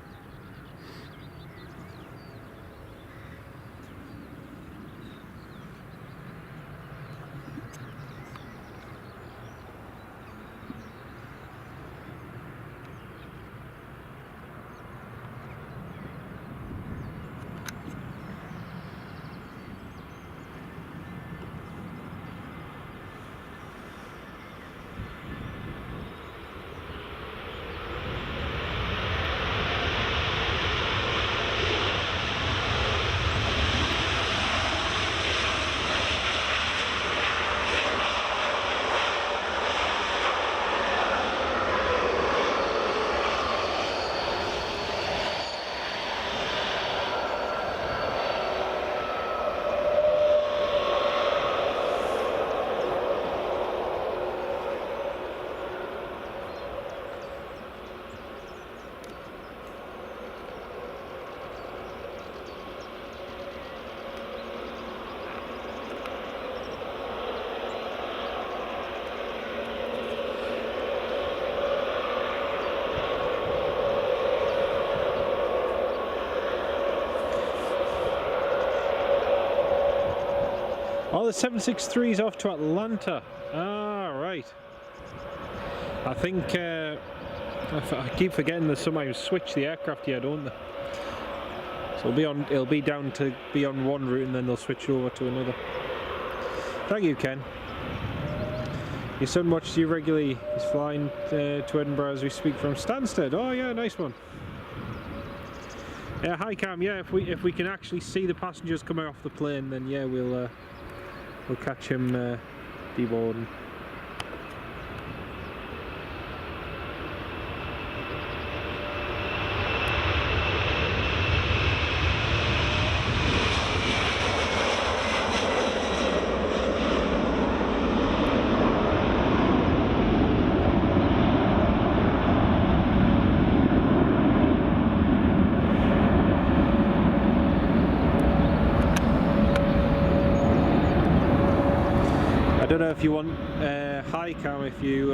Oh, the 763 is off to Atlanta. Ah, right. I think I keep forgetting that somebody switch the aircraft here, don't they? So it'll be down to be on one route and then they'll switch over to another. Thank you, Ken. Your son watches you regularly. He's flying to Edinburgh as we speak from Stanstead. Oh yeah, nice one. Yeah, hi Cam. Yeah, if we can actually see the passengers coming off the plane, then yeah, we'll catch him deboarding. I don't know if you want hi Cam, if you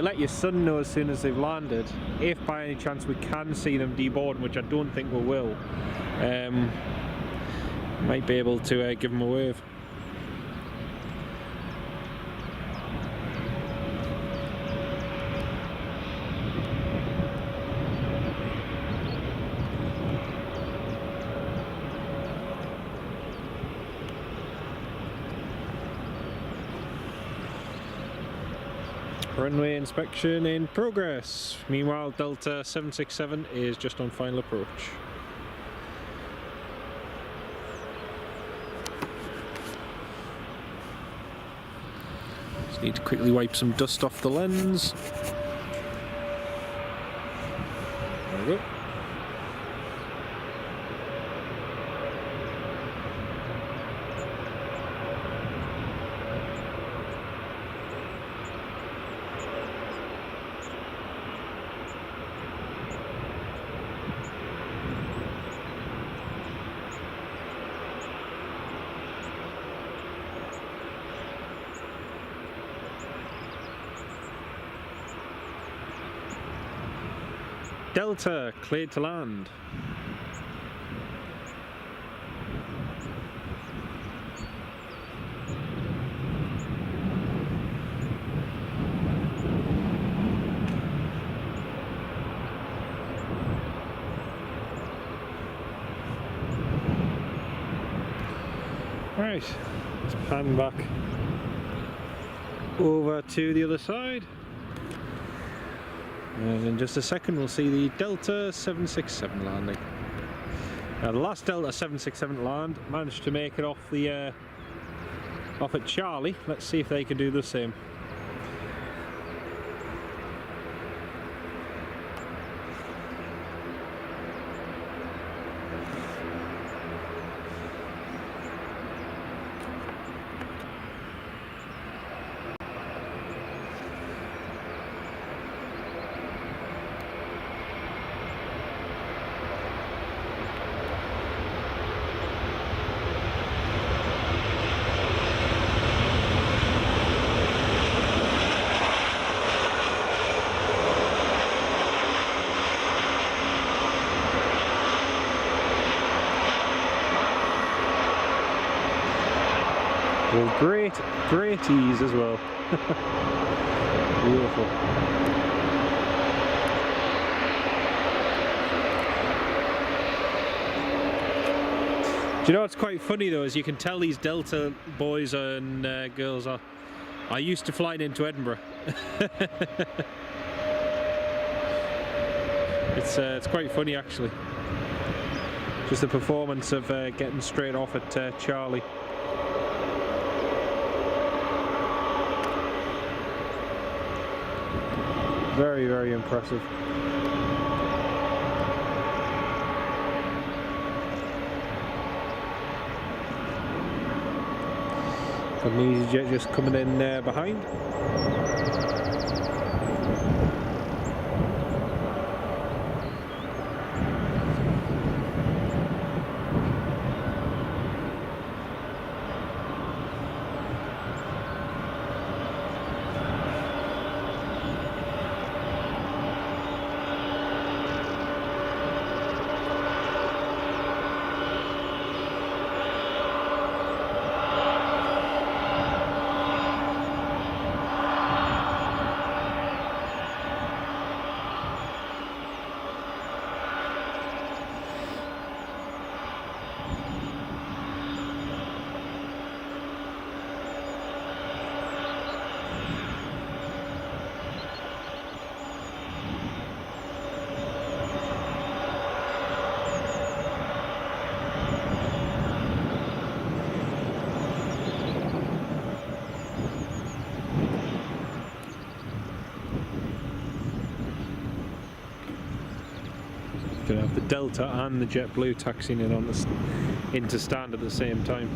let your son know as soon as they've landed, if by any chance we can see them deboarding, which I don't think we will, might be able to give them a wave. Runway inspection in progress. Meanwhile, Delta 767 is just on final approach. Just need to quickly wipe some dust off the lens. There we go. Delta cleared to land. Right, let's pan back over to the other side. And in just a second we'll see the Delta 767 landing. Now the last Delta 767 land managed to make it off at Charlie. Let's see if they can do the same. Well, great ease as well. Beautiful. Do you know what's quite funny though, is you can tell these Delta boys and girls are used to flying into Edinburgh. It's quite funny actually. Just the performance of getting straight off at Charlie. Very, very impressive. Got an EasyJet just coming in behind. Gonna have the Delta and the JetBlue taxiing in on the into stand at the same time.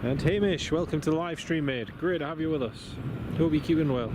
And Hamish, welcome to the live stream, mate. Great to have you with us. Hope you're keeping well.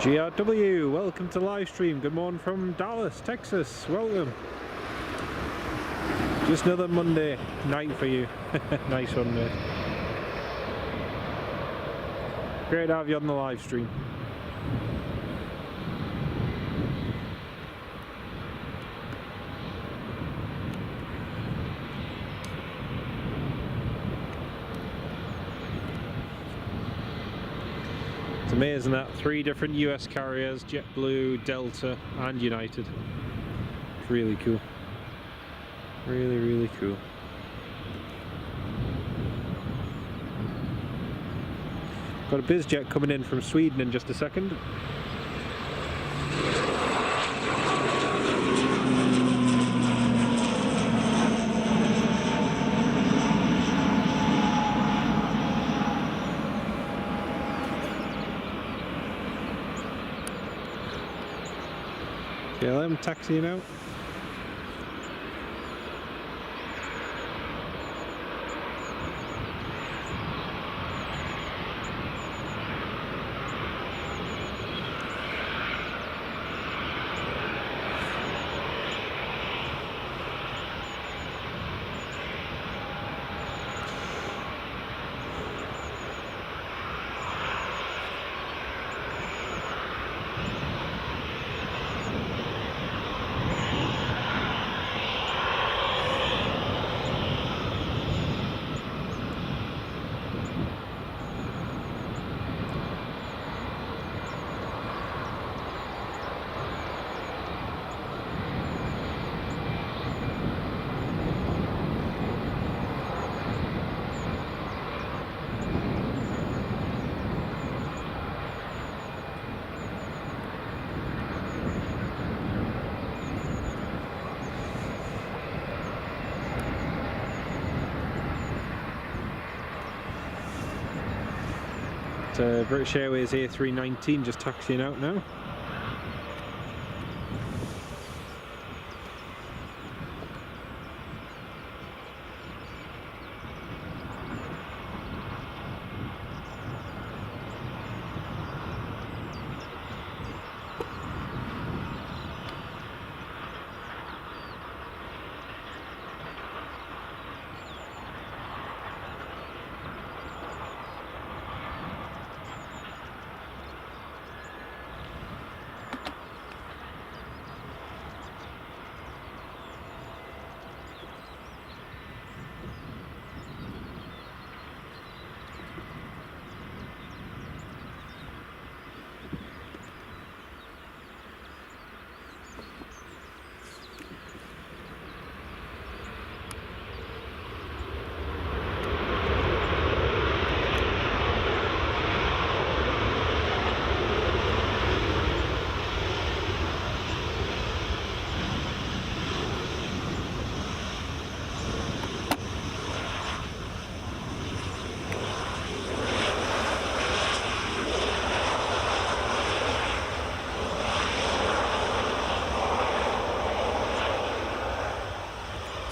GRW, welcome to live stream. Good morning from Dallas, Texas. Welcome. Just another Monday night for you. Nice one, mate. Great to have you on the live stream. It's amazing that 3 different US carriers, JetBlue, Delta and United. It's really cool. Really, really cool. Got a BizJet coming in from Sweden in just a second. KLM taxiing out. British Airways A319 just taxiing out now.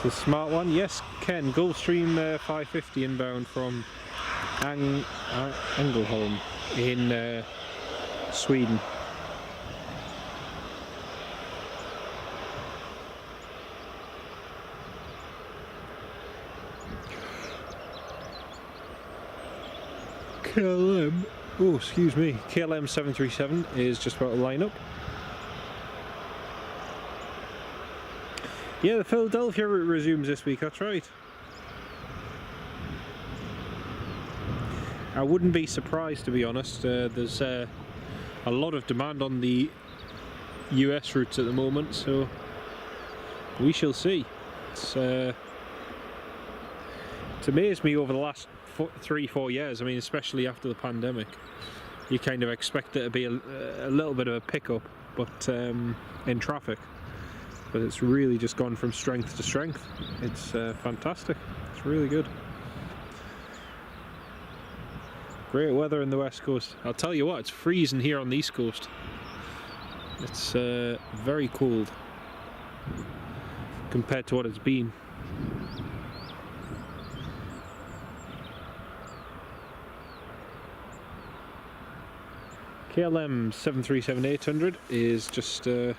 It's a smart one. Yes, Ken, Gulfstream 550 inbound from Ängelholm in Sweden. KLM, oh excuse me, KLM 737 is just about to line up. Yeah, the Philadelphia route resumes this week, that's right. I wouldn't be surprised, to be honest. There's a lot of demand on the US routes at the moment, so we shall see. It's amazed me over the last 3-4 years. I mean, especially after the pandemic, you kind of expect it to be a little bit of a pickup, but in traffic. But it's really just gone from strength to strength. It's fantastic. It's really good. Great weather in the west coast. I'll tell you what, it's freezing here on the east coast. It's very cold compared to what it's been. KLM 737-800 is just about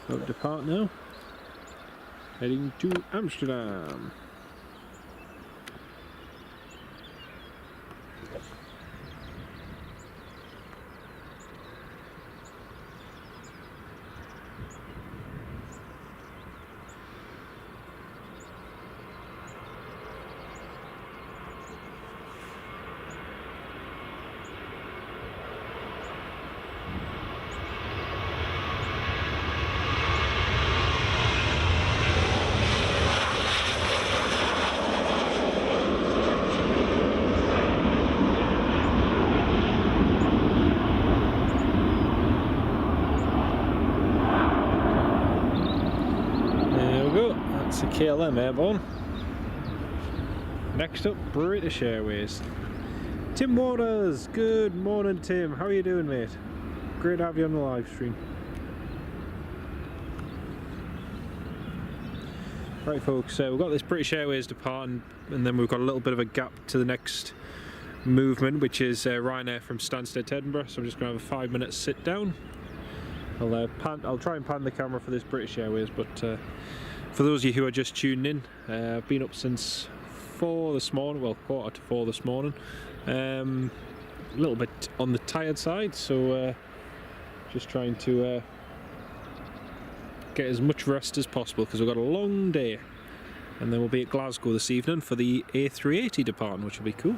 to depart now, heading to Amsterdam. KLM airborne. Next up, British Airways. Tim Waters, good morning Tim, how are you doing mate? Great to have you on the live stream. Right folks, we've got this British Airways departing, and then we've got a little bit of a gap to the next movement, which is Ryanair from Stanstead to Edinburgh, so I'm just going to have a 5-minute sit down. I'll try and pan the camera for this British Airways, but for those of you who are just tuning in, I've been up since 4 this morning, well, quarter to 4 this morning. A little bit on the tired side, so just trying to get as much rest as possible because we've got a long day. And then we'll be at Glasgow this evening for the A380 departing, which will be cool.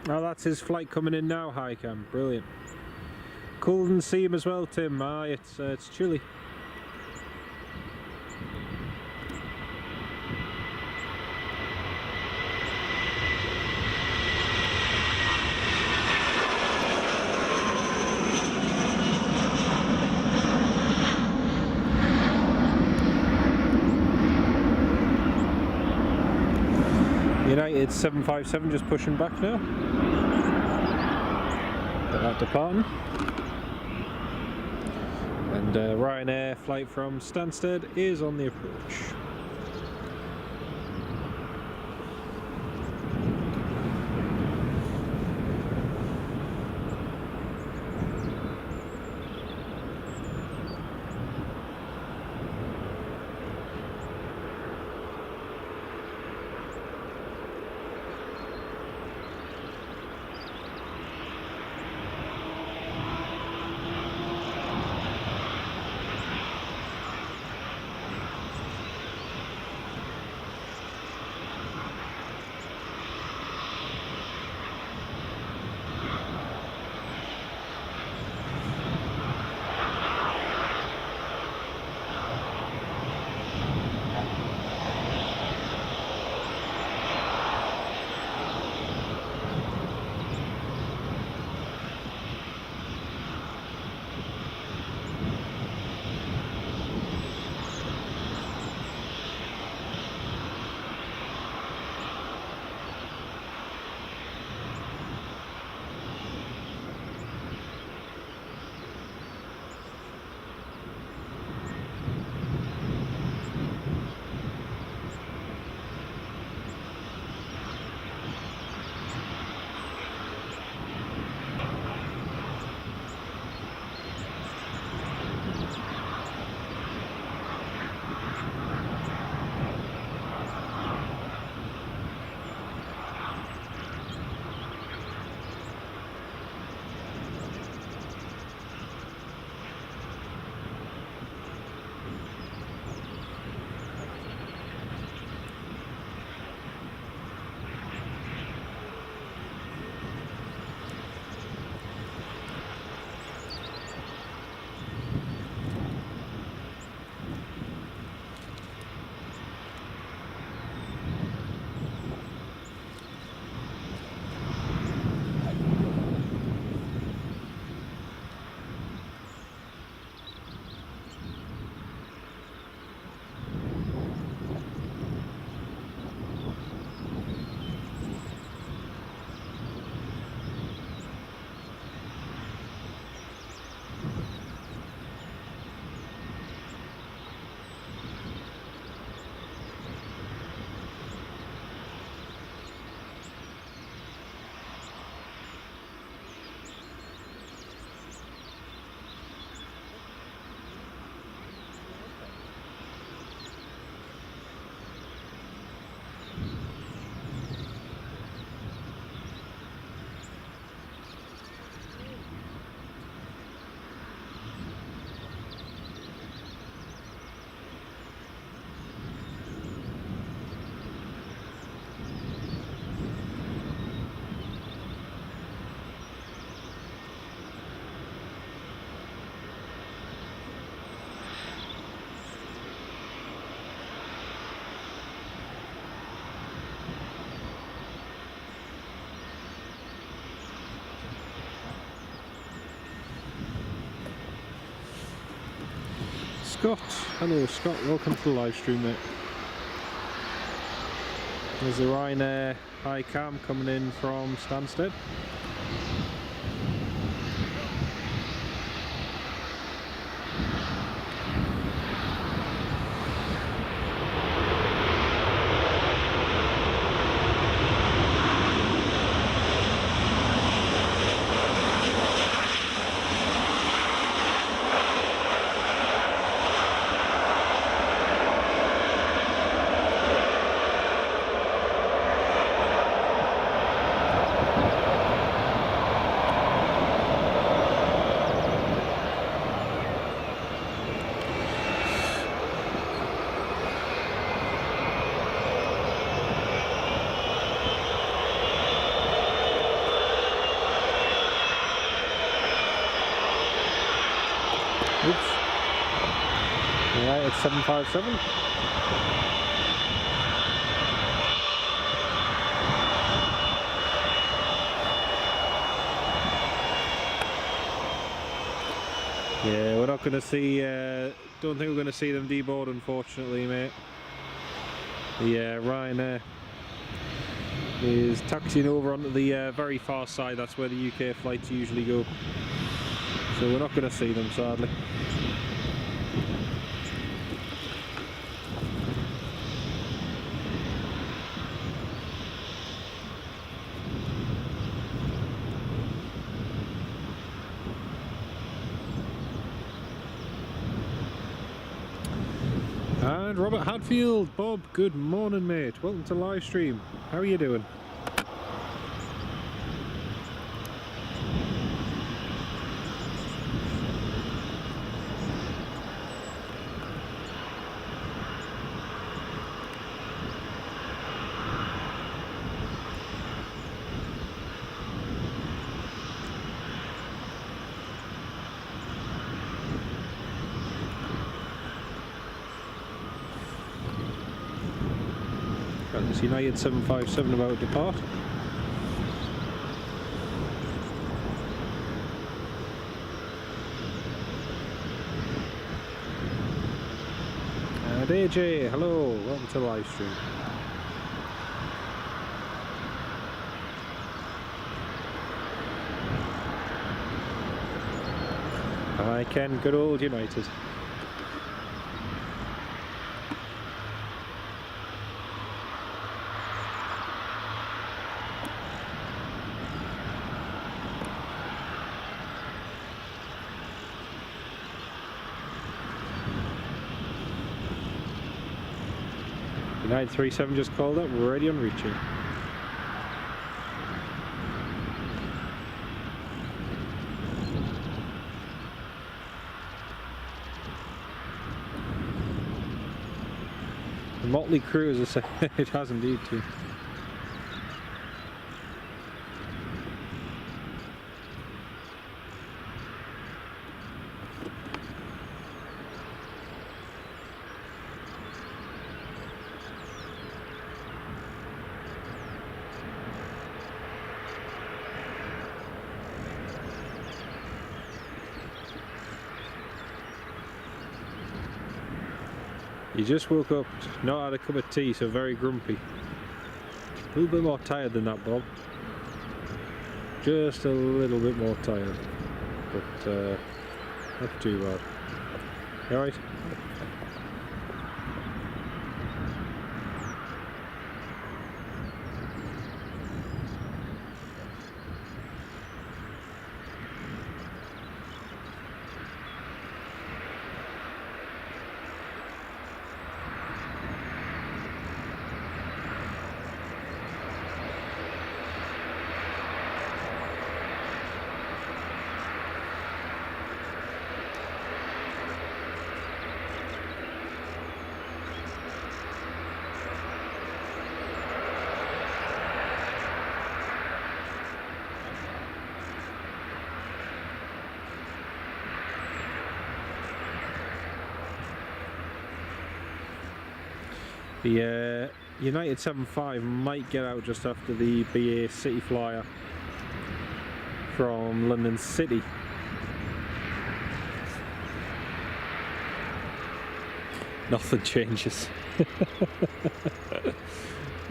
Oh, that's his flight coming in now, hi Cam, brilliant. Cold and see him as well, Tim. Aye, it's chilly. United 757 just pushing back now. Got that departing. And Ryanair flight from Stansted is on the approach. Scott. Hello Scott, welcome to the live stream, mate. There's the Ryanair high cam coming in from Stanstead. Oops. Yeah, it's 757. Yeah, we're not going to see, don't think we're going to see them deboard, unfortunately, mate. The Ryanair is taxiing over onto the very far side. That's where the UK flights usually go. So we're not going to see them, sadly. And Robert Hadfield, Bob, good morning, mate. Welcome to live stream. How are you doing? Got this United 757 about to depart. And AJ, hello, welcome to the live stream. Hi Ken, good old United. United 37 just called up, we're ready on reaching. The motley crew, as I say, it has indeed too. You just woke up, not had a cup of tea, so very grumpy. A little bit more tired than that, Bob. Just a little bit more tired. But, not too bad. You alright? The United 75 might get out just after the BA City flyer from London City. Nothing changes.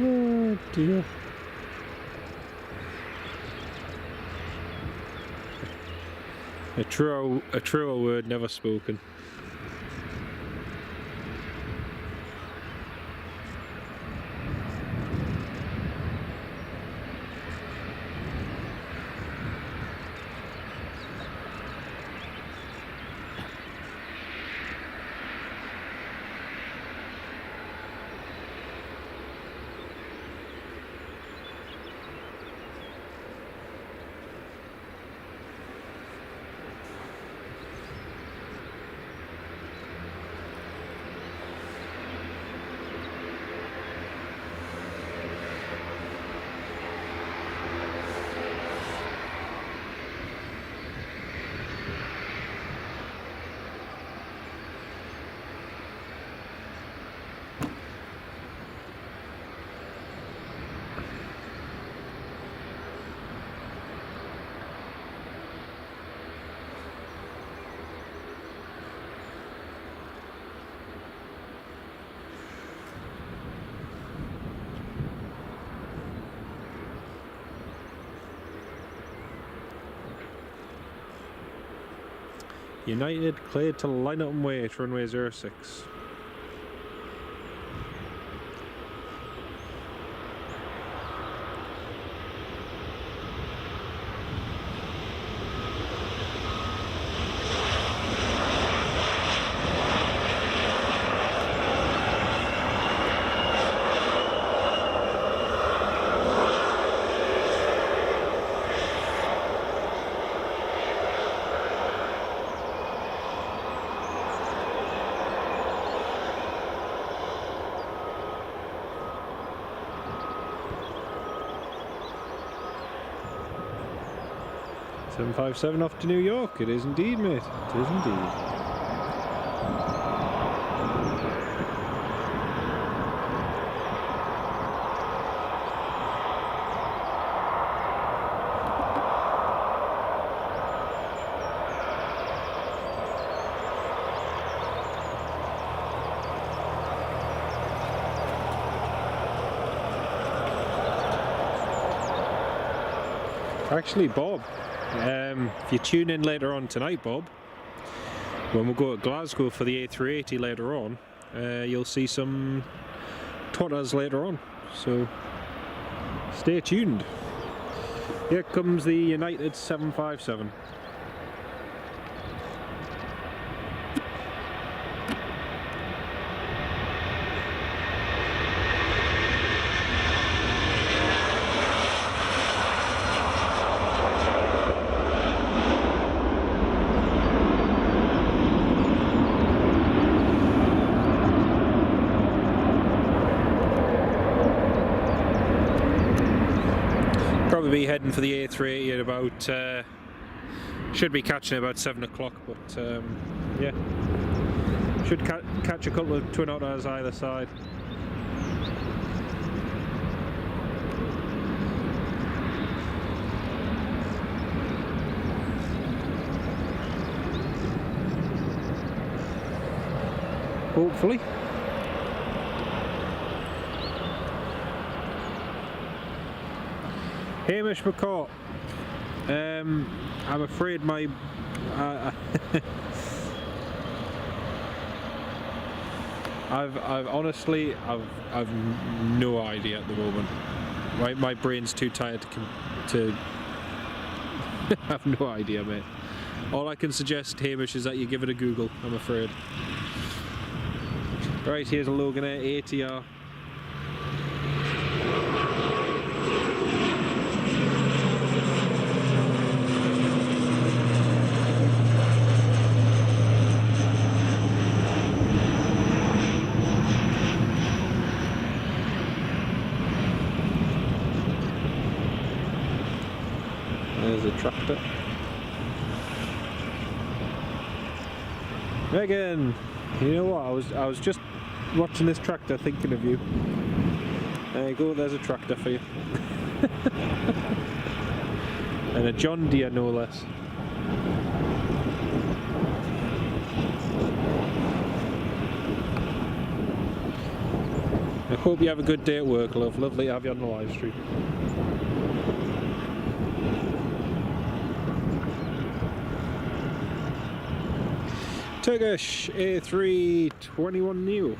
Oh dear. A truer word never spoken. United cleared to line up and wait, runway 06. "757 off to New York." It is indeed, mate. It is indeed. Actually, Bob, if you tune in later on tonight, Bob, when we go to Glasgow for the A380 later on, you'll see some Totters later on, so stay tuned. Here comes the United 757. Be heading for the A380 at about should be catching about 7 o'clock, but yeah, should catch a couple of twin otters either side. Hopefully. Hamish McCaw, I'm afraid my I've honestly no idea at the moment. My brain's too tired to have no idea, mate. All I can suggest, Hamish, is that you give it a Google, I'm afraid. Right, here's a Loganair ATR. There's a tractor. Megan, you know what? I was just watching this tractor, thinking of you. There you go. There's a tractor for you, and a John Deere, no less. I hope you have a good day at work, love. Lovely to have you on the live stream. Turkish A321 Neo.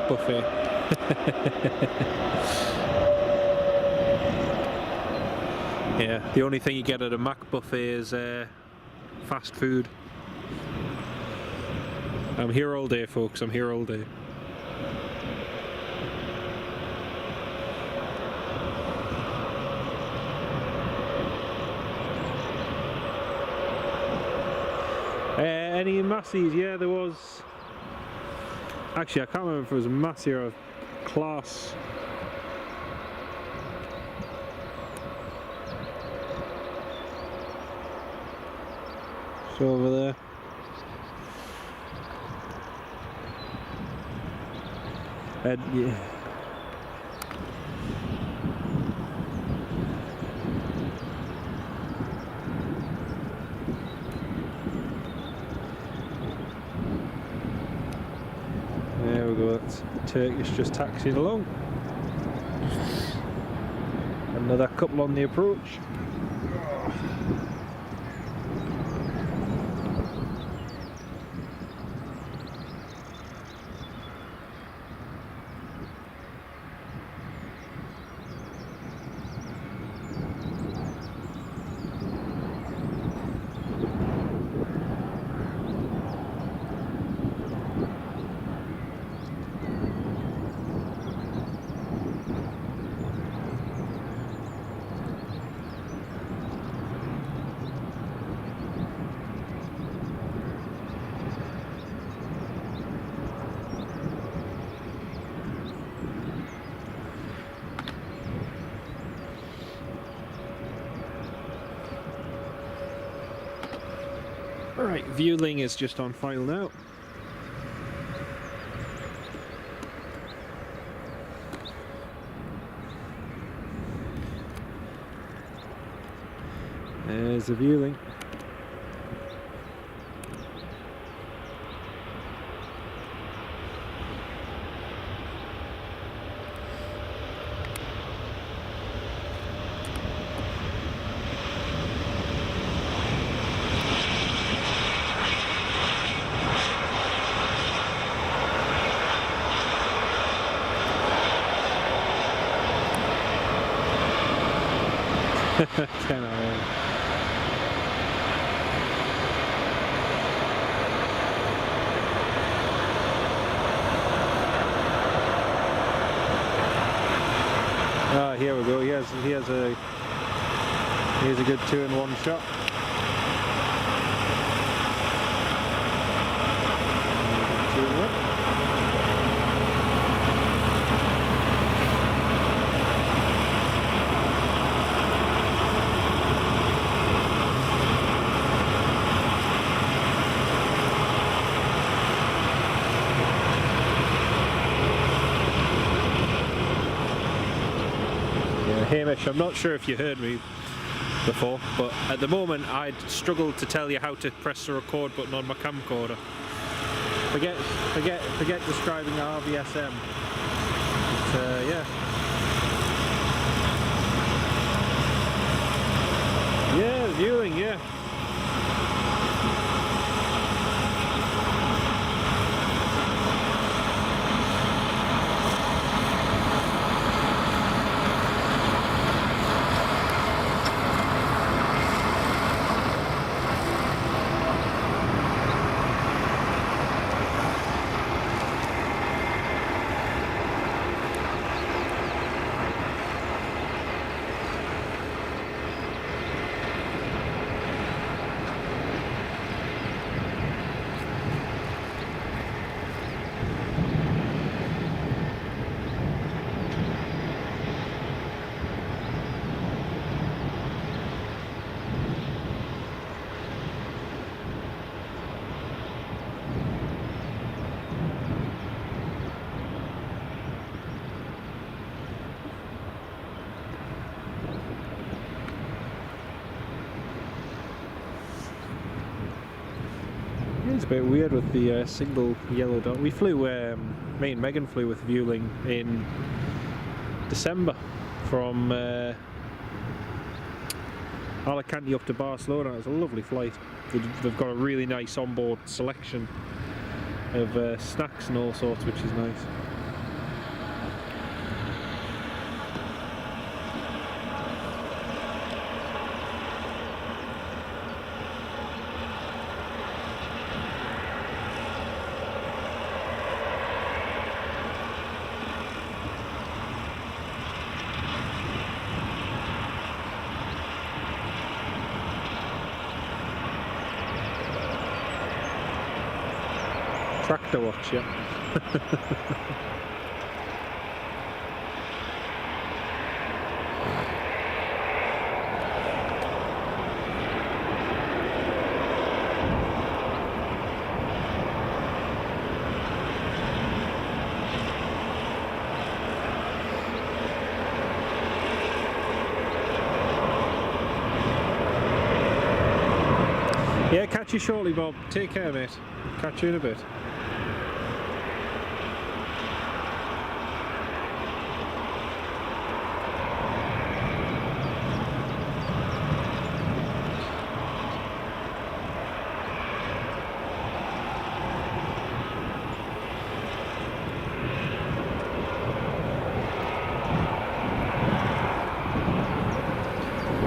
Buffet. Yeah, the only thing you get at a Mac buffet is fast food. I'm here all day, folks. I'm here all day. Any Massies? Yeah, there was. Actually, I can't remember if it was a Massey or a Class. It's over there. Yeah. There we go, that's Turkish just taxiing along. Another couple on the approach. Alright, Viewling is just on file now. There's the Viewling. Kind of. Ah, here we go. He has a good 2-in-1 shot. Hamish, I'm not sure if you heard me before, but at the moment I'd struggled to tell you how to press the record button on my camcorder. Forget describing the RVSM. But, yeah. Yeah, Viewing, yeah. It's a bit weird with the single yellow dot. We flew, me and Megan flew with Viewling in December from Alicante up to Barcelona. It was a lovely flight. They've got a really nice onboard selection of snacks and all sorts, which is nice. Tractor watch, yeah. Yeah, catch you shortly, Bob. Take care, mate. Catch you in a bit.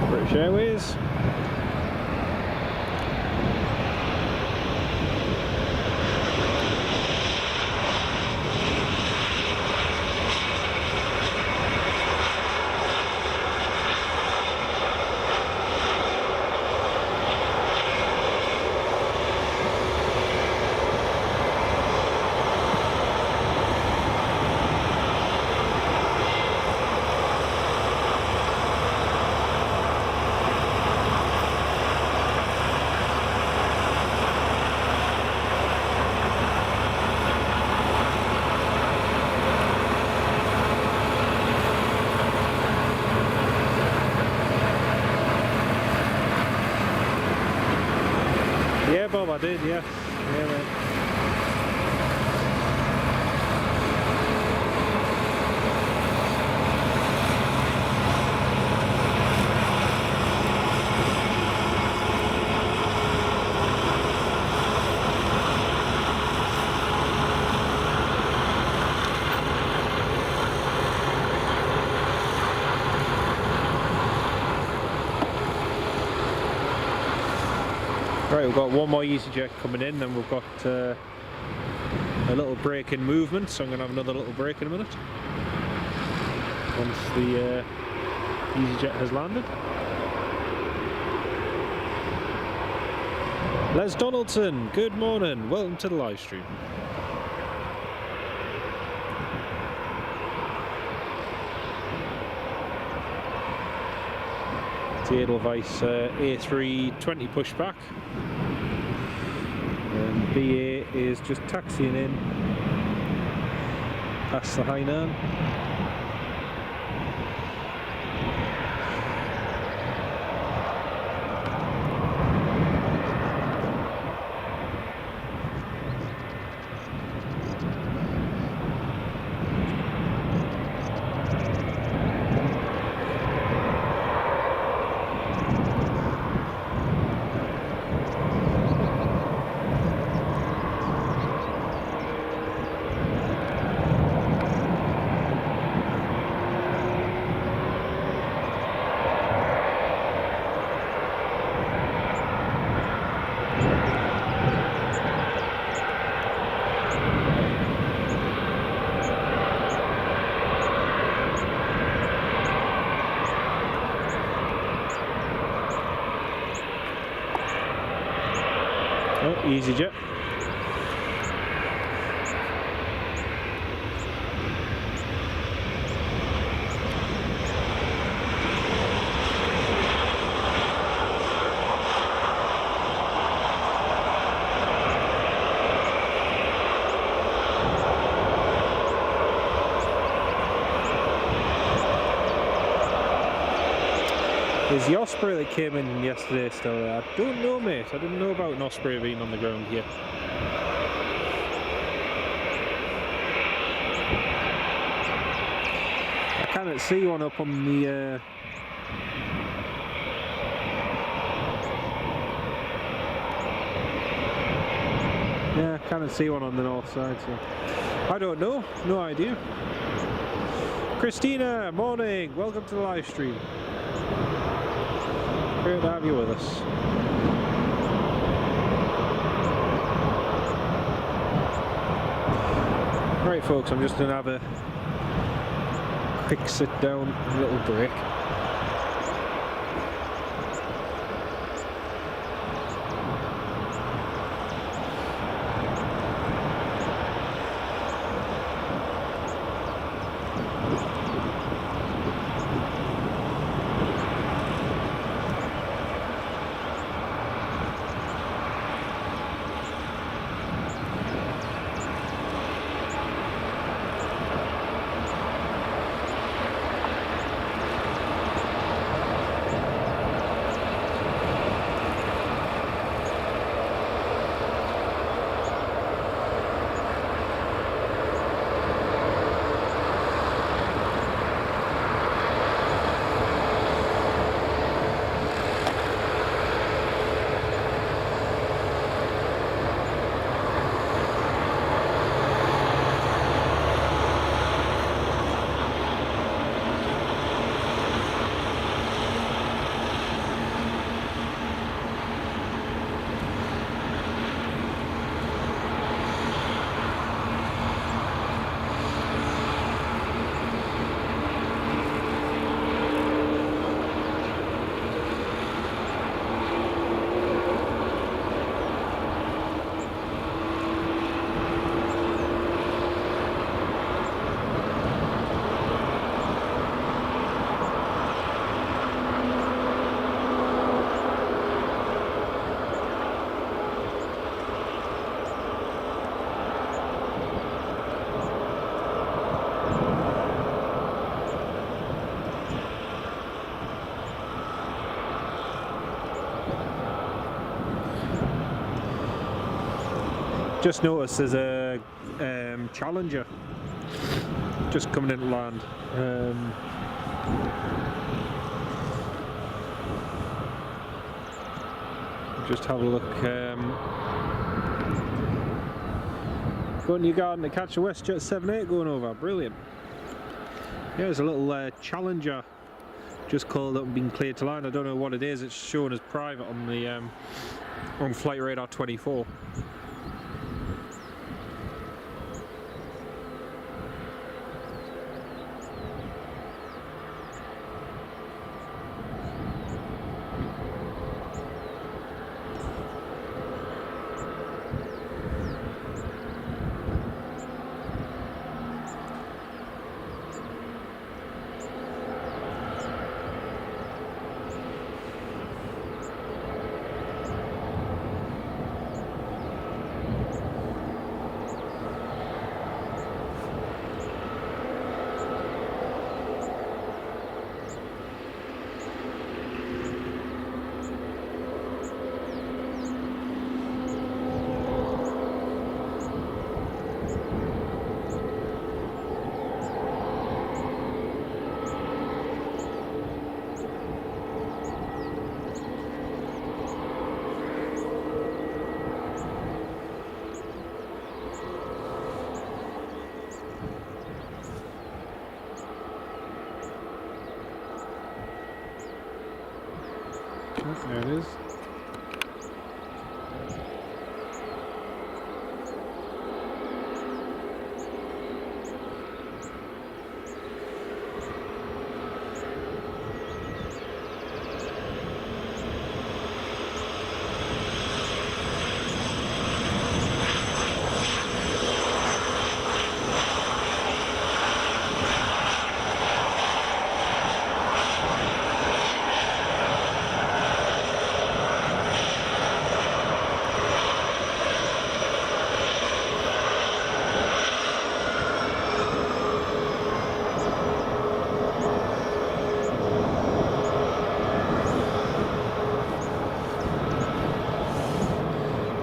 British Airways. Yeah, Bob, I did, yes. Yeah, mate. Right, we've got one more EasyJet coming in, then we've got a little break in movement, so I'm going to have another little break in a minute once the EasyJet has landed. Les Donaldson, good morning, welcome to the live stream. The Edelweiss A320 pushback, and BA is just taxiing in past the Hainan. Oh, EasyJet. Is the Osprey that came in yesterday still there? I don't know, mate. I didn't know about an Osprey being on the ground here. I cannot see one up on the... Yeah, I cannot see one on the north side, so... I don't know. No idea. Christina, morning. Welcome to the live stream. Great to have you with us. Right, folks, I'm just going to have a quick sit down, a little break. Just noticed there's a Challenger just coming into land. Just have a look. Going to your garden to catch a WestJet 78 going over. Brilliant. Yeah, there's a little Challenger just called up and been cleared to land. I don't know what it is. It's shown as private on the on Flight Radar 24. There it is.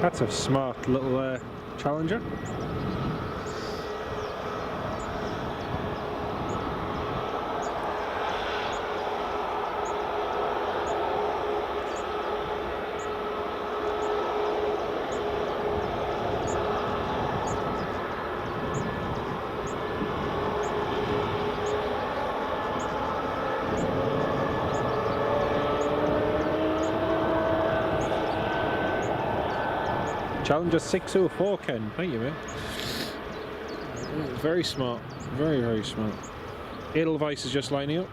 That's a smart little Challenger. Challenger 604, Ken. Thank you, mate. Very smart. Very, very smart. Edelweiss is just lining up.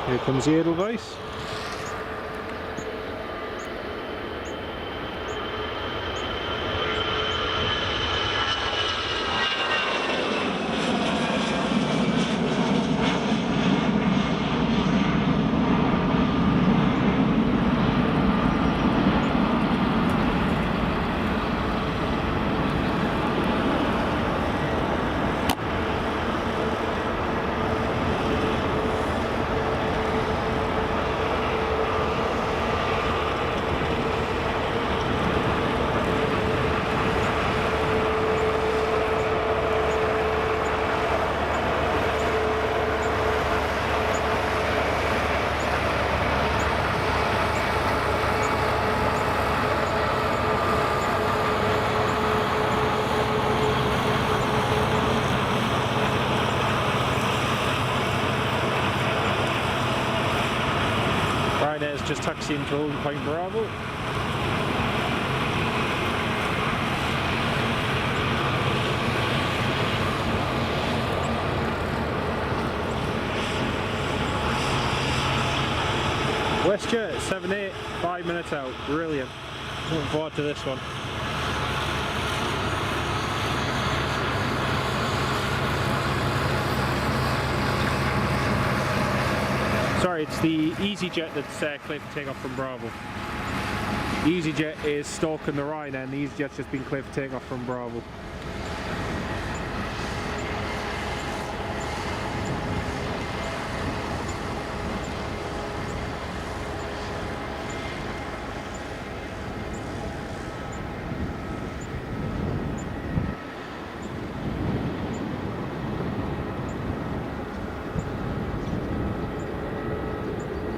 Here comes the Edelweiss. Ryanair's just taxiing to Holding Point Bravo. WestJet 7-8, 5 minutes out. Brilliant. Looking forward to this one. Sorry, it's the EasyJet that's cleared for takeoff from Bravo. EasyJet is stalking the Ryanair and the EasyJet's just been cleared for takeoff from Bravo.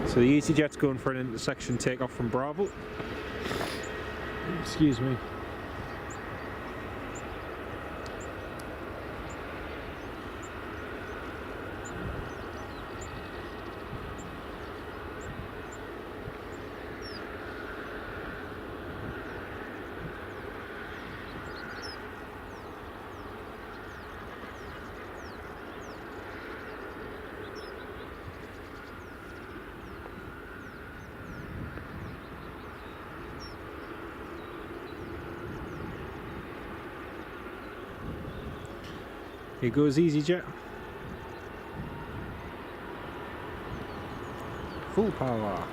So the EasyJet's going for an intersection takeoff from Bravo. Excuse me. Here goes EasyJet. Full power.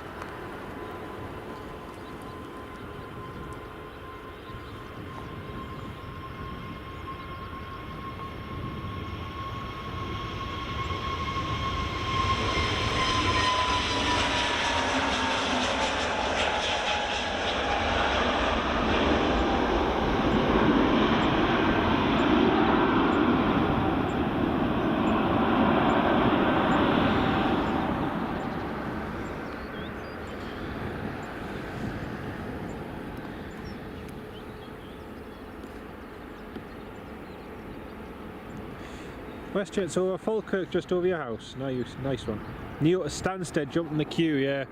WestJet's over Falkirk, just over your house. Nice one. Neil Stanstead jumped in the queue, yeah.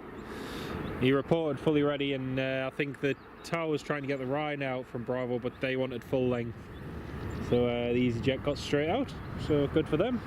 He reported fully ready, and I think the tower was trying to get the Ryanair out from Bravo, but they wanted full length. So the EasyJet got straight out, so good for them.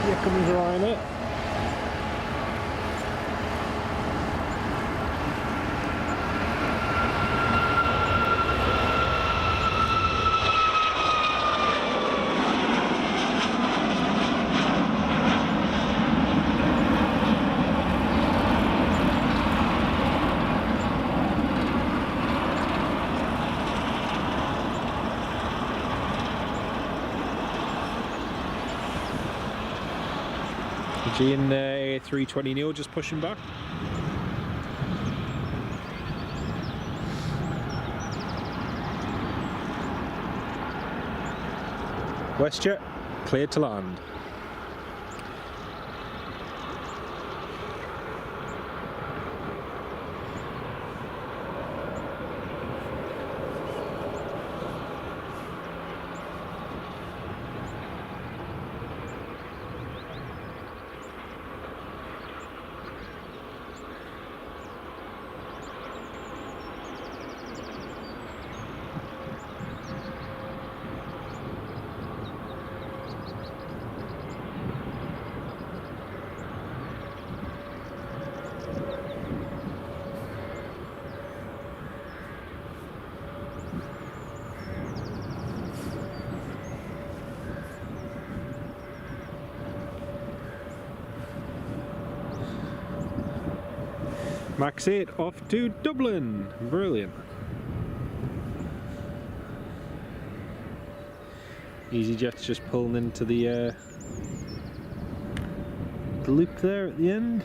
Here comes Ryanair. Aegean A320neo just pushing back. WestJet cleared to land. Max 8 off to Dublin. Brilliant. EasyJet's just pulling into the loop there at the end.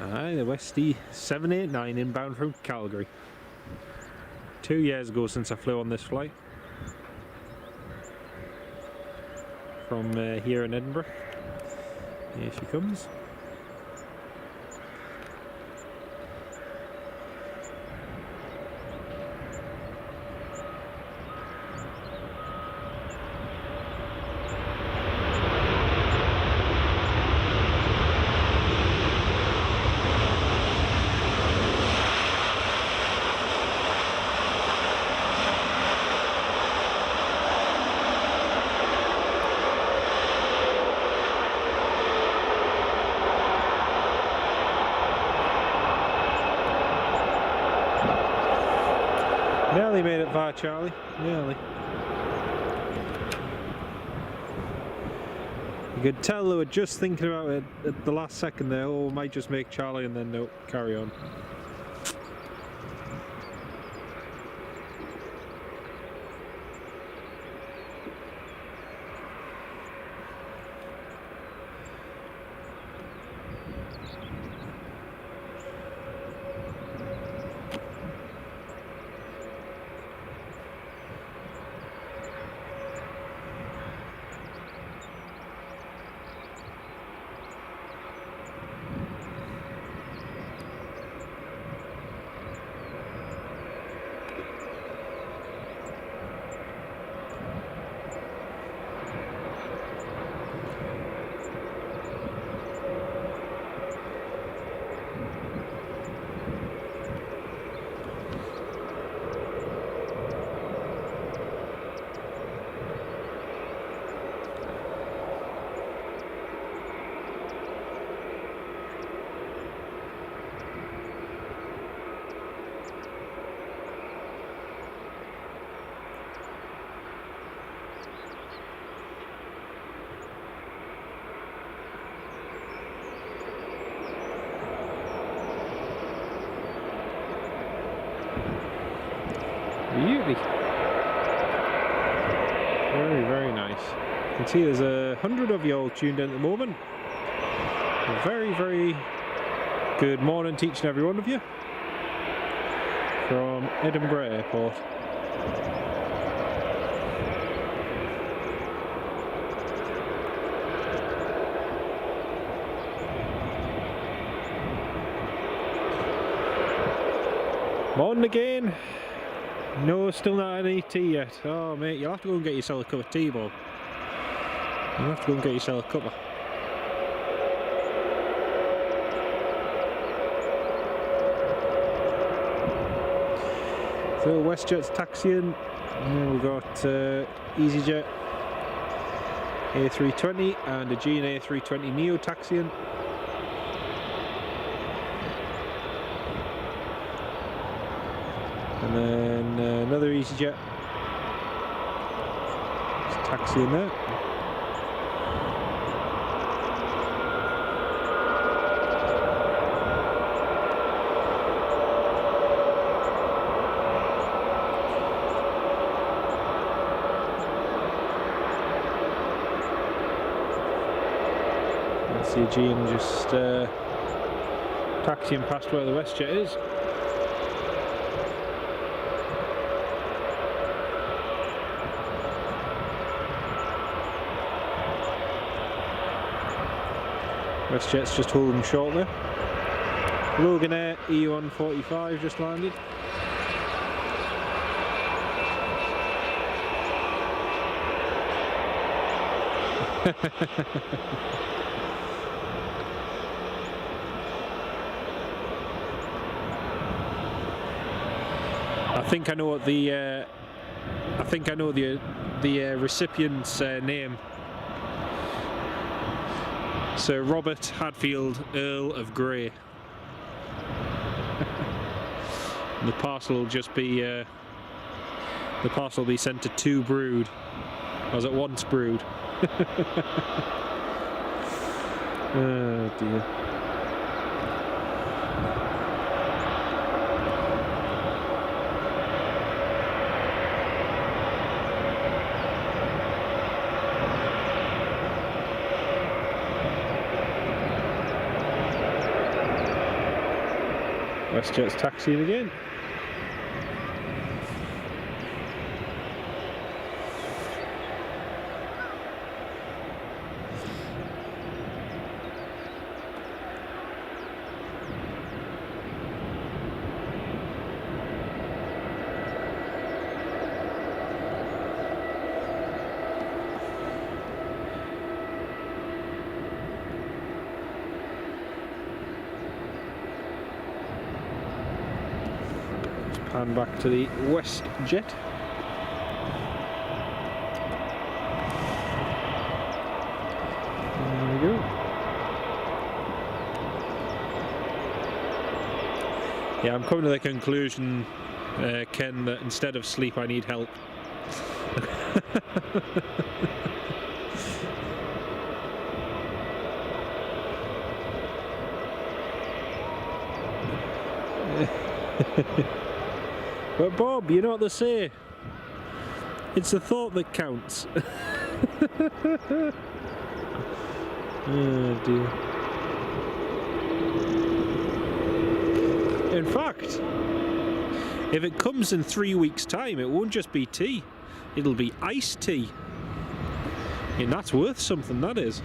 Aye, the Westie 789 inbound from Calgary. 2 years ago since I flew on this flight. From here in Edinburgh. Here she comes. Nearly made it far, Charlie. Nearly. You could tell they were just thinking about it at the last second there. Oh, might just make Charlie, and then no, carry on. You can see there's 100 of you all tuned in at the moment. A very, very good morning to each and every one of you from Edinburgh Airport. Morning again. No, still not any tea yet. Oh mate, you'll have to go and get yourself a cup of tea, Bob. You'll have to go and get yourself a cuppa. So WestJet's taxiing. We've got EasyJet A320 and Aegean A320 Neo taxiing. And then another EasyJet just taxiing there. That's the Aegean just taxiing past where the WestJet is. WestJet's just holding short there. Loganair E145 just landed. I think I know what the recipient's name. Sir Robert Hadfield, Earl of Grey. The parcel will just be sent to 2 Brood, as it once brewed. Oh dear. WestJet's taxiing again. Pan back to the WestJet. There we go. Yeah, I'm coming to the conclusion, Ken, that instead of sleep I need help. But Bob, you know what they say? It's the thought that counts. Oh dear. In fact, if it comes in 3 weeks' time, it won't just be tea. It'll be iced tea. And that's worth something, that is.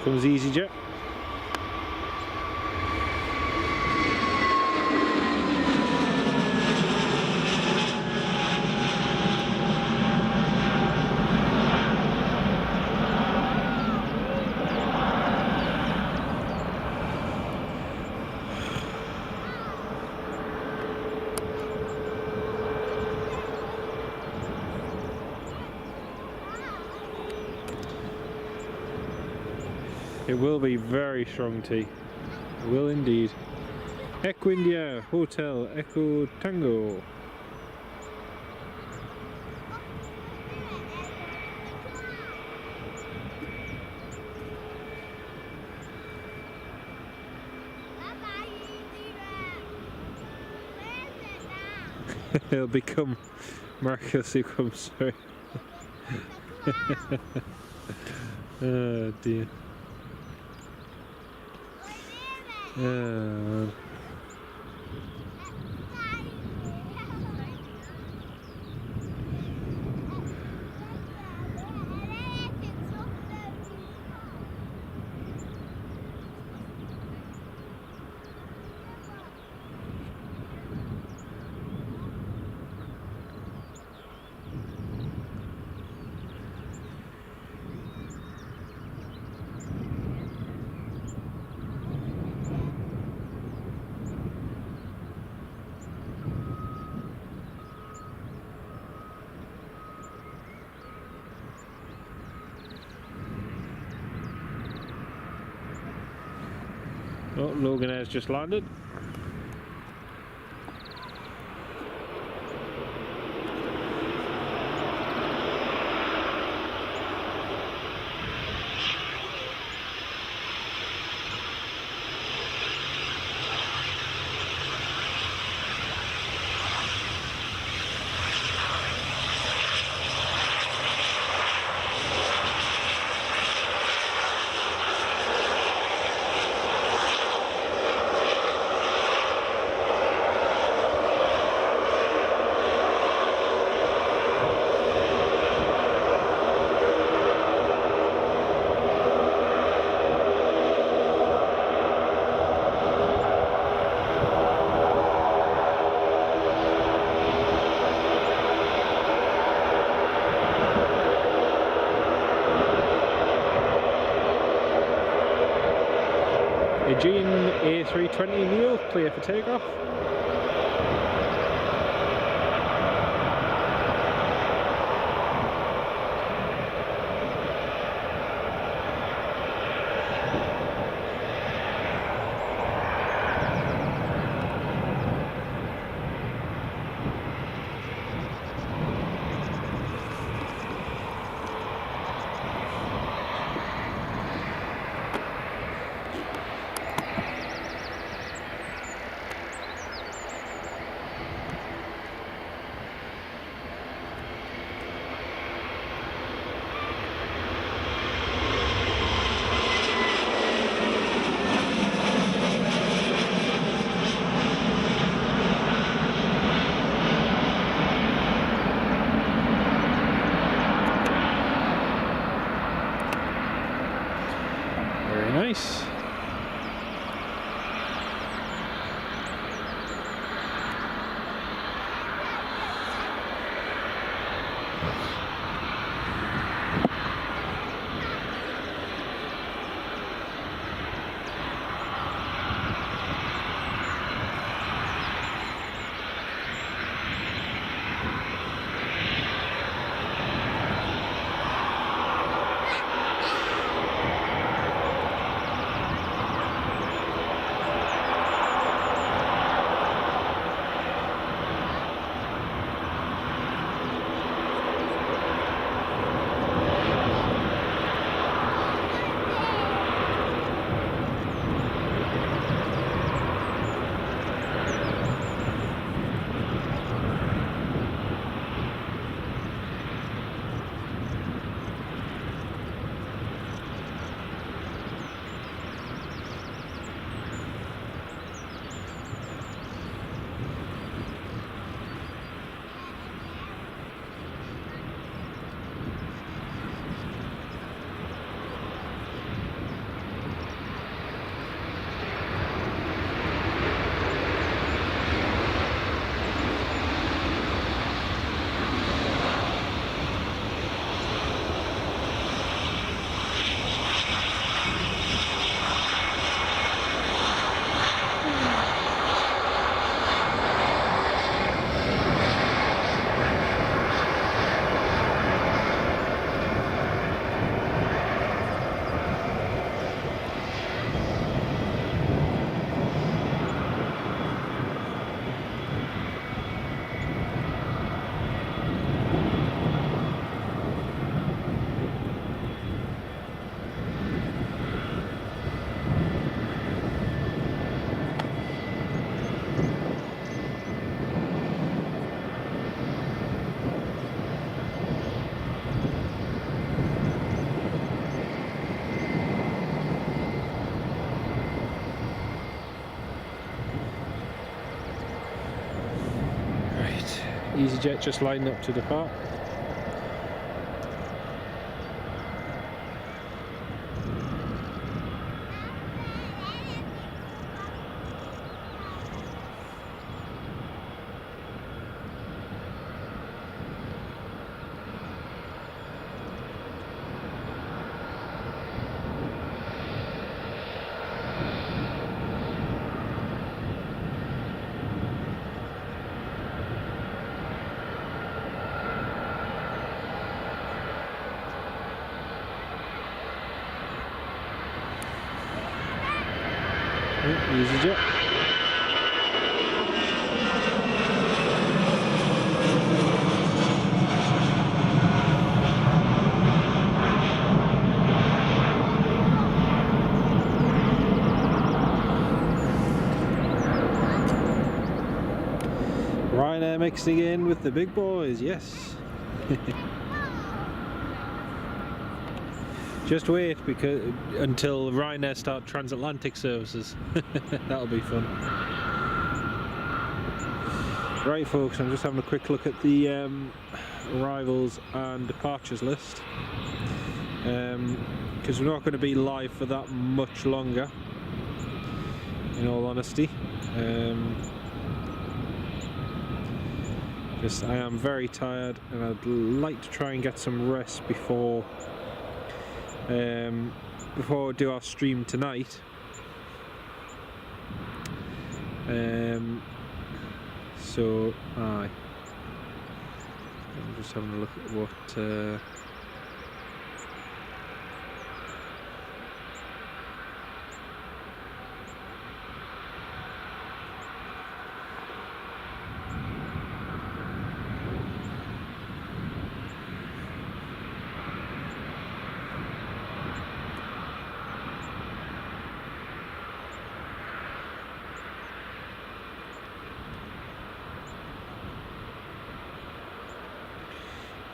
Comes EasyJet. It will be very strong tea. It will indeed. Echo India Hotel Echo Tango. It'll become Marcus who comes through. Oh dear. Oh, Loganair's just landed. Aegean A320 Neo clear for takeoff. EasyJet just lining up to depart. EasyJet. Ryanair mixing in with the big boys, yes. Just wait until Ryanair start transatlantic services. That'll be fun. Right folks, I'm just having a quick look at the arrivals and departures list, because we're not going to be live for that much longer, in all honesty. Just I am very tired and I'd like to try and get some rest before we do our stream tonight. So I'm just having a look at what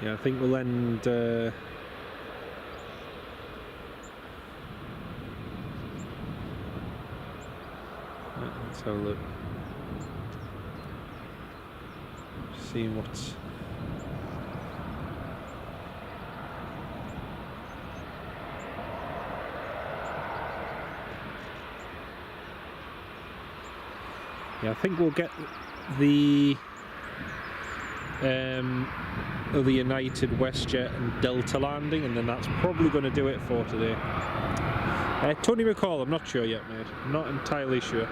yeah, I think we'll end let's have a look. See what's yeah, I think we'll get the United, WestJet and Delta landing, and then that's probably going to do it for today. Tony McCall, I'm not sure yet, mate. I'm not entirely sure.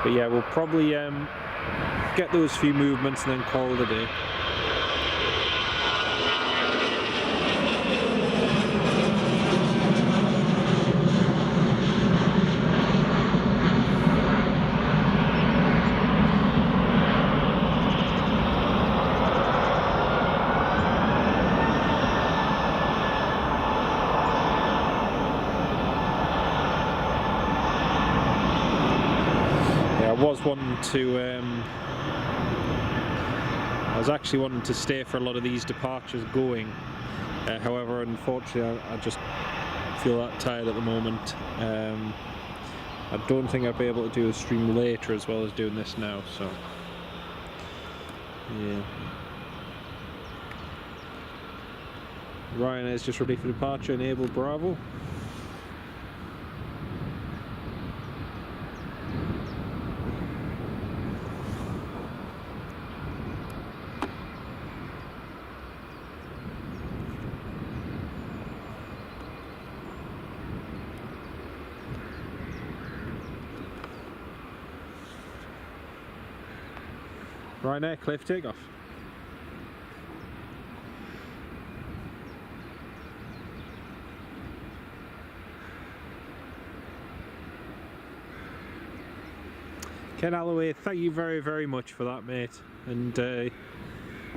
But yeah, we'll probably get those few movements and then call it a day. I was actually wanting to stay for a lot of these departures going, however unfortunately I just feel that tired at the moment. I don't think I'll be able to do a stream later as well as doing this now, so yeah. Ryanair is just ready for departure, enable Bravo. Ryanair, clear for takeoff. Ken Alloway, thank you very, very much for that, mate. And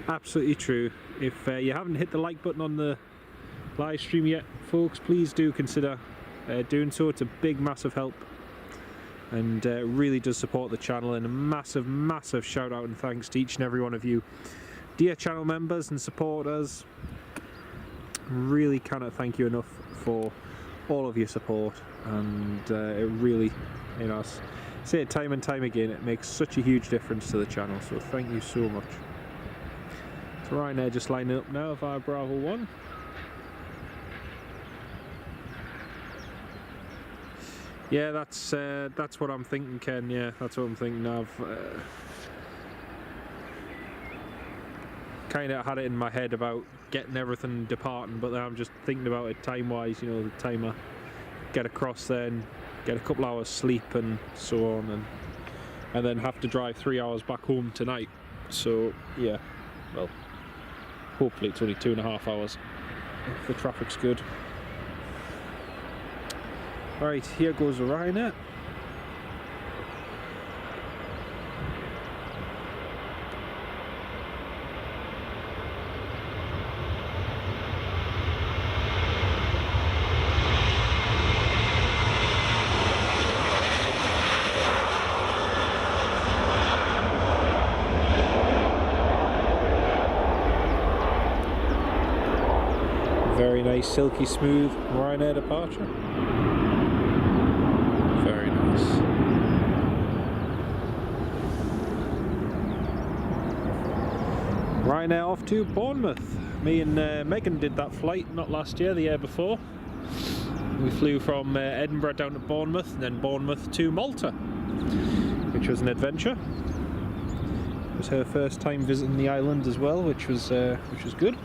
absolutely true. If you haven't hit the like button on the live stream yet, folks, please do consider doing so. It's a big, massive help. And really does support the channel, and a massive, massive shout out and thanks to each and every one of you, dear channel members and supporters. really cannot thank you enough for all of your support, and it really, you know, I say it time and time again, it makes such a huge difference to the channel, so thank you so much. So Ryanair just lining up now via Bravo 1. Yeah, that's what I'm thinking, Ken. Yeah, that's what I'm thinking. I've kind of had it in my head about getting everything departing, but then I'm just thinking about it time-wise. You know, the time I get across there and get a couple hours sleep and so on, and then have to drive 3 hours back home tonight. So yeah, well, hopefully it's only 2.5 hours if the traffic's good. Right, here goes the Ryanair. Very nice, silky smooth Ryanair departure. Very nice. Ryanair off to Bournemouth. Me and Megan did that flight, not last year, the year before. We flew from Edinburgh down to Bournemouth, and then Bournemouth to Malta, which was an adventure. It was her first time visiting the island as well, which was good.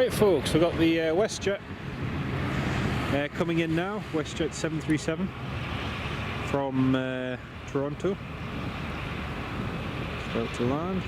Right folks, we've got the WestJet coming in now, WestJet 737 from Toronto. It's about to land.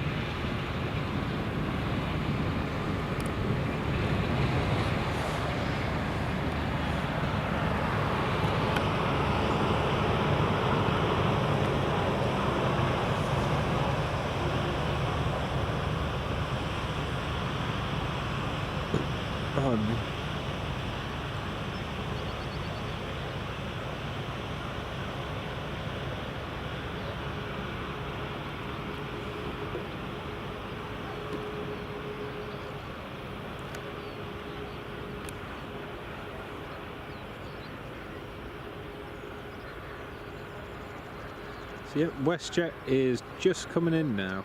So yeah, WestJet is just coming in now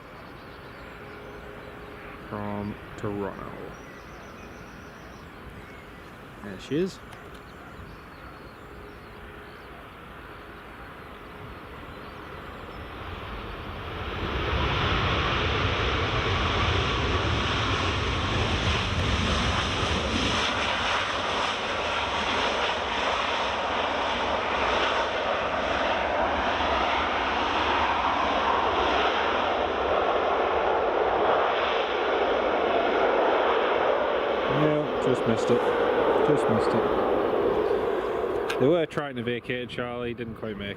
from Toronto. There she is. Just missed it. Just missed it. They were trying to vacate Charlie, didn't quite make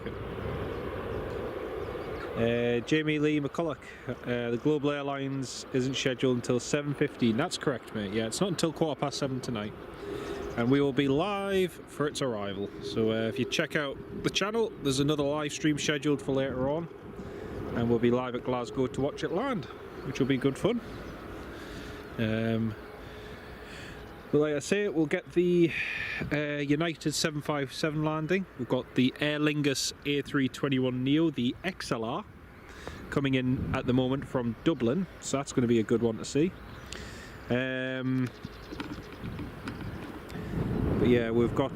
it. Jamie Lee McCulloch, the Global Airlines isn't scheduled until 7:15. That's correct, mate. Yeah, it's not until 7:15 tonight. And we will be live for its arrival. So if you check out the channel, there's another live stream scheduled for later on. And we'll be live at Glasgow to watch it land, which will be good fun. But like I say, we'll get the United 757 landing. We've got the Aer Lingus A321neo, the XLR, coming in at the moment from Dublin, so that's going to be a good one to see. But yeah, we've got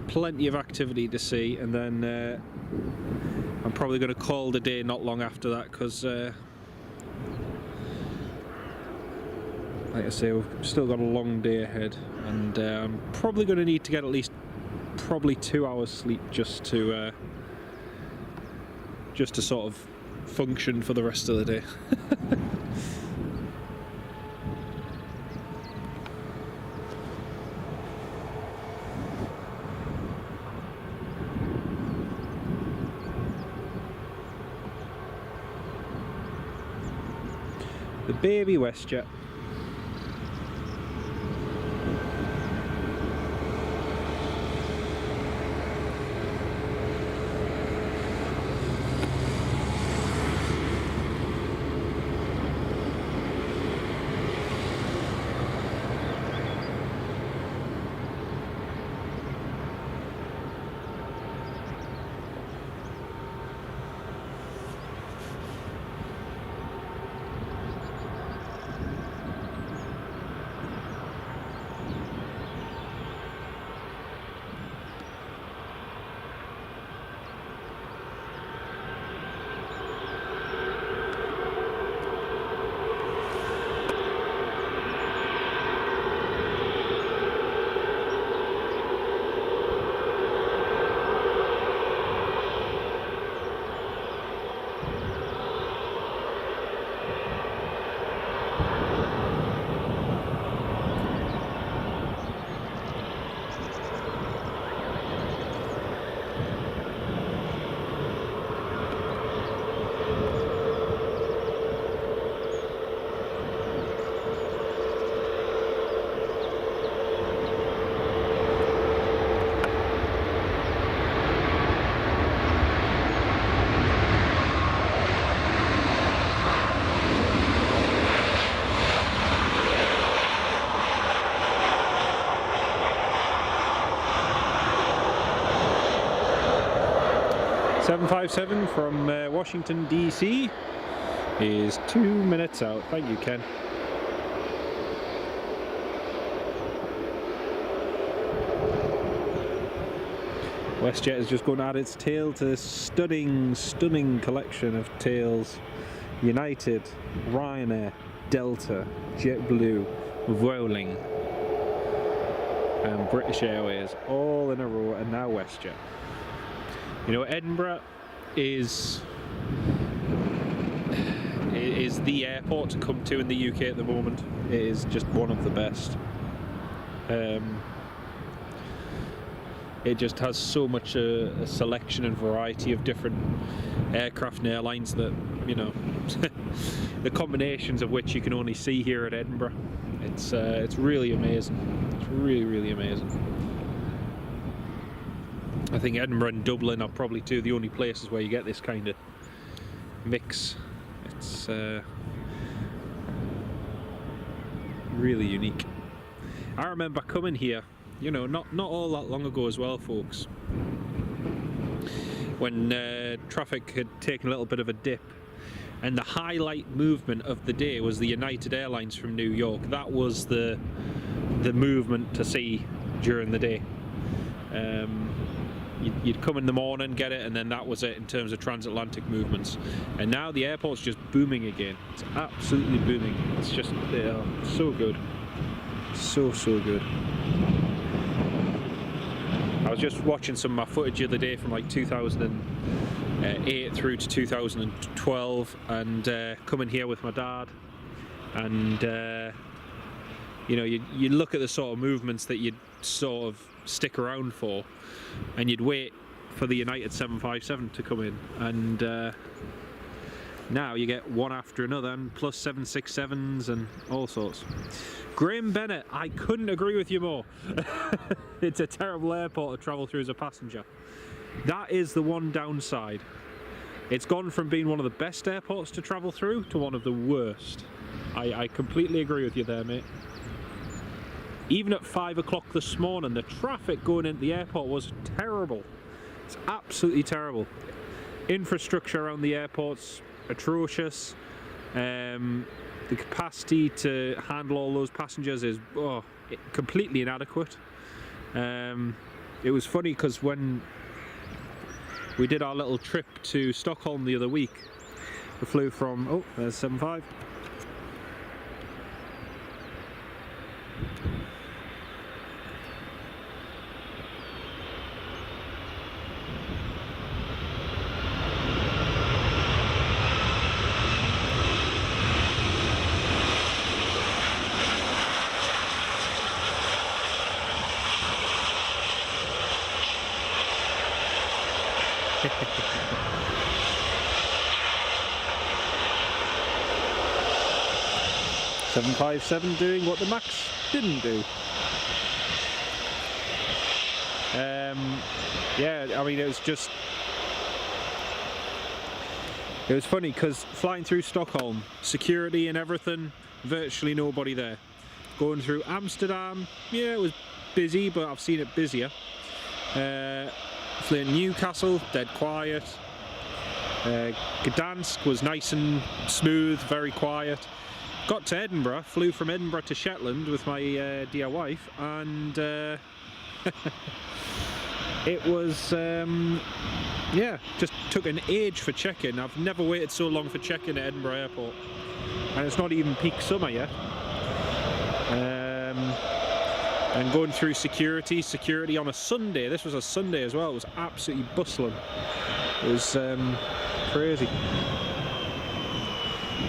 plenty of activity to see, and then I'm probably going to call the day not long after that, because like I say, we've still got a long day ahead, and I'm probably going to need to get at least probably 2 hours sleep just to sort of function for the rest of the day. The baby WestJet. .757 from Washington DC is 2 minutes out. Thank you, Ken. WestJet is just going to add its tail to this stunning collection of tails. United, Ryanair, Delta, JetBlue, Viewling, and British Airways all in a row, and now WestJet. You know, Edinburgh is the airport to come to in the UK at the moment. It is just one of the best. It just has so much a selection and variety of different aircraft and airlines that, you know, the combinations of which you can only see here at Edinburgh. It's really amazing. It's really amazing. I think Edinburgh and Dublin are probably two of the only places where you get this kind of mix. It's really unique. I remember coming here, you know, not all that long ago as well, folks, when traffic had taken a little bit of a dip, and the highlight movement of the day was the United Airlines from New York. That was the movement to see during the day. You'd come in the morning, get it, and then that was it in terms of transatlantic movements. And now the airport's just booming again. It's absolutely booming. It's just, they are so good. So good. I was just watching some of my footage the other day from like 2008 through to 2012, and coming here with my dad, and you know, you look at the sort of movements that you'd sort of stick around for, and you'd wait for the United 757 to come in, and now you get one after another, and plus 767s and all sorts. Graham Bennett, I couldn't agree with you more. It's a terrible airport to travel through as a passenger. That is the one downside. It's gone from being one of the best airports to travel through to one of the worst. I completely agree with you there, mate. Even at 5 o'clock this morning, the traffic going into the airport was terrible. It's absolutely terrible. Infrastructure around the airport's atrocious. The capacity to handle all those passengers is completely inadequate. It was funny because when we did our little trip to Stockholm the other week, we flew from, oh, there's 75. .757 doing what the Max didn't do. Yeah, I mean, it was funny because flying through Stockholm, security and everything, virtually nobody there. Going through Amsterdam, yeah, it was busy, but I've seen it busier. Flew in Newcastle, dead quiet. Gdansk was nice and smooth, very quiet. Got to Edinburgh, flew from Edinburgh to Shetland with my dear wife, and it was, yeah, just took an age for check-in. I've never waited so long for check-in at Edinburgh Airport, and it's not even peak summer yet. And going through security on a Sunday, this was a Sunday as well, it was absolutely bustling. It was crazy.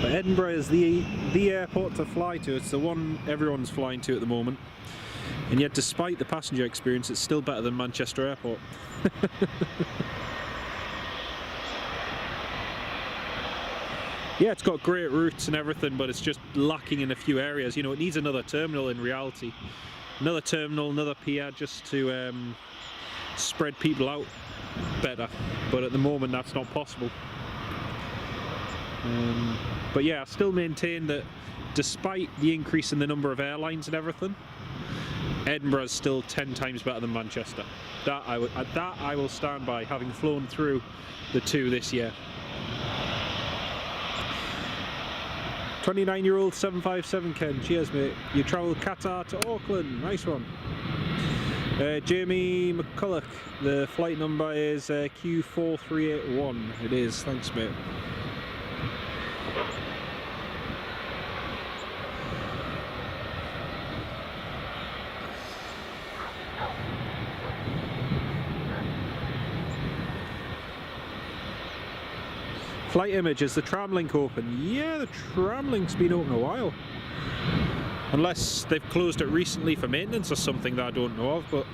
But Edinburgh is the airport to fly to. It's the one everyone's flying to at the moment, and yet despite the passenger experience, it's still better than Manchester Airport. Yeah, it's got great routes and everything, but it's just lacking in a few areas. You know, it needs another terminal in reality. Another terminal, another pier, just to spread people out better. But at the moment, that's not possible. But yeah, I still maintain that despite the increase in the number of airlines and everything, Edinburgh is still 10 times better than Manchester. That I will stand by, having flown through the two this year. 29-year-old 757 Ken, cheers mate. You travelled Qatar to Auckland, nice one. Jamie McCulloch, the flight number is Q4381. It is, thanks mate. Flight image, is the tram link open? Yeah, the tram link's been open a while. Unless they've closed it recently for maintenance or something that I don't know of, but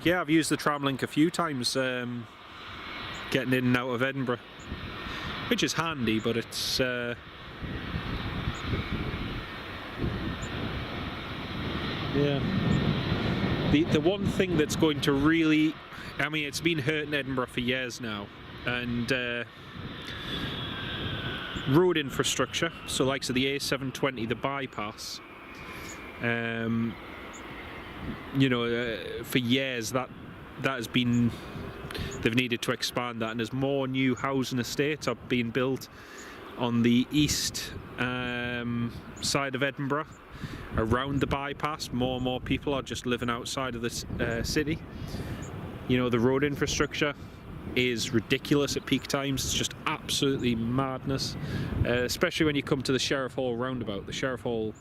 yeah, I've used the tram link a few times getting in and out of Edinburgh, which is handy, but it's yeah. The one thing that's going to really, I mean, it's been hurting Edinburgh for years now, and road infrastructure, so likes of the A720, the bypass, you know, for years that has been, they've needed to expand that, and as more new housing estates are being built on the east side of Edinburgh around the bypass, more and more people are just living outside of the city. You know, the road infrastructure is ridiculous at peak times. It's just absolutely madness, especially when you come to the Sheriff Hall roundabout. The Sheriff Hall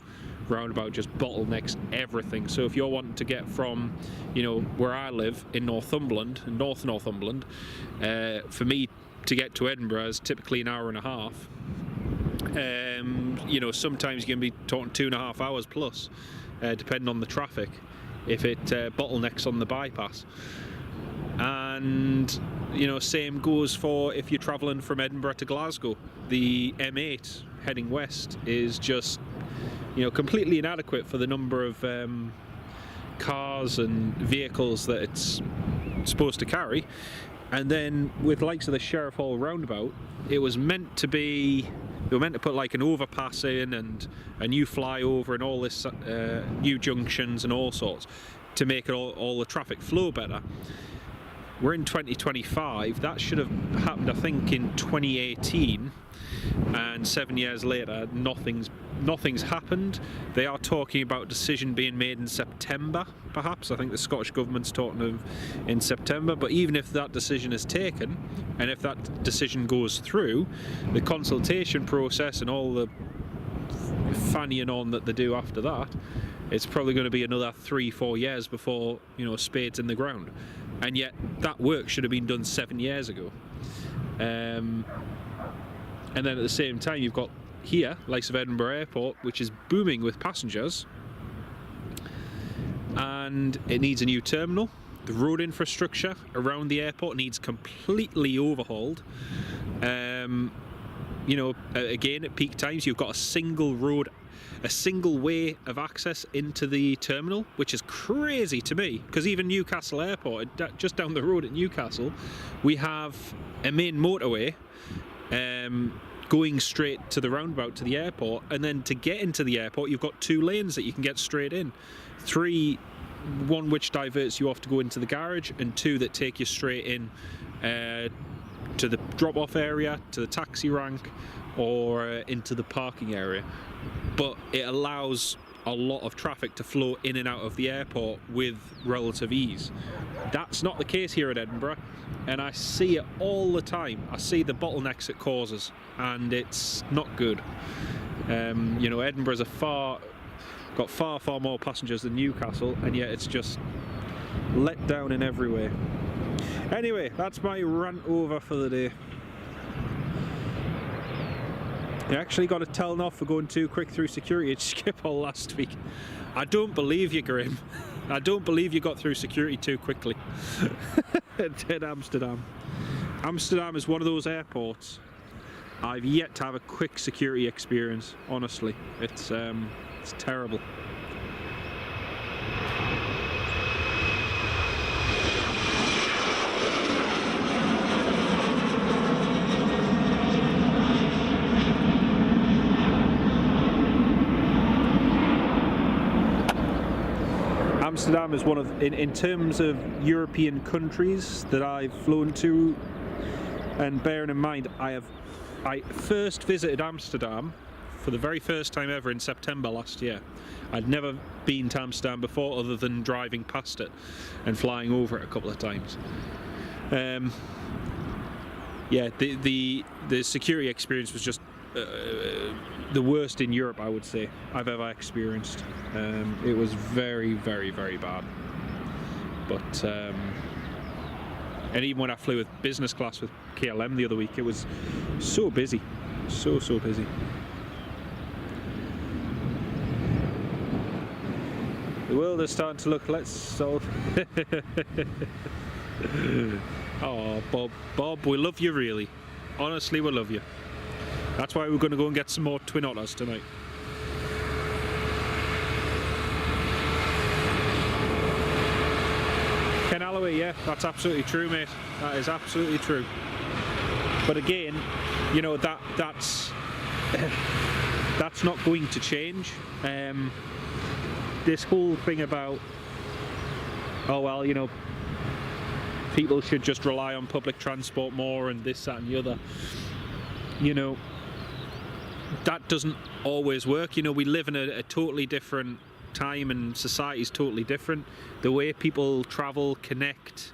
roundabout just bottlenecks everything. So if you're wanting to get from, you know, where I live in Northumberland, North Northumberland, for me to get to Edinburgh is typically an hour and a half. You know, sometimes you're going to be talking 2.5 hours plus, depending on the traffic, if it bottlenecks on the bypass. And you know, same goes for if you're travelling from Edinburgh to Glasgow. The M8 heading west is just, you know, completely inadequate for the number of cars and vehicles that it's supposed to carry. And then with likes of the Sheriff Hall roundabout, it was meant to be, they were meant to put like an overpass in and a new flyover and all this new junctions and all sorts to make it all the traffic flow better. We're in 2025, that should have happened I think in 2018, and 7 years later nothing's happened. They are talking about a decision being made in September, perhaps. I think the Scottish Government's talking of in September, but even if that decision is taken, and if that decision goes through, the consultation process and all the fannying on that they do after that, it's probably going to be another 3-4 years before, you know, spade's in the ground. And yet that work should have been done 7 years ago. And then at the same time you've got here, likes of Edinburgh Airport, which is booming with passengers, and it needs a new terminal. The road infrastructure around the airport needs completely overhauled. You know, again, at peak times you've got a single road, a single way of access into the terminal, which is crazy to me, because even Newcastle Airport, just down the road at Newcastle, we have a main motorway going straight to the roundabout to the airport, and then to get into the airport you've got 2 lanes that you can get straight in. 3, one which diverts you off to go into the garage, and 2 that take you straight in to the drop-off area, to the taxi rank, or into the parking area. But it allows a lot of traffic to flow in and out of the airport with relative ease. That's not the case here at Edinburgh, and I see it all the time. I see the bottlenecks it causes, and it's not good. You know, Edinburgh's got far more passengers than Newcastle, and yet it's just let down in every way. Anyway, that's my rant over for the day. I actually got a telling off for going too quick through security at Schiphol last week. I don't believe you, Graham. I don't believe you got through security too quickly at Amsterdam. Amsterdam is one of those airports I've yet to have a quick security experience, honestly. It's terrible. Amsterdam is one of, in terms of European countries that I've flown to, and bearing in mind I first visited Amsterdam for the very first time ever in September last year. I'd never been to Amsterdam before other than driving past it and flying over it a couple of times. Yeah, the security experience was just the worst in Europe, I would say, I've ever experienced. It was very, very, very bad. But And even when I flew with business class with KLM the other week, it was so busy, so busy. The world is starting to look Oh, Bob, we love you really. Honestly, we love you. That's why we're going to go and get some more twin otters tonight. Ken Alloway, yeah, that's absolutely true, mate. That is absolutely true. But again, you know, that's not going to change. This whole thing about, oh well, you know, people should just rely on public transport more and this, that and the other, you know, that doesn't always work. You know, we live in a totally different time and society is totally different. The way people travel, connect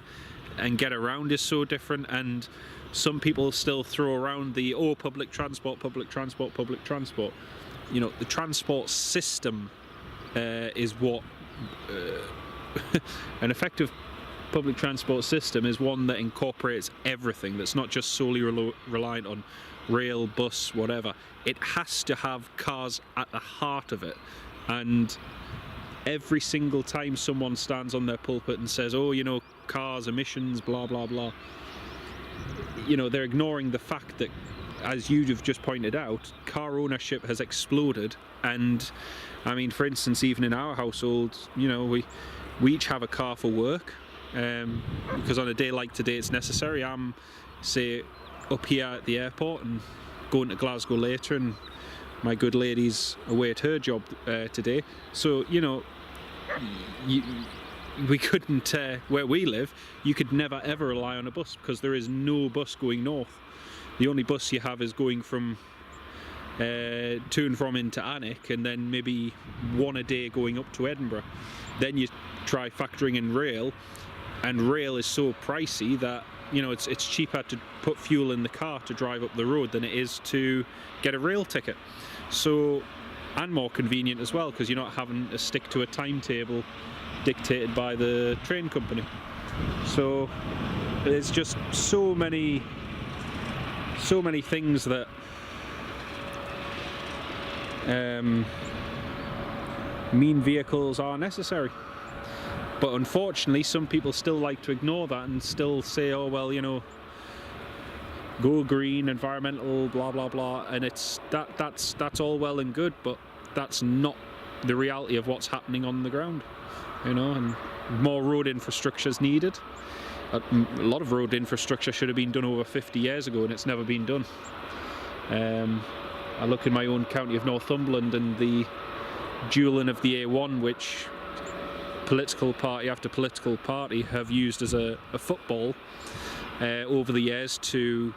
and get around is so different, and some people still throw around the public transport. You know, the transport system is what an effective public transport system is one that incorporates everything, that's not just solely reliant on rail, bus, whatever. It has to have cars at the heart of it. And every single time someone stands on their pulpit and says, oh, you know, cars, emissions, blah blah blah, you know, they're ignoring the fact that, as you have just pointed out, car ownership has exploded. And I mean, for instance, even in our household, you know, we each have a car for work, because on a day like today it's necessary. I'm, say, up here at the airport and going to Glasgow later, and my good lady's away at her job today. So, you know, we couldn't, where we live, you could never ever rely on a bus, because there is no bus going north. The only bus you have is going from to and from into Alnwick, and then maybe one a day going up to Edinburgh. Then you try factoring in rail, and rail is so pricey that, you know, it's cheaper to put fuel in the car to drive up the road than it is to get a rail ticket. So, and more convenient as well, because you're not having to stick to a timetable dictated by the train company. So there's just so many things that mean vehicles are necessary. But unfortunately, some people still like to ignore that and still say, oh well, you know, go green, environmental, blah blah blah, and it's that's all well and good, but that's not the reality of what's happening on the ground, you know. And more road infrastructure is needed. A lot of road infrastructure should have been done over 50 years ago, and it's never been done. I look in my own county of Northumberland and the dualling of the A1, which political party after political party have used as a football over the years to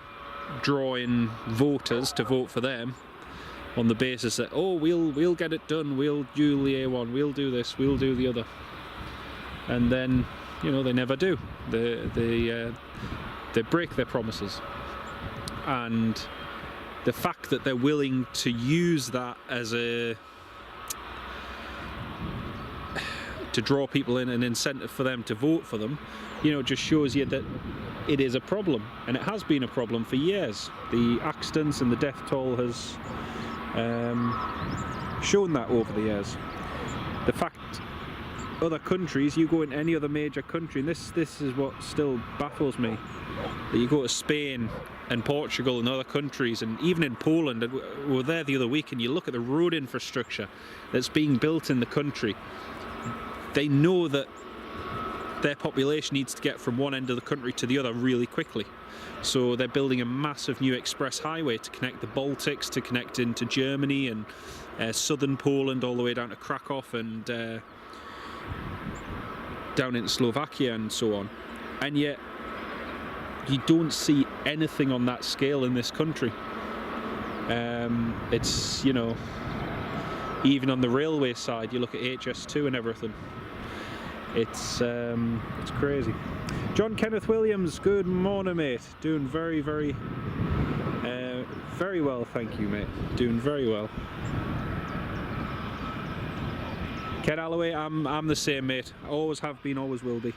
draw in voters to vote for them, on the basis that, oh, we'll get it done, we'll dual the A1, we'll do this, we'll do the other, and then, you know, they never do. They break their promises. And the fact that they're willing to use that as to draw people in, an incentive for them to vote for them, you know, just shows you that it is a problem, and it has been a problem for years. The accidents and the death toll has shown that over the years. The fact other countries, you go in any other major country, and this is what still baffles me, that you go to Spain and Portugal and other countries, and even in Poland, and we were there the other week, and you look at the road infrastructure that's being built in the country. They know that their population needs to get from one end of the country to the other really quickly. So they're building a massive new express highway to connect the Baltics, to connect into Germany and southern Poland, all the way down to Krakow and down into Slovakia and so on. And yet you don't see anything on that scale in this country. It's, you know, even on the railway side, you look at HS2 and everything. It's crazy. John Kenneth Williams, good morning, mate. Doing very, very well, thank you, mate. Doing very well. Ken Alloway, I'm the same, mate. I always have been, always will be.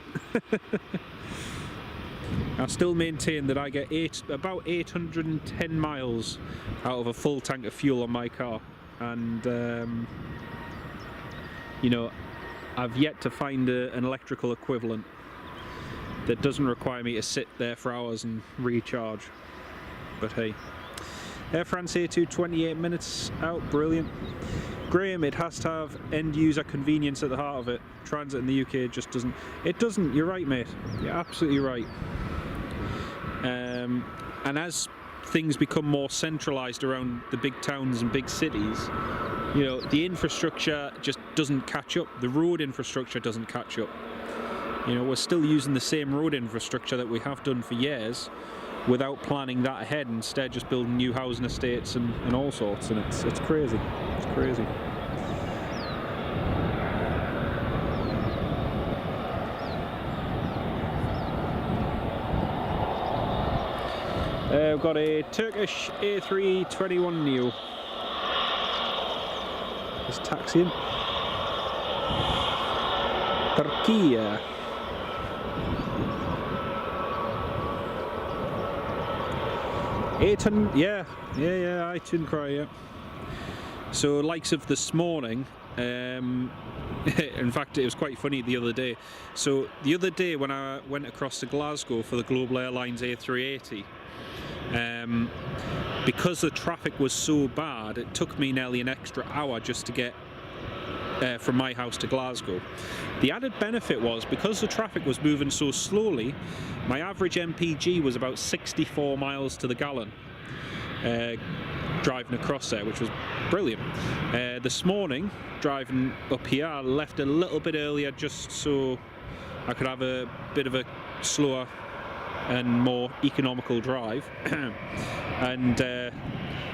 I still maintain that I get about 810 miles out of a full tank of fuel on my car, and you know, I've yet to find an electrical equivalent that doesn't require me to sit there for hours and recharge. But hey, Air France A2 28 minutes out, brilliant. Graham, it has to have end user convenience at the heart of it. Transit in the UK just doesn't. It doesn't, you're right, mate. You're absolutely right. And as things become more centralised around the big towns and big cities, you know, the infrastructure just doesn't catch up. The road infrastructure doesn't catch up. You know, we're still using the same road infrastructure that we have done for years without planning that ahead, instead just building new housing estates and all sorts, and it's crazy. It's crazy. We've got a Turkish A321neo. It's taxiing. Turkey. Yeah, I didn't cry, yeah. So, likes of this morning, in fact, it was quite funny the other day. So, the other day when I went across to Glasgow for the Global Airlines A380, because the traffic was so bad, it took me nearly an extra hour just to get from my house to Glasgow. The added benefit was, because the traffic was moving so slowly, my average MPG was about 64 miles to the gallon driving across there, which was brilliant. This morning, driving up here, I left a little bit earlier just so I could have a bit of a slower and more economical drive. And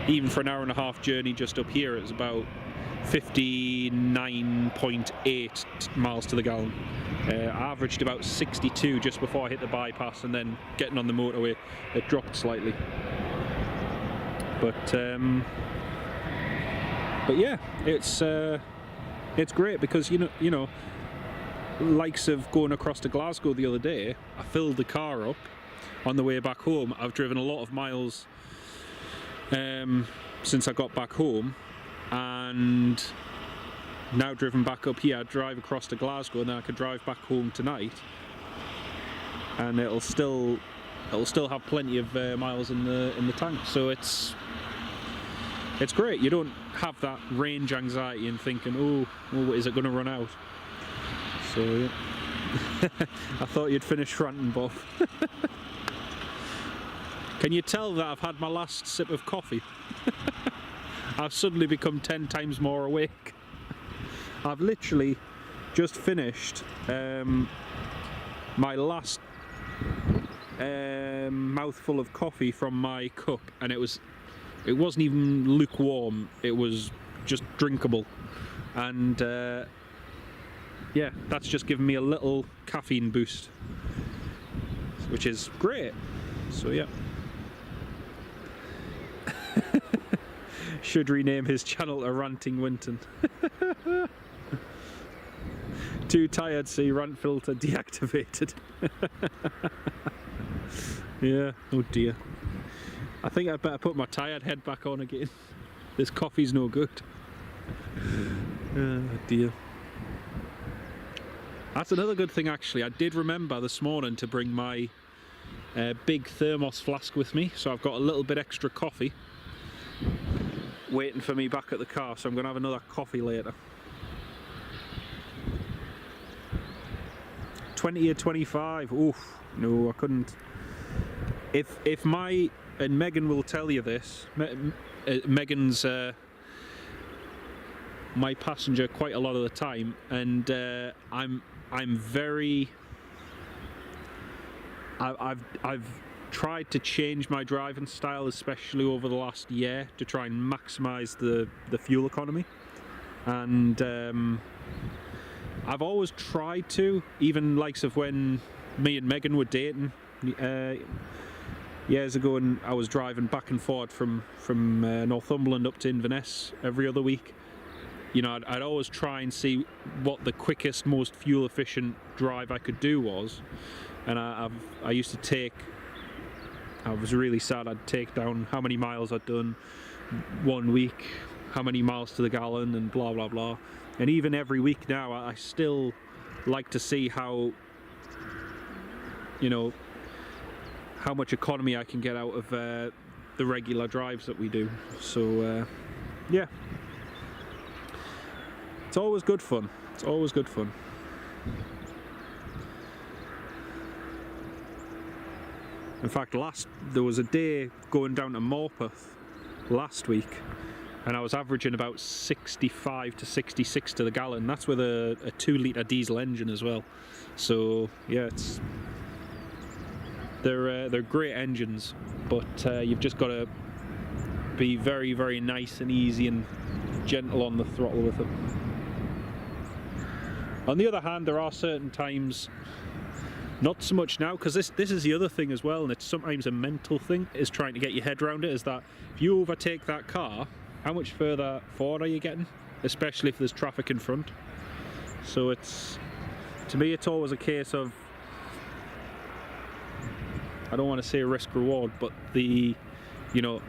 even for an hour and a half journey just up here, it was about 59.8 miles to the gallon. I averaged about 62 just before I hit the bypass, and then getting on the motorway it dropped slightly. But yeah, it's great, because you know, likes of going across to Glasgow the other day, I filled the car up on the way back home. I've driven a lot of miles since I got back home, and now driven back up here, I drive across to Glasgow, and then I could drive back home tonight, and it'll still have plenty of miles in the tank. So it's great. You don't have that range anxiety and thinking, oh, is it going to run out? So yeah. I thought you'd finish ranting, Bob. Can you tell that I've had my last sip of coffee? I've suddenly become 10 times more awake. I've literally just finished my last mouthful of coffee from my cup, and it wasn't even lukewarm, it was just drinkable. And yeah, that's just given me a little caffeine boost, which is great. So yeah. Should rename his channel to Ranting Winton. Too tired, see rant filter deactivated. Yeah, oh dear. I think I better put my tired head back on again. This coffee's no good. Oh dear. That's another good thing, actually. I did remember this morning to bring my big thermos flask with me, so I've got a little bit extra coffee waiting for me back at the car, so I'm going to have another coffee later. 20 or 25, oof, no, I couldn't. If my, and Megan will tell you this, Megan's my passenger quite a lot of the time, and I'm very, I've tried to change my driving style, especially over the last year, to try and maximise the fuel economy. And I've always tried to, even likes of when me and Megan were dating years ago, and I was driving back and forth from Northumberland up to Inverness every other week. You know, I'd always try and see what the quickest, most fuel efficient drive I could do was, and I used to take, I was really sad, I'd take down how many miles I'd done 1 week, how many miles to the gallon, and blah blah blah. And even every week now, I still like to see how, you know, how much economy I can get out of the regular drives that we do. So yeah, it's always good fun. It's always good fun. In fact, there was a day going down to Morpeth last week, and I was averaging about 65 to 66 to the gallon. That's with a 2-litre diesel engine as well. So yeah, they're great engines, but you've just got to be very, very nice and easy and gentle on the throttle with them. On the other hand, there are certain times, not so much now, because this is the other thing as well, and it's sometimes a mental thing, is trying to get your head around it, is that if you overtake that car, how much further forward are you getting? Especially if there's traffic in front. So to me, it's always a case of, I don't want to say risk reward, but you know,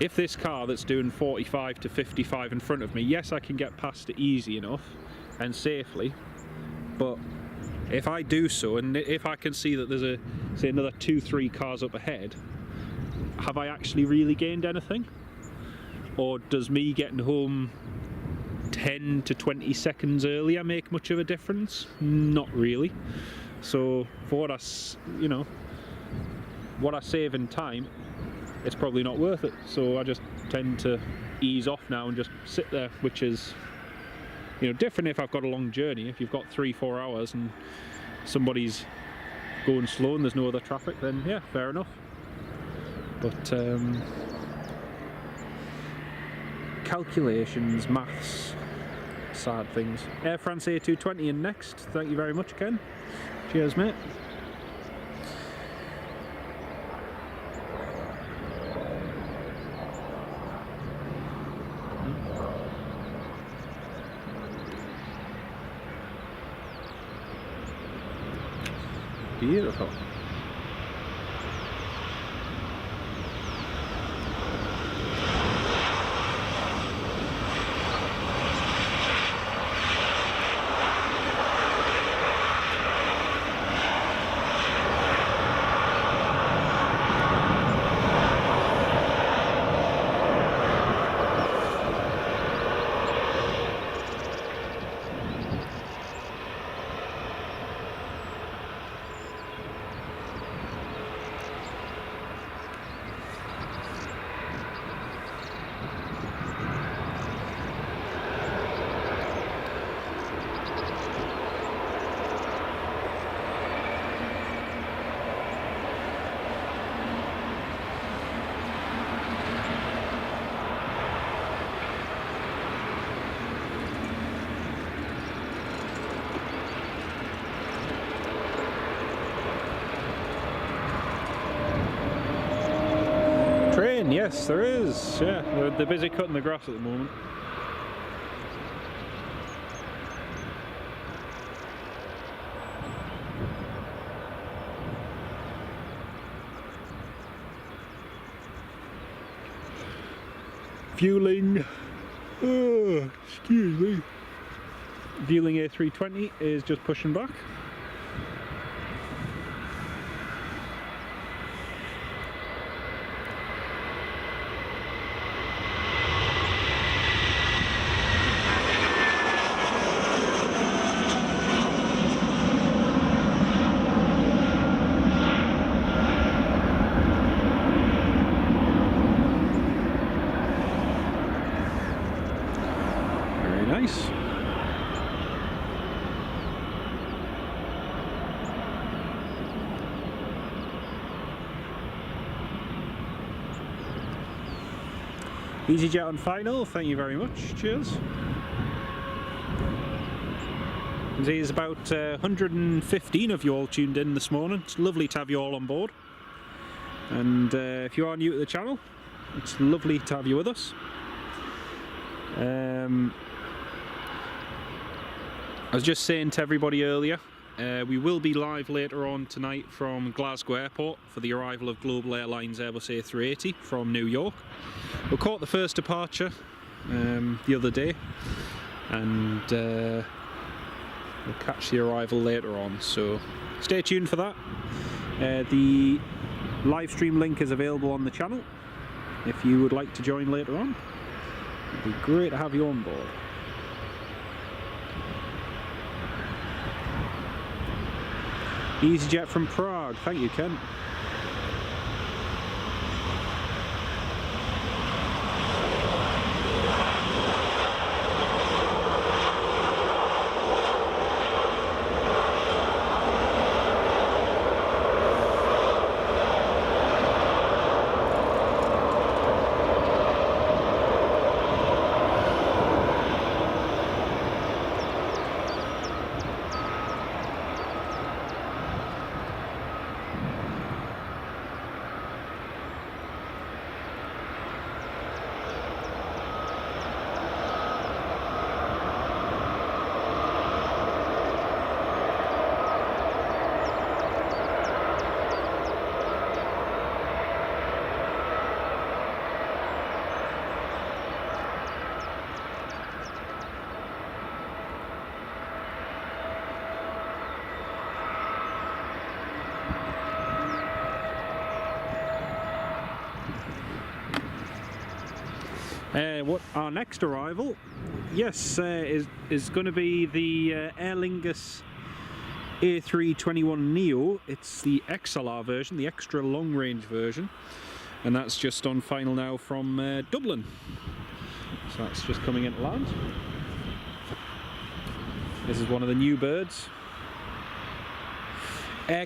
if this car that's doing 45 to 55 in front of me, yes, I can get past it easy enough and safely, but if I do so, and if I can see that there's say another 2-3 cars up ahead, have I actually really gained anything? Or does me getting home 10 to 20 seconds earlier make much of a difference? Not really. So for what you know, what I save in time, it's probably not worth it. So I just tend to ease off now and just sit there, which is, you know, different if I've got a long journey. If you've got 3-4 hours and somebody's going slow and there's no other traffic, then yeah, fair enough. But calculations, maths, sad things. Air France A220 in next. Thank you very much, Ken. Cheers, mate. Beautiful. Yes, there is. Yeah, they're busy cutting the grass at the moment. Viewling. Oh, excuse me. Viewling A320 is just pushing back. EasyJet on final, thank you very much, cheers. There's about 115 of you all tuned in this morning. It's lovely to have you all on board. And if you are new to the channel, it's lovely to have you with us. I was just saying to everybody earlier, We will be live later on tonight from Glasgow Airport for the arrival of Global Airlines Airbus A380 from New York. We caught the first departure the other day, and we'll catch the arrival later on, so stay tuned for that. The live stream link is available on the channel if you would like to join later on. It'd be great to have you on board. EasyJet from Prague, thank you, Ken. What our next arrival, yes, is going to be the Aer Lingus A321neo. It's the XLR version, the extra long range version, and that's just on final now from Dublin. So that's just coming into land. This is one of the new birds.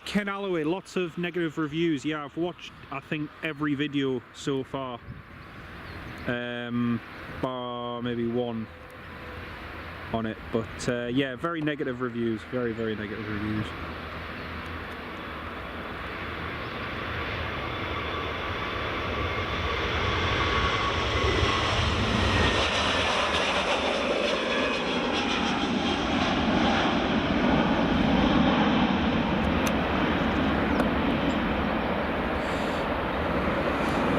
Ken Alloway, lots of negative reviews. Yeah, I've watched I think every video so far. Bar maybe one on it, but yeah, very negative reviews, very negative reviews.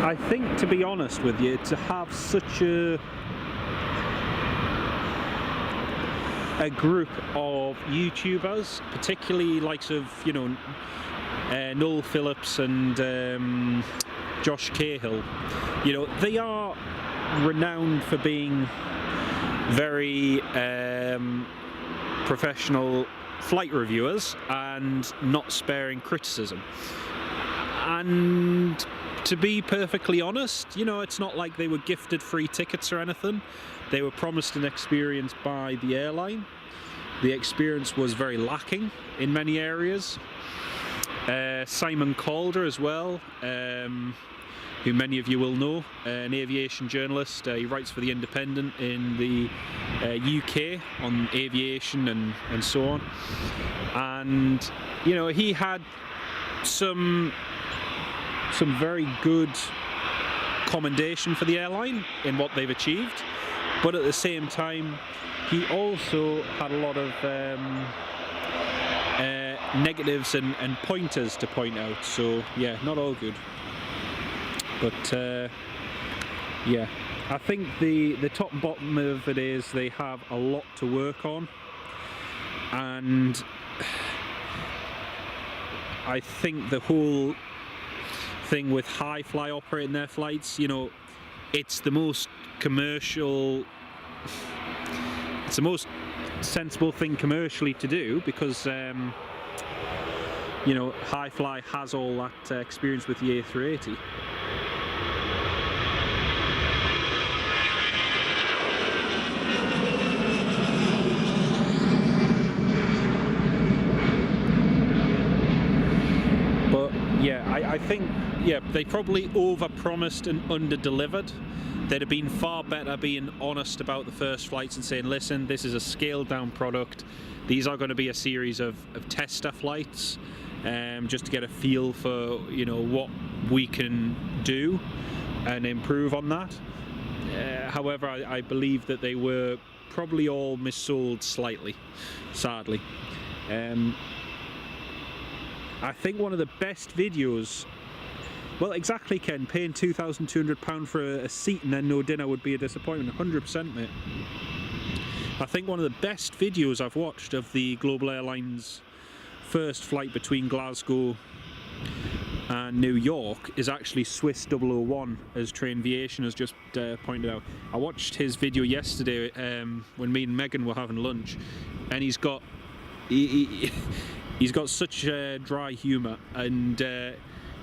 I think, to be honest with you, to have such a group of YouTubers, particularly likes of, you know, Noel Phillips and Josh Cahill, you know, they are renowned for being very professional flight reviewers and not sparing criticism. And to be perfectly honest, you know, it's not like they were gifted free tickets or anything. They were promised an experience by the airline. The experience was very lacking in many areas. Simon Calder as well, who many of you will know, an aviation journalist. He writes for The Independent in the UK on aviation and so on. And, you know, he had some very good commendation for the airline in what they've achieved, but at the same time he also had a lot of negatives and pointers to point out, so yeah, not all good. But yeah, I think the top and bottom of it is they have a lot to work on, and I think the whole thing with High Fly operating their flights, you know, it's the most commercial, it's the most sensible thing commercially to do, because you know, High Fly has all that experience with the A380. Yeah, I think, yeah, they probably over-promised and under-delivered. They'd have been far better being honest about the first flights and saying, listen, this is a scaled-down product. These are going to be a series of tester flights, just to get a feel for, you know, what we can do and improve on that. However, I believe that they were probably all missold slightly, sadly. I think one of the best videos, well, exactly, Ken, paying £2,200 for a seat and then no dinner would be a disappointment. 100%, mate. I think one of the best videos I've watched of the Global Airlines first flight between Glasgow and New York is actually Swiss 001, as Aviation has just pointed out. I watched his video yesterday when me and Megan were having lunch, and he's got such dry humour, and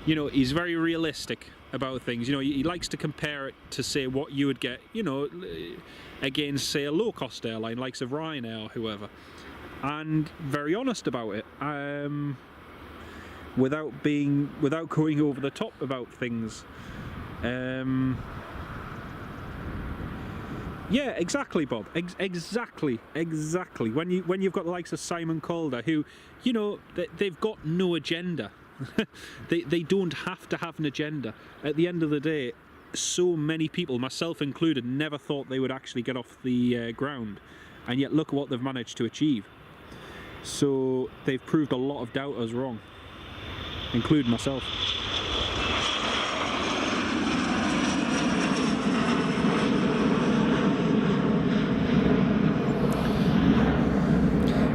you know, he's very realistic about things. You know, he likes to compare it to, say, what you would get, you know, against, say, a low-cost airline likes of Ryanair or whoever, and very honest about it, without going over the top about things. Yeah, exactly, Bob. Exactly. When you've got the likes of Simon Calder, who, you know, they've got no agenda. they don't have to have an agenda. At the end of the day, so many people, myself included, never thought they would actually get off the ground, and yet look at what they've managed to achieve. So they've proved a lot of doubters wrong, including myself.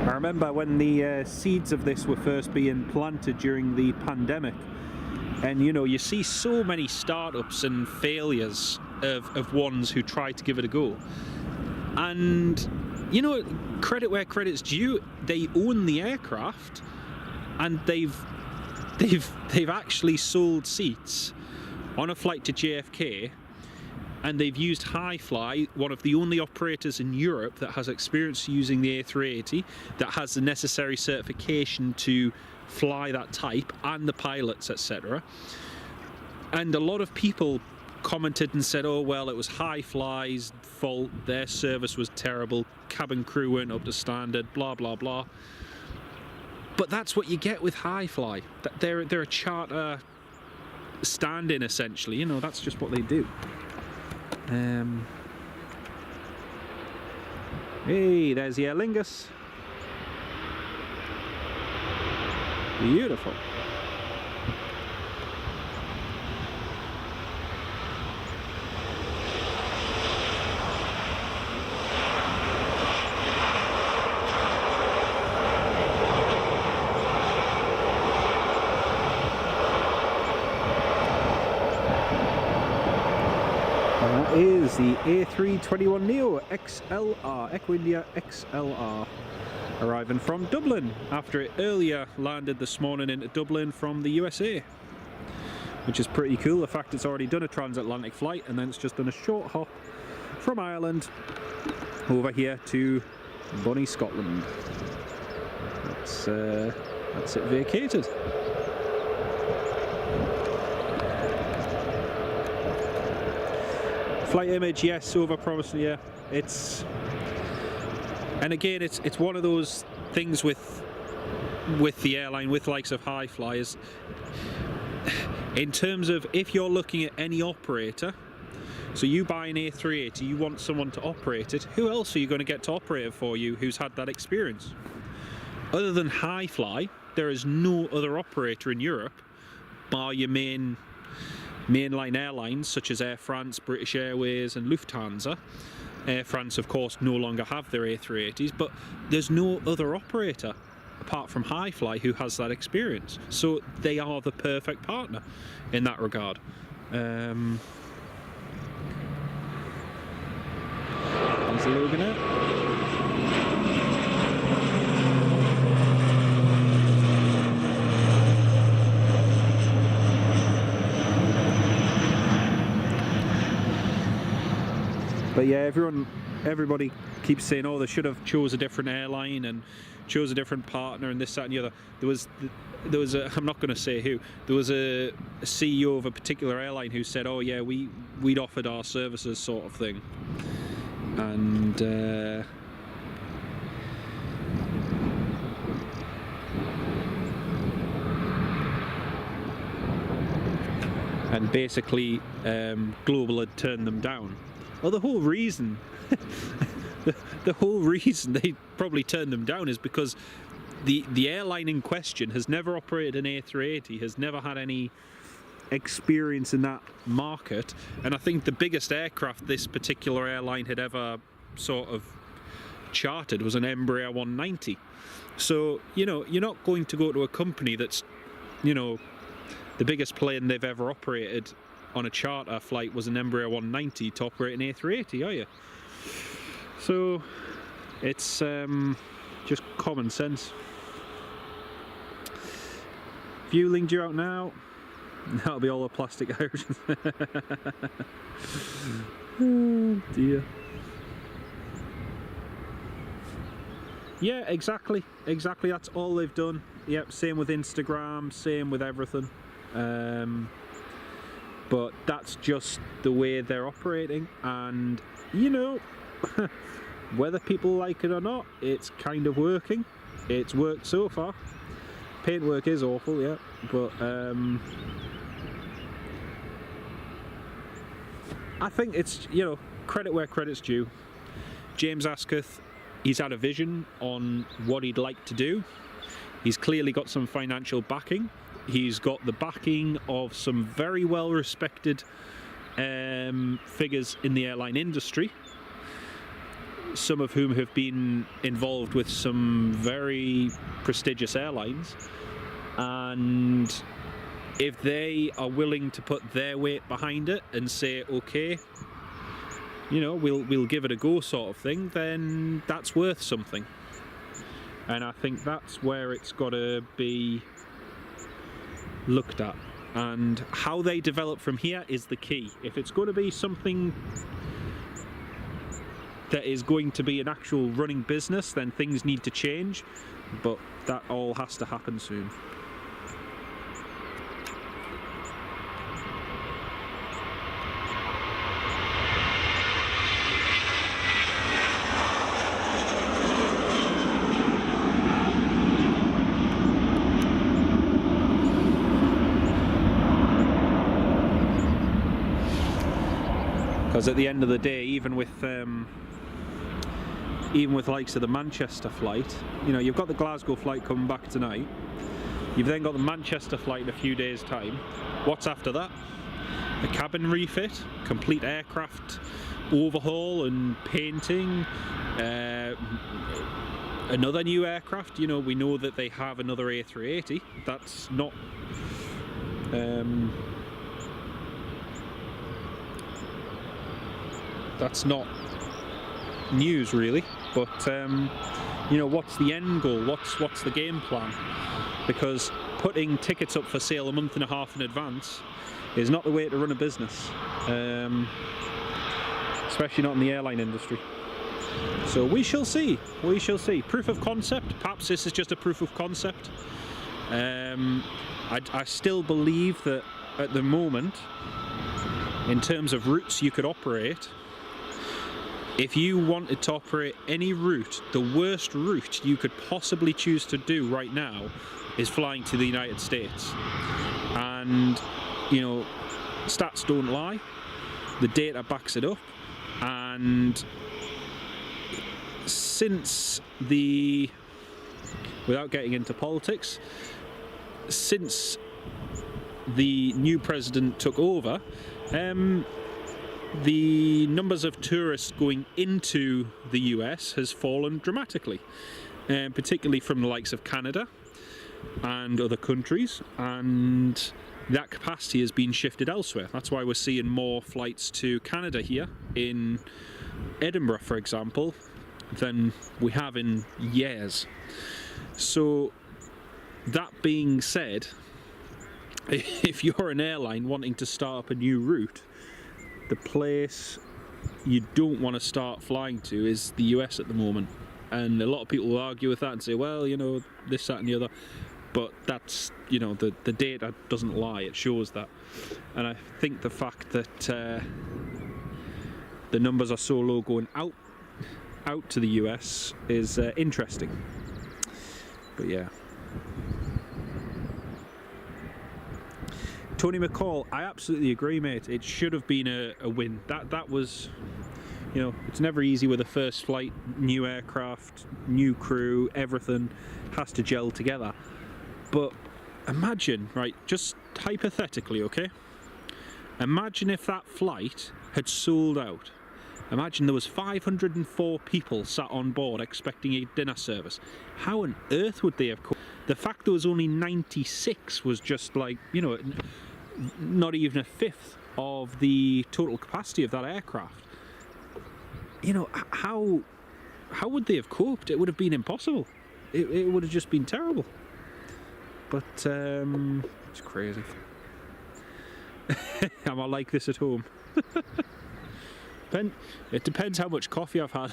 I remember when the seeds of this were first being planted during the pandemic, and you know, you see so many startups and failures of ones who try to give it a go, and you know, credit where credit's due, they own the aircraft, and they've actually sold seats on a flight to JFK, and they've used Hi-Fly, one of the only operators in Europe that has experience using the A380, that has the necessary certification to fly that type, and the pilots, etc. And a lot of people commented and said, oh well, it was Hi-Fly's fault, their service was terrible, cabin crew weren't up to standard, blah blah blah. But that's what you get with Hi-Fly. They're a charter stand-in, essentially. You know, that's just what they do. Hey, there's the Aer Lingus. Beautiful. Is the A321neo XLR, Echo India XLR, arriving from Dublin after it earlier landed this morning into Dublin from the USA, which is pretty cool. The fact it's already done a transatlantic flight and then it's just done a short hop from Ireland over here to Bonnie, Scotland. That's it vacated. Flight image, yes, over promising, yeah. And again, it's one of those things with the airline, with likes of Hi-Fly, is in terms of, if you're looking at any operator, so you buy an A380, you want someone to operate it, who else are you going to get to operate it for you who's had that experience? Other than Hi-Fly, there is no other operator in Europe, bar your mainline airlines such as Air France, British Airways and Lufthansa. Air France, of course, no longer have their A380s, but there's no other operator apart from Hi-Fly who has that experience. So they are the perfect partner in that regard. There's the Loganair. But yeah, everybody keeps saying, oh, they should have chose a different airline and chose a different partner and this, that and the other. There was a, I'm not going to say who, there was a CEO of a particular airline who said, oh yeah, we'd offered our services, sort of thing. And basically Global had turned them down. Well, the whole reason the whole reason they probably turned them down is because the airline in question has never operated an A380, has never had any experience in that market, and I think the biggest aircraft this particular airline had ever sort of chartered was an Embraer 190. So, you know, you're not going to go to a company that's, you know, the biggest plane they've ever operated on a charter flight was an Embraer 190 to operate an A380, are you? So it's just common sense. Viewling due out now. That'll be all the plastic Irish. Oh dear. Yeah, exactly. That's all they've done. Yep, same with Instagram, same with everything. But that's just the way they're operating, and you know, whether people like it or not, it's kind of working. It's worked so far. Paintwork is awful, yeah, but I think it's, you know, credit where credit's due. James Asquith, he's had a vision on what he'd like to do. He's clearly got some financial backing. He's got the backing of some very well respected figures in the airline industry, some of whom have been involved with some very prestigious airlines, and if they are willing to put their weight behind it and say, okay, you know, we'll give it a go sort of thing, then that's worth something. And I think that's where it's got to be looked at, and how they develop from here is the key. If it's going to be something that is going to be an actual running business, then things need to change, but that all has to happen soon. Because at the end of the day, even with likes of the Manchester flight, you know, you've got the Glasgow flight coming back tonight. You've then got the Manchester flight in a few days' time. What's after that? A cabin refit, complete aircraft overhaul and painting, another new aircraft. You know, we know that they have another A380. That's not news really, but you know, what's the end goal? What's the game plan? Because putting tickets up for sale a month and a half in advance is not the way to run a business, especially not in the airline industry. So we shall see. Proof of concept. Perhaps this is just a proof of concept. I still believe that at the moment, in terms of routes you could operate, if you wanted to operate any route, the worst route you could possibly choose to do right now is flying to the United States. And, you know, stats don't lie, the data backs it up, and since without getting into politics, since the new president took over, the numbers of tourists going into the US has fallen dramatically, particularly from the likes of Canada and other countries, and that capacity has been shifted elsewhere. That's why we're seeing more flights to Canada here in Edinburgh, for example, than we have in years. So that being said, if you're an airline wanting to start up a new route, the place you don't want to start flying to is the US at the moment. And a lot of people will argue with that and say, well, you know, this, that and the other. But that's, you know, the data doesn't lie, it shows that. And I think the fact that the numbers are so low going out to the US is interesting. But yeah. Tony McCall, I absolutely agree, mate. It should have been a win. That was You know, it's never easy with a first flight, new aircraft, new crew, everything has to gel together. But imagine, right, just hypothetically, okay? Imagine if that flight had sold out. Imagine there was 504 people sat on board expecting a dinner service. How on earth would they have coped? The fact there was only 96 was just like, you know, not even a fifth of the total capacity of that aircraft. You know, how would they have coped? It would have been impossible. It would have just been terrible. But it's crazy. Am I like this at home? It depends how much coffee I've had.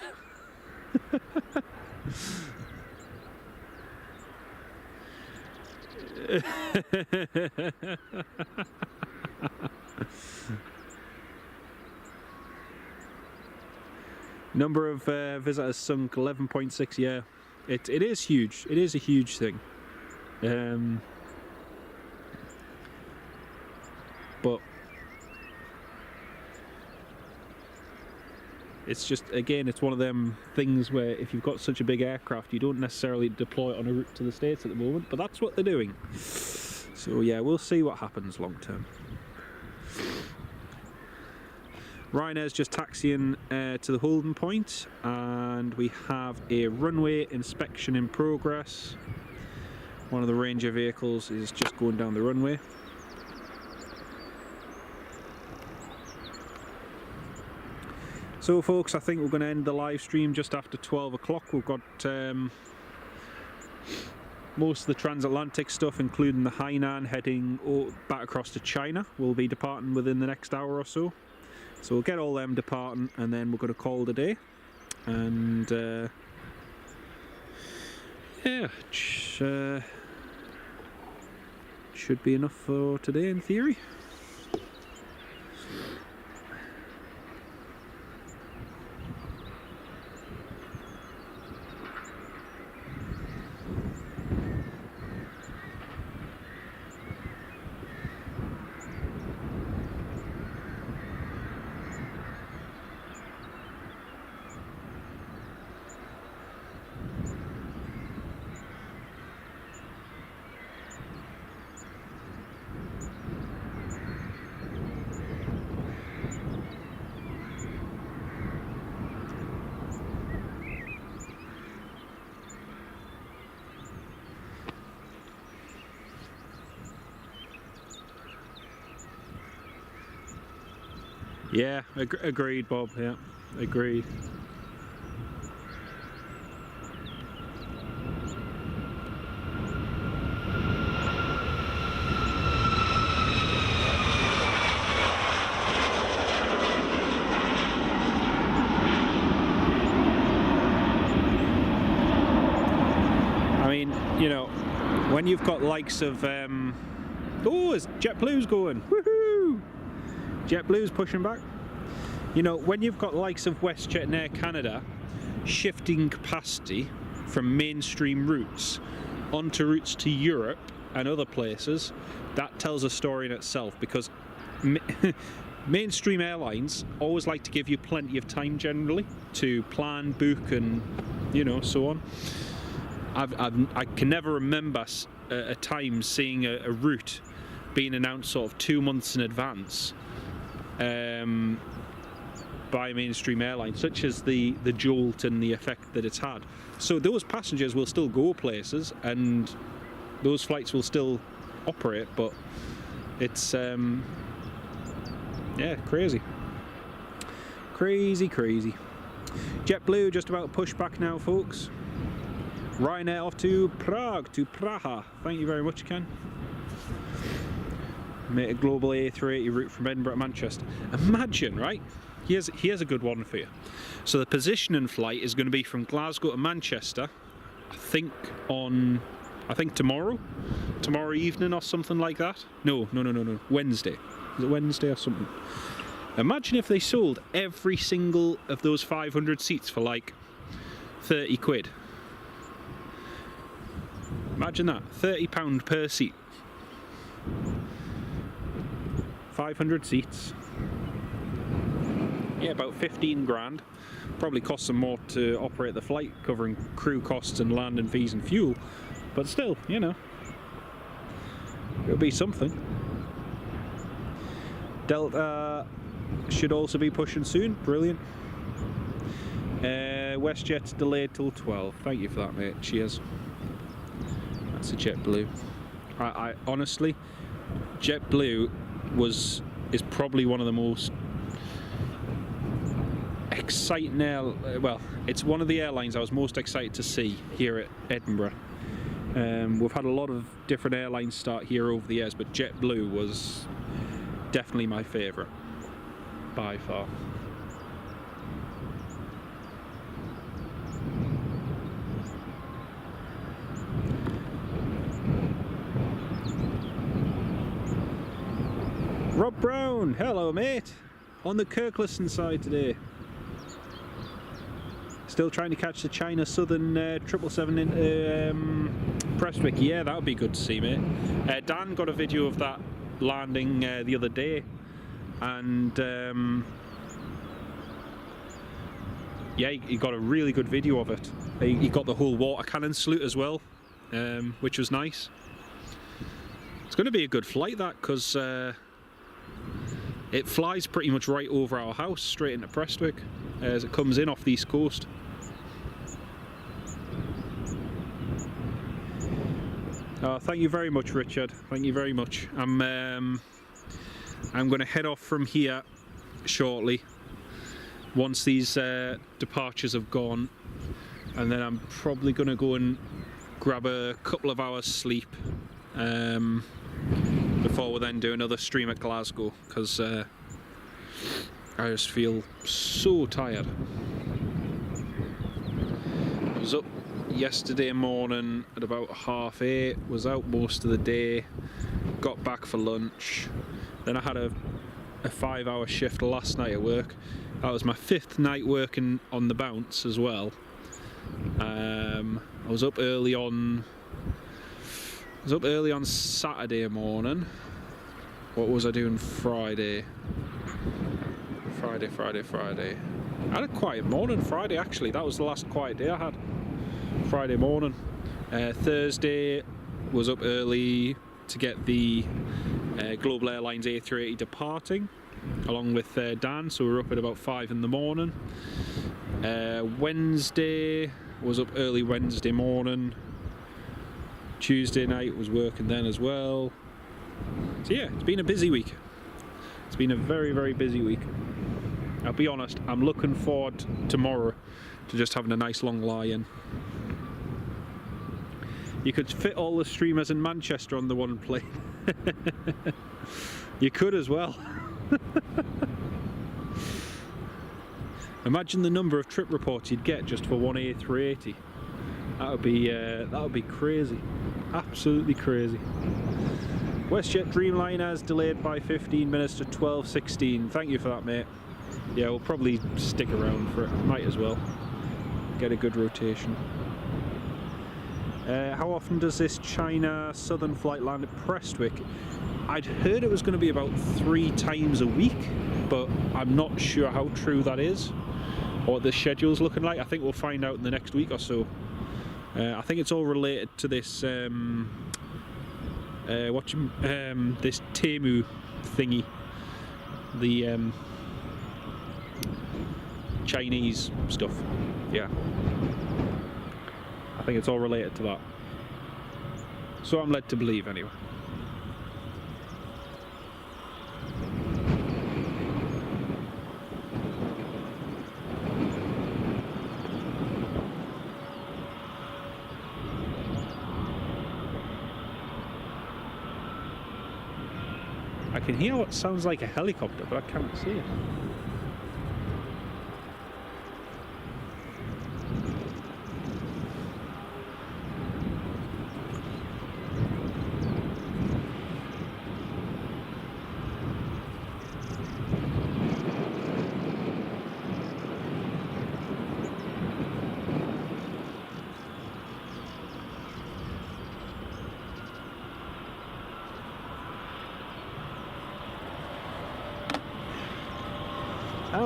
Number of visitors sunk 11.6. Yeah, it is huge. It is a huge thing. But it's just, again, it's one of them things where if you've got such a big aircraft, you don't necessarily deploy it on a route to the States at the moment, but that's what they're doing. So yeah, we'll see what happens long term. Ryanair's just taxiing to the holding point, and we have a runway inspection in progress. One of the Ranger vehicles is just going down the runway. So folks, I think we're going to end the live stream just after 12 o'clock. We've got most of the transatlantic stuff, including the Hainan, heading back across to China. We'll be departing within the next hour or so. So we'll get all them departing, and then we're going to call it a day. And yeah, should be enough for today in theory. Yeah, agreed, Bob. Yeah, agreed. I mean, you know, when you've got likes of oh, it's JetBlue's going. Woohoo! JetBlue's pushing back. You know, when you've got likes of WestJet and Air Canada shifting capacity from mainstream routes onto routes to Europe and other places, that tells a story in itself, because mainstream airlines always like to give you plenty of time generally to plan, book, and, you know, so on. I can never remember a time seeing a route being announced sort of 2 months in advance by mainstream airlines, such as the jolt and the effect that it's had. So those passengers will still go places and those flights will still operate, but it's yeah, crazy. Crazy. JetBlue just about to push back now, folks. Ryanair off to Prague, to Praha. Thank you very much, Ken. Make a global A380 route from Edinburgh to Manchester. Imagine, right? Here's a good one for you. So the positioning flight is going to be from Glasgow to Manchester, I think tomorrow evening or something like that. No, Wednesday. Is it Wednesday or something? Imagine if they sold every single of those 500 seats for like 30 quid. Imagine that, £30 per seat. 500 seats. Yeah, about 15 grand. Probably costs them more to operate the flight, covering crew costs and landing fees and fuel. But still, you know, it'll be something. Delta should also be pushing soon. Brilliant. WestJet's delayed till 12. Thank you for that, mate. Cheers. That's a JetBlue. I honestly, JetBlue is probably one of the most exciting well, it's one of the airlines I was most excited to see here at Edinburgh. We've had a lot of different airlines start here over the years, but JetBlue was definitely my favourite by far. Rob Brown, hello mate, on the Kirkliston side today. Still trying to catch the China Southern 777 in Prestwick. Yeah, that would be good to see, mate. Dan got a video of that landing the other day, and yeah, he got a really good video of it. He got the whole water cannon salute as well, which was nice. It's going to be a good flight, that, because it flies pretty much right over our house, straight into Prestwick, as it comes in off the east coast. Thank you very much, Richard. Thank you very much. I'm going to head off from here shortly, once these departures have gone, and then I'm probably going to go and grab a couple of hours sleep before we then do another stream at Glasgow, because I just feel so tired. I was up yesterday morning at about 8:30, was out most of the day, got back for lunch, then I had a 5-hour shift last night at work. That was my 5th night working on the bounce as well. I was up early on Saturday morning. What was I doing Friday? Friday. I had a quiet morning Friday, actually. That was the last quiet day I had. Friday morning. Thursday was up early to get the Global Airlines A380 departing, along with Dan, so we were up at about 5 in the morning. Wednesday was up early Wednesday morning. Tuesday night was working then as well. So yeah, it's been a busy week. It's been a very, very busy week. I'll be honest, I'm looking forward tomorrow to just having a nice long lie-in. You could fit all the streamers in Manchester on the one plane. You could as well. Imagine the number of trip reports you'd get just for one A380. That would be crazy. Absolutely crazy. WestJet Dreamliner is delayed by 15 minutes to 12:16. Thank you for that, mate. Yeah, we'll probably stick around for it. Might as well. Get a good rotation. How often does this China Southern flight land at Prestwick? I'd heard it was going to be about 3 times a week, but I'm not sure how true that is, or what the schedule's looking like. I think we'll find out in the next week or so. I think it's all related to this this Temu thingy, the Chinese stuff. Yeah, I think it's all related to that. So I'm led to believe, anyway. I can hear what sounds like a helicopter, but I can't see it.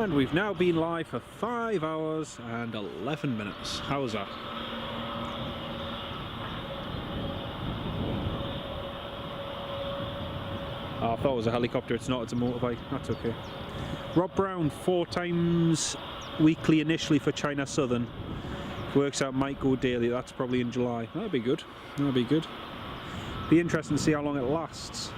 And we've now been live for 5 hours and 11 minutes. How's that? Oh, I thought it was a helicopter. It's not, it's a motorbike. That's okay. Rob Brown, 4 times weekly initially for China Southern. Works out might go daily. That's probably in July. That'd be good. That'd be good. Be interesting to see how long it lasts.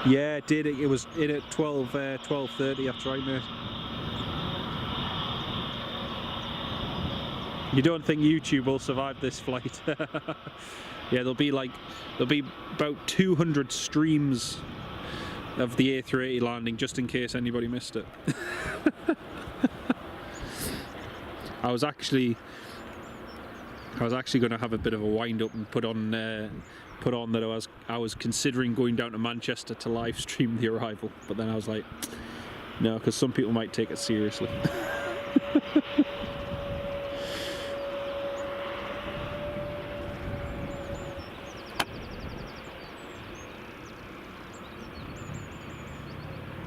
Yeah, it did. It was in at 12:30. That's right, mate. You don't think YouTube will survive this flight? Yeah, there'll be about 200 streams of the A380 landing just in case anybody missed it. I was actually going to have a bit of a wind up and put on that I was considering going down to Manchester to live stream the arrival, but then I was like, no, because some people might take it seriously.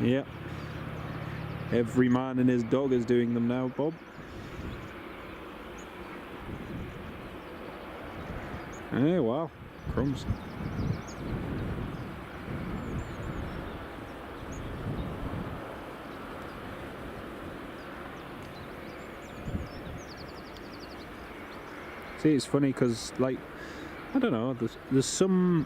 Yeah, every man and his dog is doing them now, Bob. Hey, wow, crumbs. See, it's funny because, like, I don't know, there's some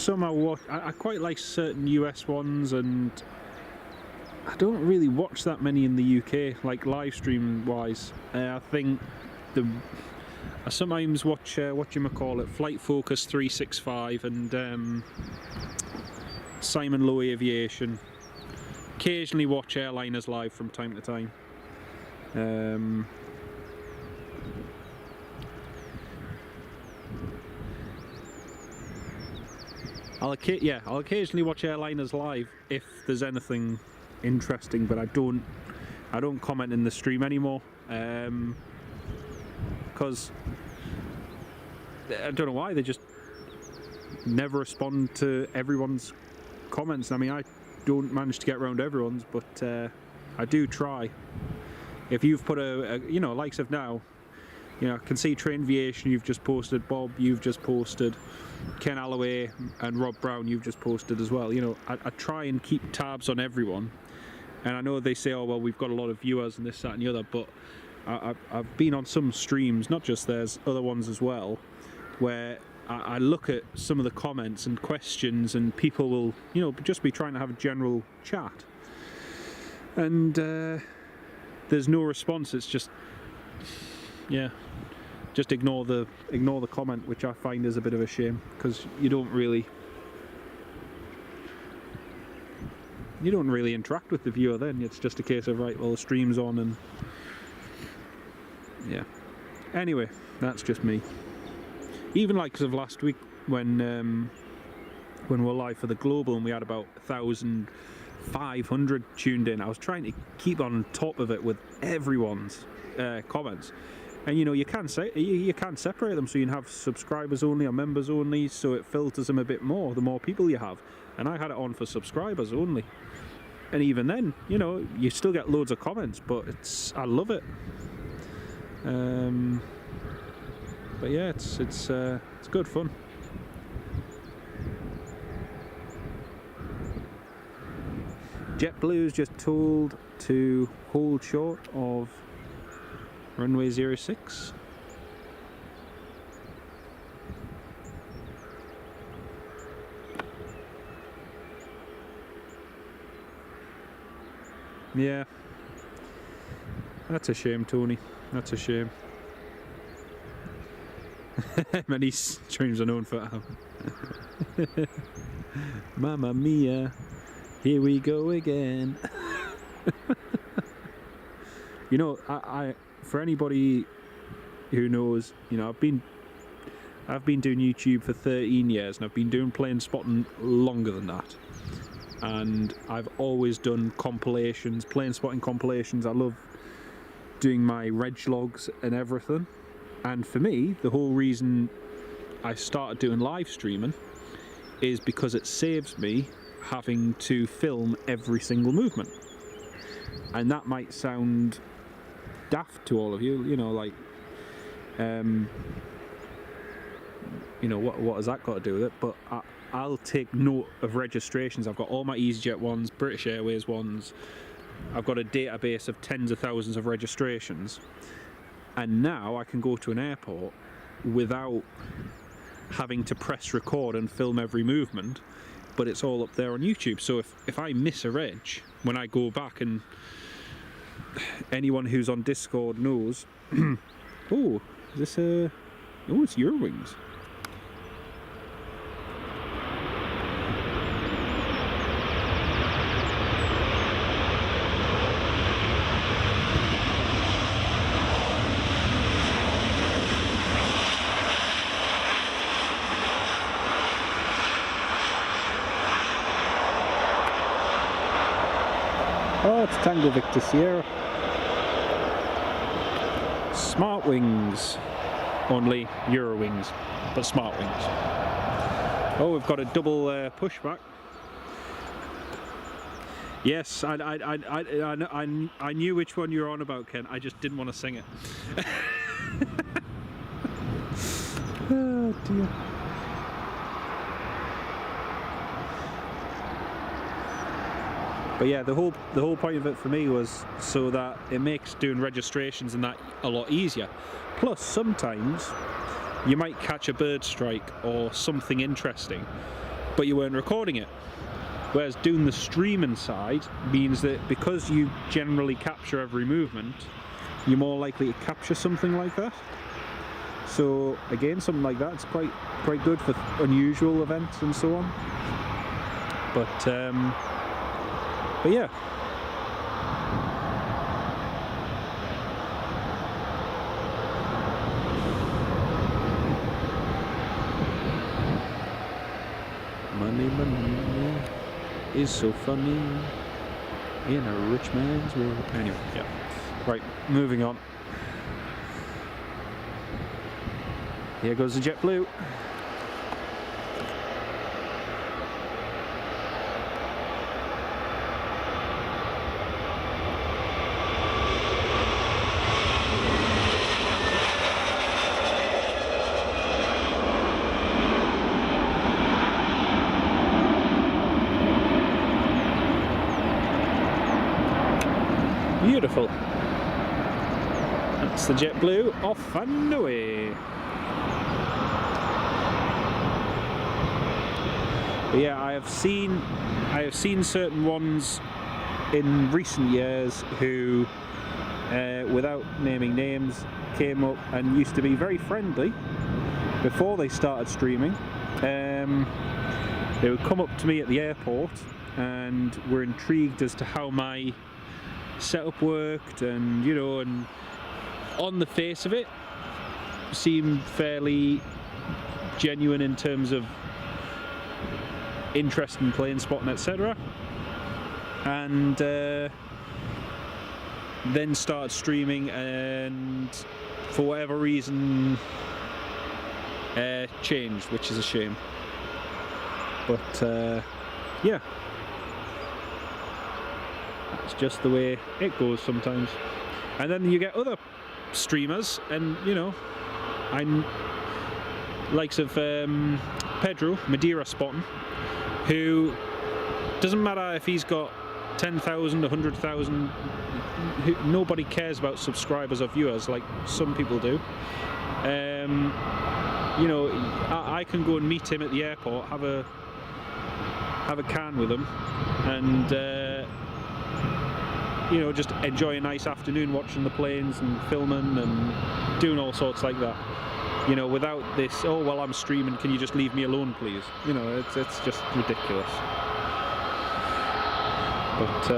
I quite like certain US ones, and I don't really watch that many in the UK, like live stream wise. I think I sometimes watch Flight Focus 365 and Simon Lowe Aviation. Occasionally watch airliners live from time to time. I'll occasionally watch airliners live if there's anything interesting, but I don't comment in the stream anymore, because I don't know why, they just never respond to everyone's comments. I mean, I don't manage to get around everyone's, but I do try. If you've put likes of now, I can see Train Aviation, you've just posted, Bob, you've just posted, Ken Alloway and Rob Brown, you've just posted as well. I try and keep tabs on everyone, and I know they say, oh well, we've got a lot of viewers and this, that and the other, but I've been on some streams, not just theirs, other ones as well, where I look at some of the comments and questions, and people will just be trying to have a general chat, and there's no response. It's just, yeah, just ignore the comment, which I find is a bit of a shame, because you don't really interact with the viewer then. It's just a case of, right, well, the stream's on, and yeah. Anyway, that's just me. Even like, because of last week when we were live for the Global and we had about 1,500 tuned in, I was trying to keep on top of it with everyone's comments. And you can separate them, so you can have subscribers only or members only, so it filters them a bit more the more people you have. And I had it on for subscribers only, and even then, you still get loads of comments, but I love it. But yeah, it's good fun. JetBlue is just told to hold short of runway 06. Yeah, that's a shame, Tony. That's a shame. Many streams are known for Mamma mia, here we go again. I for anybody who knows, I've been doing YouTube for 13 years, and I've been doing plane spotting longer than that. And I've always done compilations, plane spotting compilations. I love doing my reg logs and everything. And for me, the whole reason I started doing live streaming is because it saves me having to film every single movement. And that might sound daft to all of you, you know, like, you know, what has that got to do with it? But I'll take note of registrations. I've got all my EasyJet ones, British Airways ones. I've got a database of tens of thousands of registrations. And now I can go to an airport without having to press record and film every movement, but it's all up there on YouTube. So if I miss a reg, when I go back, and anyone who's on Discord knows, oh, is this a, oh, it's Eurowings. Oh, it's Tango Victor Sierra. Smart wings. Only Eurowings, but smart wings. Oh, we've got a double pushback. Yes, I knew which one you were on about, Ken. I just didn't want to sing it. Oh dear. But yeah, the whole point of it for me was so that it makes doing registrations and that a lot easier. Plus, sometimes you might catch a bird strike or something interesting, but you weren't recording it. Whereas doing the streaming side means that because you generally capture every movement, you're more likely to capture something like that. So again, something like that's quite good for unusual events and so on. But yeah. Money is so funny in a rich man's world. Anyway, yeah. Right, moving on. Here goes the JetBlue. Beautiful. That's the JetBlue off and away. But yeah, I have seen certain ones in recent years who, without naming names, came up and used to be very friendly before they started streaming. They would come up to me at the airport and were intrigued as to how my setup worked, and you know, and on the face of it seemed fairly genuine in terms of interest in plane spotting, etc. And then started streaming, and for whatever reason changed, which is a shame. But yeah, it's just the way it goes sometimes. And then you get other streamers, and you know, I'm likes of Pedro Madeira Spotting, who doesn't matter if he's got 10,000, 100,000, nobody cares about subscribers or viewers like some people do. You know, I can go and meet him at the airport, have a can with him, and you know, just enjoy a nice afternoon watching the planes and filming and doing all sorts like that. You know, without this, oh well, I'm streaming, can you just leave me alone please? You know, it's just ridiculous. But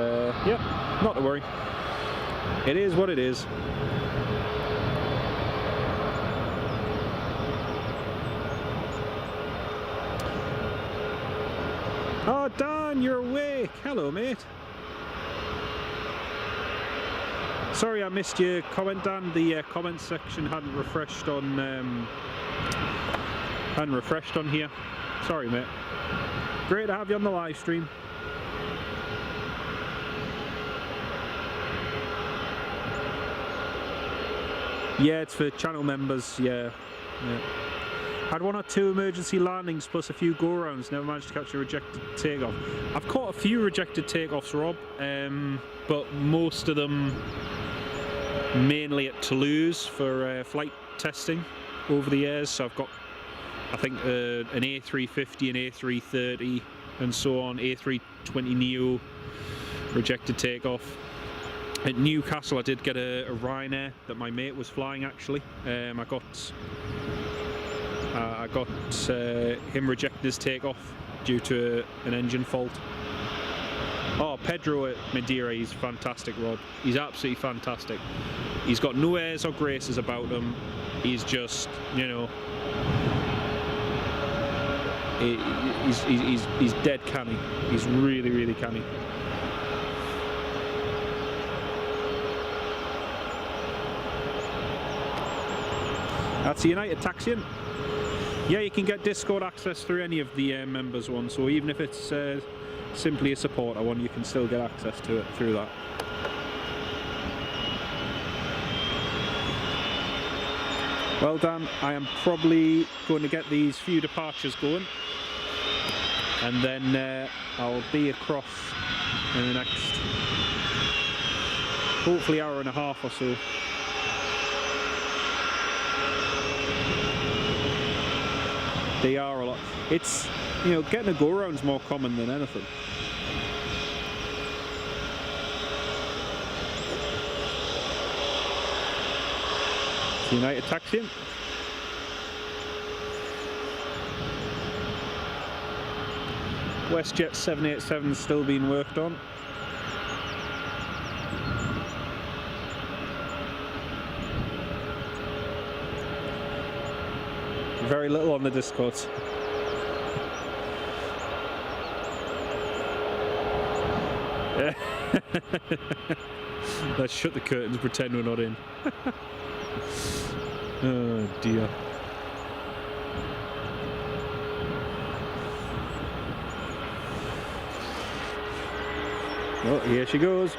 yeah, not to worry. It is what it is. Oh, Dan, you're awake. Hello, mate. Sorry I missed your comment, Dan. The comment section hadn't refreshed on and refreshed on here. Sorry, mate. Great to have you on the live stream. Yeah, it's for channel members, yeah. Had 1 or 2 emergency landings plus a few go-rounds, never managed to catch a rejected takeoff. I've caught a few rejected takeoffs, Rob, but most of them mainly at Toulouse for flight testing over the years. So I've got, I think, an A350, an A330 and so on, A320neo rejected takeoff. At Newcastle I did get a Ryanair that my mate was flying actually. I got him rejected his takeoff due to an engine fault. Oh, Pedro at Madeira, he's fantastic, Rod. He's absolutely fantastic. He's got no airs or graces about him. He's just, you know, he's dead canny. He's really, really canny. That's the United Taxiing. Yeah, you can get Discord access through any of the members ones, so even if it's simply a supporter one, you can still get access to it through that. Well, Dan, I am probably going to get these few departures going, and then I'll be across in the next, hopefully, hour and a half or so. They are a lot. It's, you know, getting a go-round's more common than anything. It's United Taxiing. WestJet 787 is still being worked on. Very little on the Discord. Yeah. Let's shut the curtains, pretend we're not in. Oh dear. Oh, here she goes.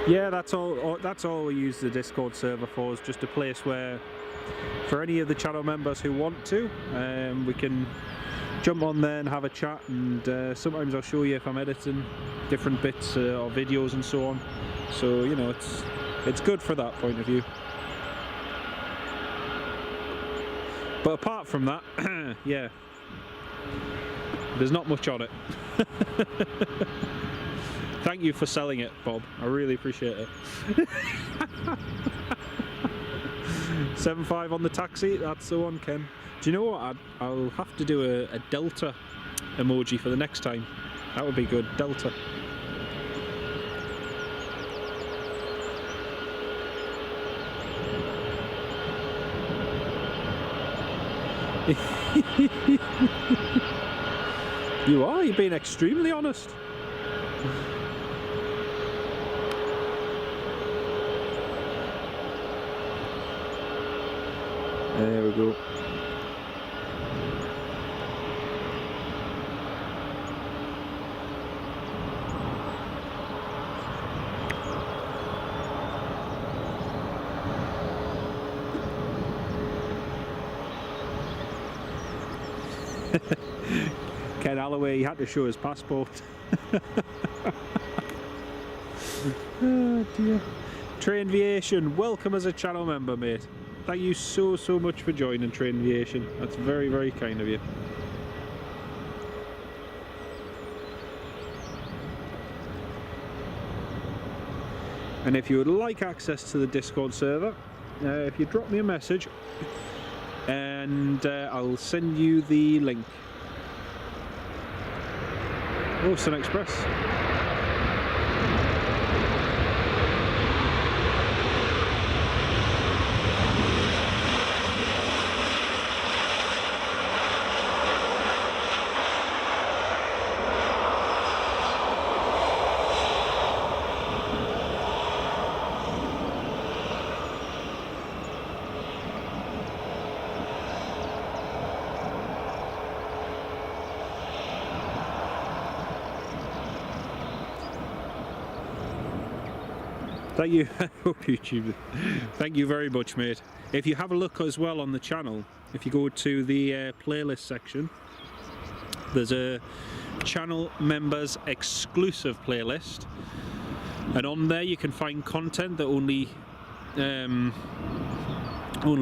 Yeah, that's all we use the Discord server for, is just a place where, for any of the channel members who want to, we can jump on there and have a chat, and sometimes I'll show you if I'm editing different bits or videos and so on. So, you know, it's good for that point of view. But apart from that, yeah, there's not much on it. Thank you for selling it, Bob. I really appreciate it. 7.5 on the taxi, that's the one, Ken. Do you know what? I'll have to do a Delta emoji for the next time. That would be good, Delta. You're being extremely honest. There we go. Ken Alloway, he had to show his passport. Oh dear. Train Aviation, welcome as a channel member, mate. Thank you so much for joining Train Aviation. That's very, very kind of you. And if you would like access to the Discord server, if you drop me a message, and I'll send you the link. Oh, Sun Express. Thank you. YouTube. Thank you very much, mate. If you have a look as well on the channel, if you go to the playlist section, there's a channel members exclusive playlist, and on there you can find content that only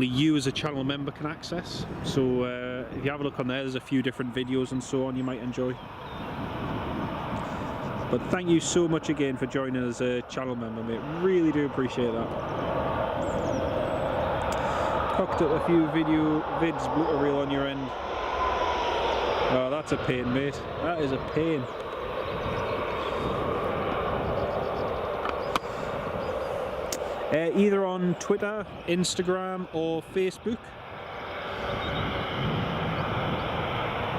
you as a channel member can access. So if you have a look on there, there's a few different videos and so on you might enjoy. But thank you so much again for joining as a channel member, mate. Really do appreciate that. Cocked up a few vids, blotter reel on your end. Oh, that's a pain, mate. That is a pain. Either on Twitter, Instagram or Facebook.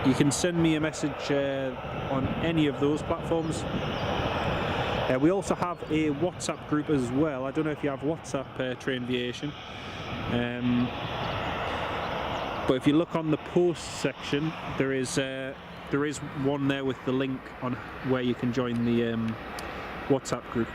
You can send me a message on any of those platforms. We also have a WhatsApp group as well. I don't know if you have WhatsApp, Train Aviation. But if you look on the post section, there is one there with the link on where you can join the WhatsApp group.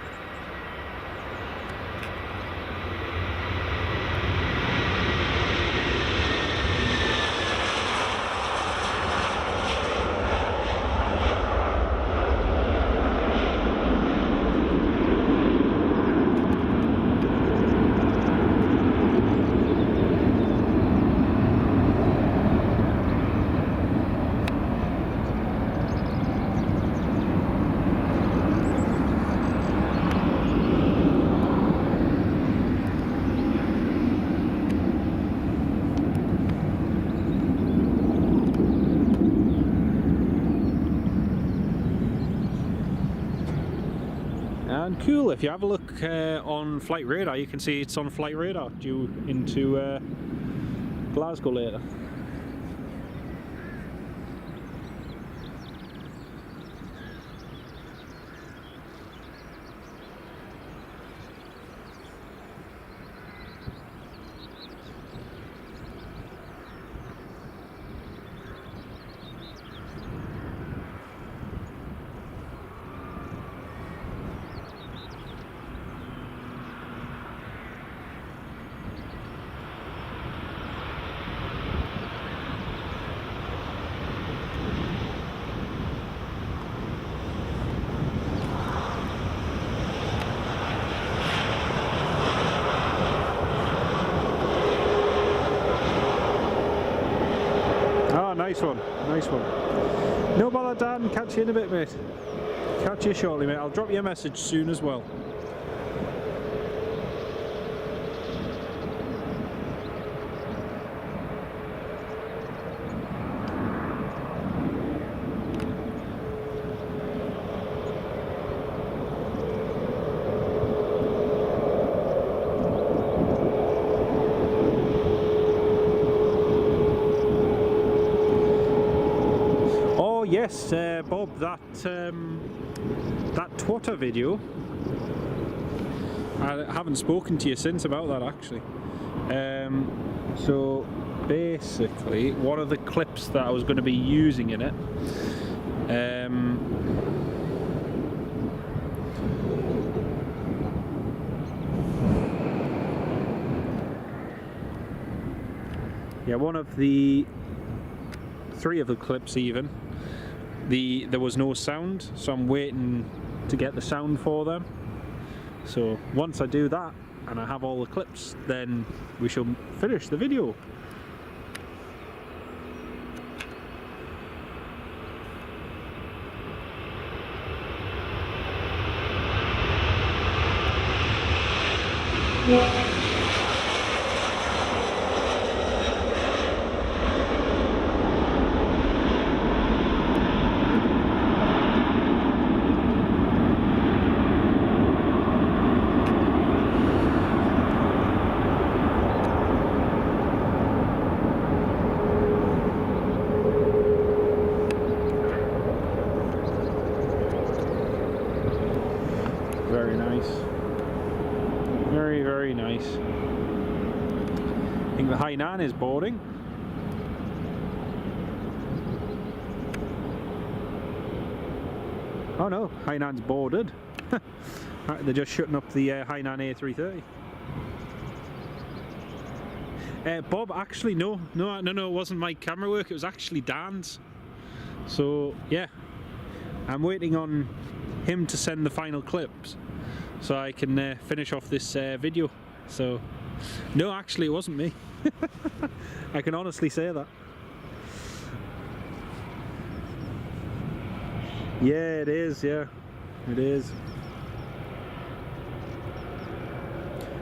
And cool, if you have a look on Flight Radar, you can see it's on Flight Radar due into Glasgow later. Nice one, nice one. No bother, Dan. Catch you in a bit, mate. Catch you shortly, mate. I'll drop you a message soon as well. Yes, Bob, that Twitter video, I haven't spoken to you since about that actually. So basically, one of the clips that I was going to be using in it, yeah, one of the 3 of the clips even. There was no sound, so I'm waiting to get the sound for them. So once I do that and I have all the clips, then we shall finish the video. Very nice. Very, very nice. I think the Hainan is boarding. Oh no, Hainan's boarded. They're just shutting up the Hainan A330. Bob, actually, no, it wasn't my camera work, it was actually Dan's. So, yeah, I'm waiting on him to send the final clips so I can finish off this video. So, no, actually, it wasn't me. I can honestly say that. Yeah, it is, yeah, it is.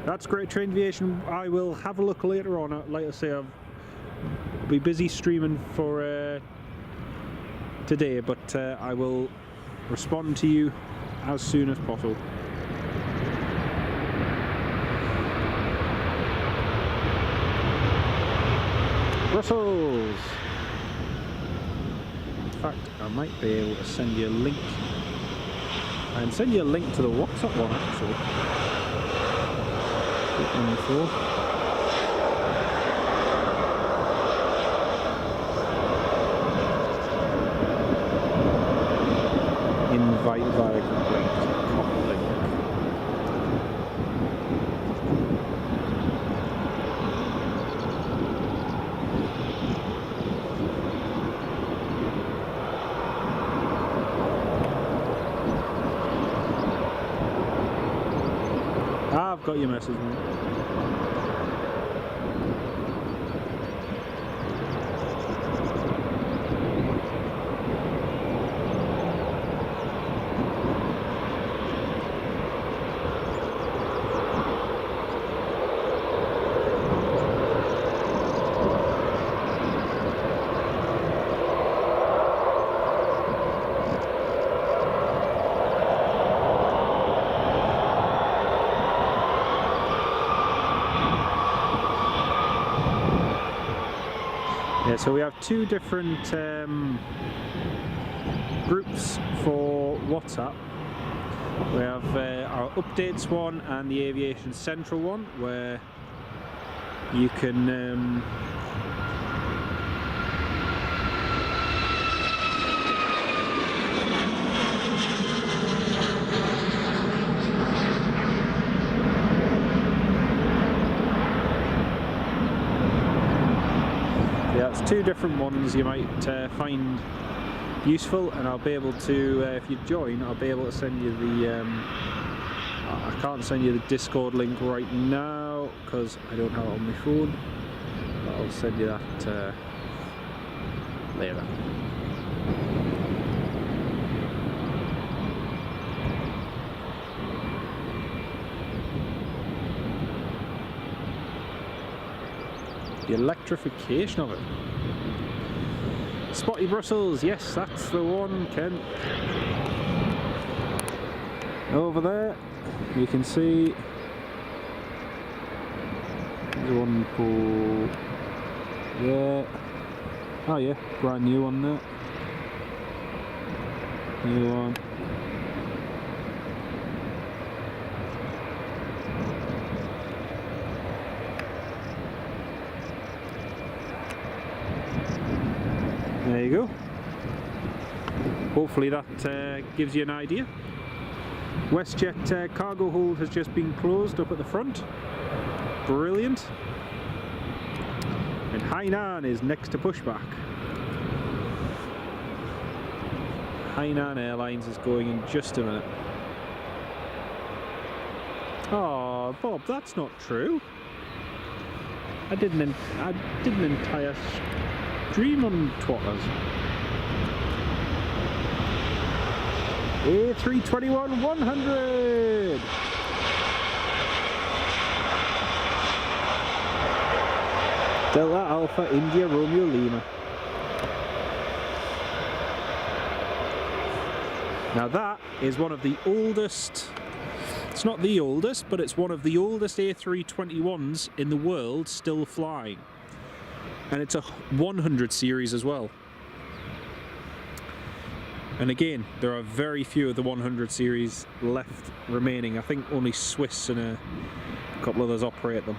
That's great, Train Aviation. I will have a look later on. Like I say, I'll be busy streaming for today, but I will respond to you as soon as possible. Brussels! In fact, I might be able to send you a link. I can send you a link to the WhatsApp one, actually. Info. Invite via complete. Copy link. I've got your message, mate. Yeah, so we have two different groups for WhatsApp. We have our updates one and the Aviation Central one, where you can it's two different ones you might find useful, and I'll be able to, if you join, I'll be able to send you the, I can't send you the Discord link right now because I don't have it on my phone, but I'll send you that later. The electrification of it. Spotty Brussels, yes, that's the one, Ken. Over there, you can see there's one for there. Oh yeah, brand new one there. New one. There you go. Hopefully that gives you an idea. WestJet cargo hold has just been closed up at the front. Brilliant. And Hainan is next to pushback. Hainan Airlines is going in just a minute. Oh, Bob, that's not true. I did an entire stream on twatters. A321-100. Delta Alpha India Romeo Lima. Now that is one of the oldest, it's not the oldest, but it's one of the oldest A321s in the world still flying. And it's a 100 series as well. And again, there are very few of the 100 series left remaining. I think only Swiss and a couple others operate them.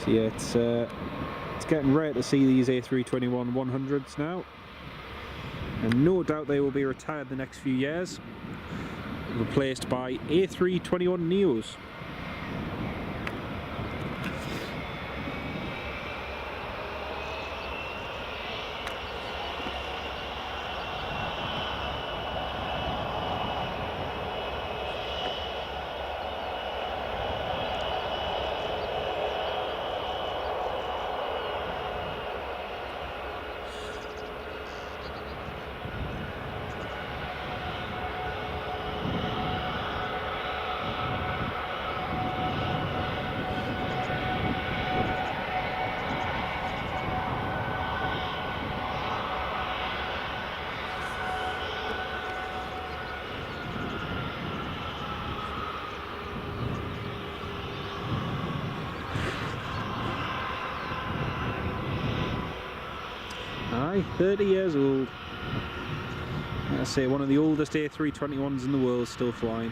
So yeah, it's getting rare to see these A321-100s now. And no doubt they will be retired the next few years. replaced by A321neos. Aye, 30 years old. I say one of the oldest A321s in the world still flying.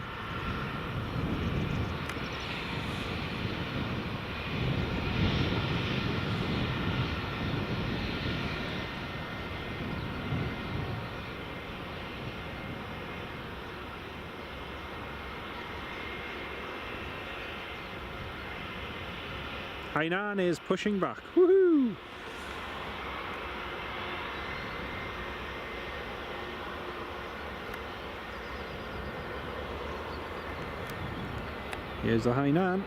Hainan is pushing back. Woohoo! Here's the Hainan.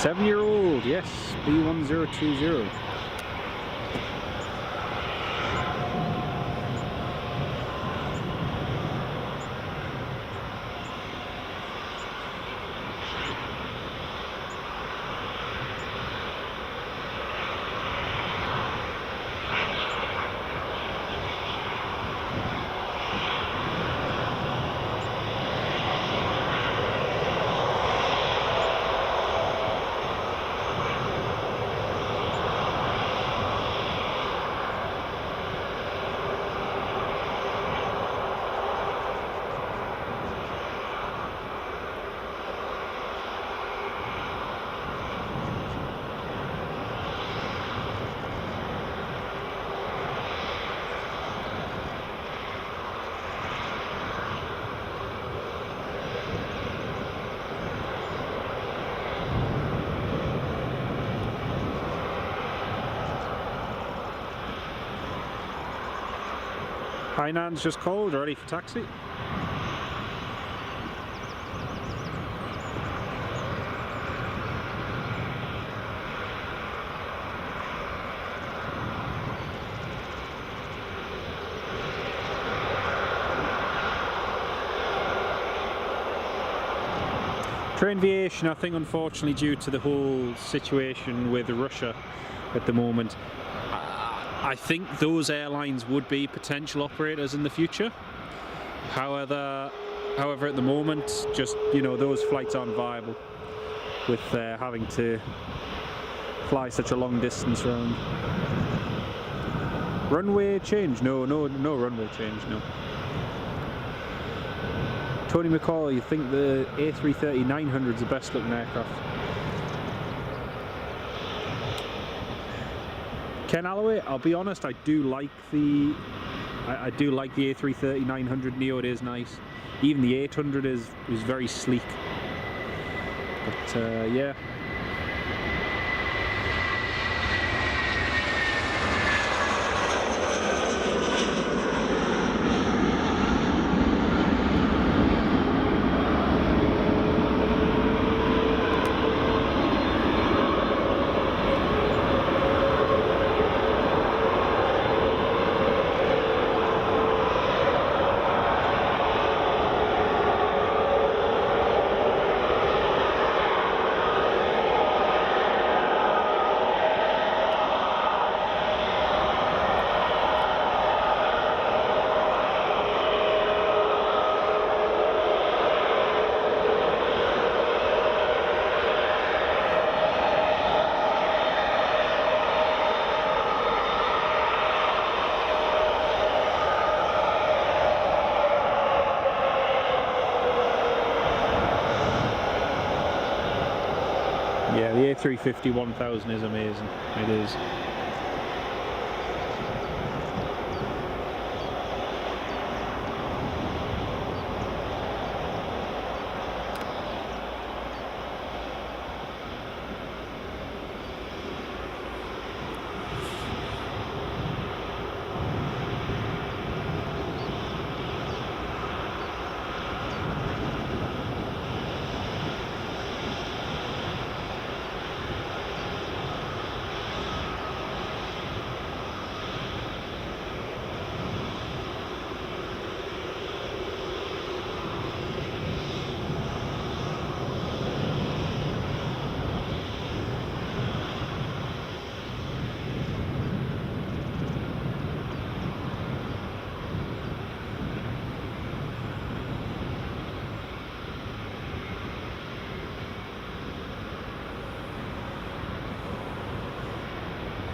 Seven-year-old, yes, B1020. Hainan's just called, ready for taxi. For aviation, I think unfortunately due to the whole situation with Russia at the moment, I think those airlines would be potential operators in the future. However, at the moment, just, you know, those flights aren't viable with having to fly such a long distance round. Runway change? No runway change, no. Tony McCall, you think the A330-900 is the best looking aircraft? Ken Alloway, I'll be honest, I do like the A330-900 Neo. It is nice. Even the 800 is very sleek. But yeah. Yeah, the A350-1000 is amazing. It is.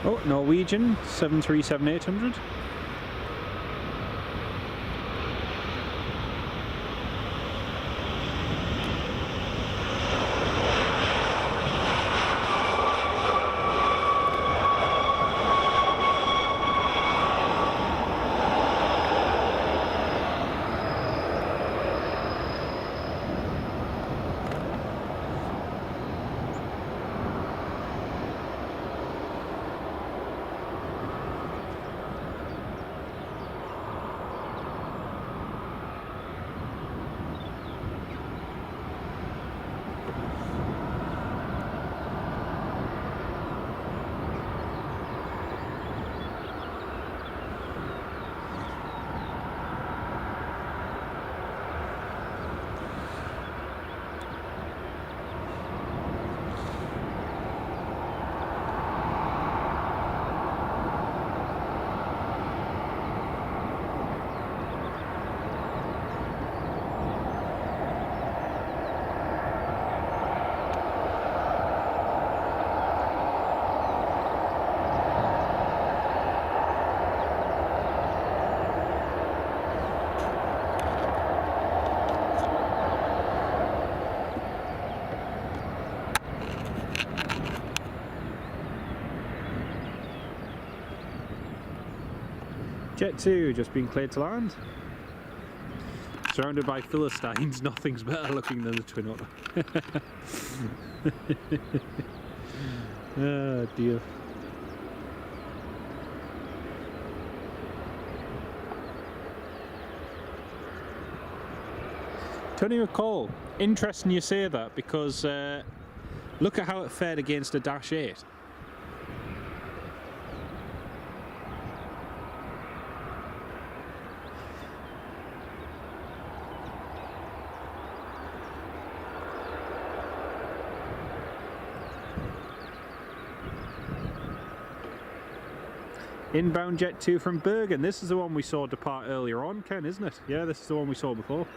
Oh, Norwegian 737-800. Jet 2 just being cleared to land. Surrounded by Philistines, nothing's better looking than the Twin Otter. Oh dear. Tony McCall, interesting you say that, because look at how it fared against a Dash 8. Inbound Jet 2 from Bergen. This is the one we saw depart earlier on, Ken, isn't it? Yeah, this is the one we saw before.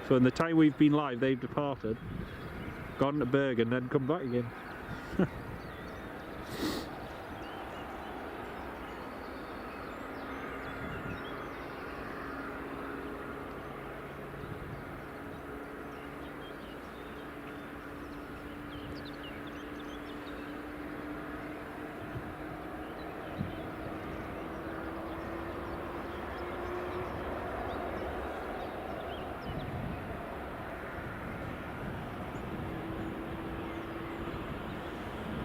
So in the time we've been live, they've departed, gone to Bergen, then come back again.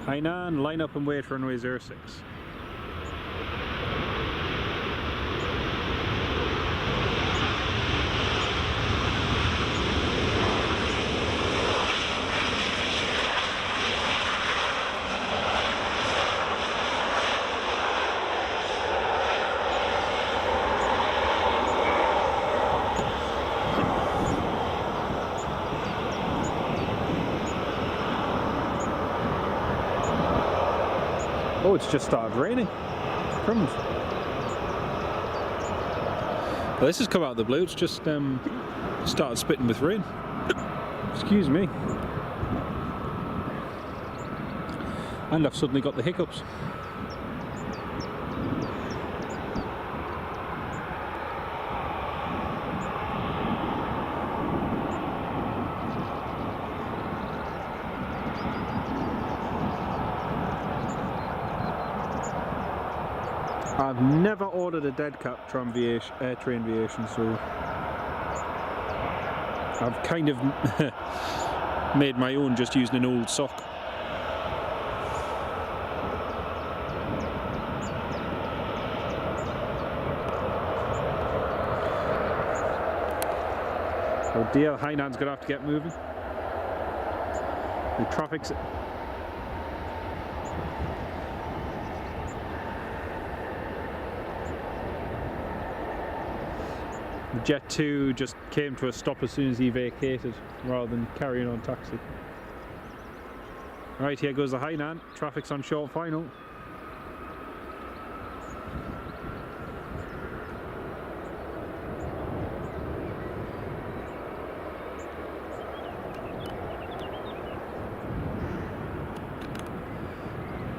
Hainan, line up and wait for runway 06. Oh, it's just started raining. Crumbs. Well, this has come out of the blue. It's just started spitting with rain. Excuse me. And I've suddenly got the hiccups. I've never ordered a dead cat train Aviation, so I've kind of made my own just using an old sock. Oh dear, Hainan's going to have to get moving. The traffic's... Jet 2 just came to a stop as soon as he vacated, rather than carrying on taxi. Right, here goes the Hainan. Traffic's on short final.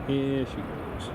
Here she goes.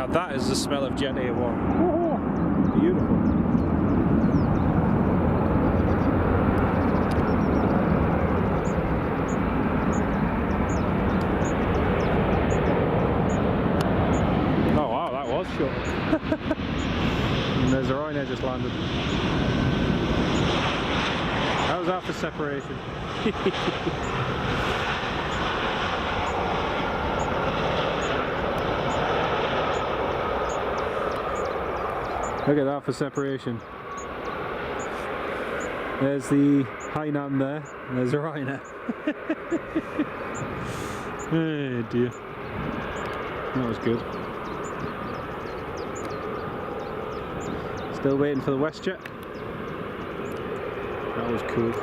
That is the smell of Jet A1. Oh, beautiful. Oh wow, that was short. And there's a Ryanair just landed. That was after separation. Look at that for separation. There's the Hainan there, and there's a Ryanair. Oh dear. That was good. Still waiting for the WestJet. That was cool.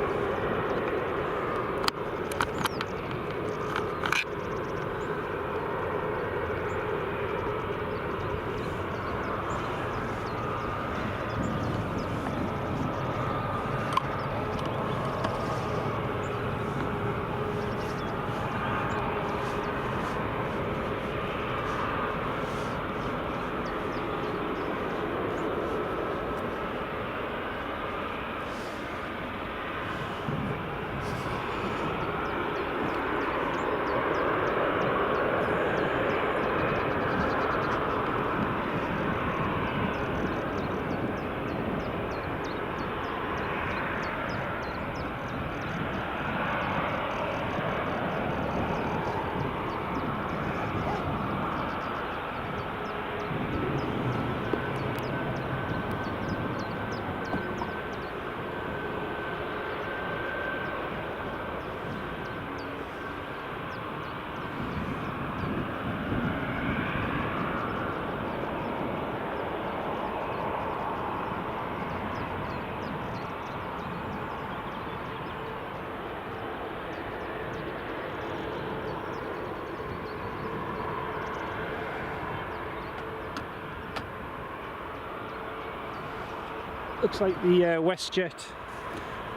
looks like the WestJet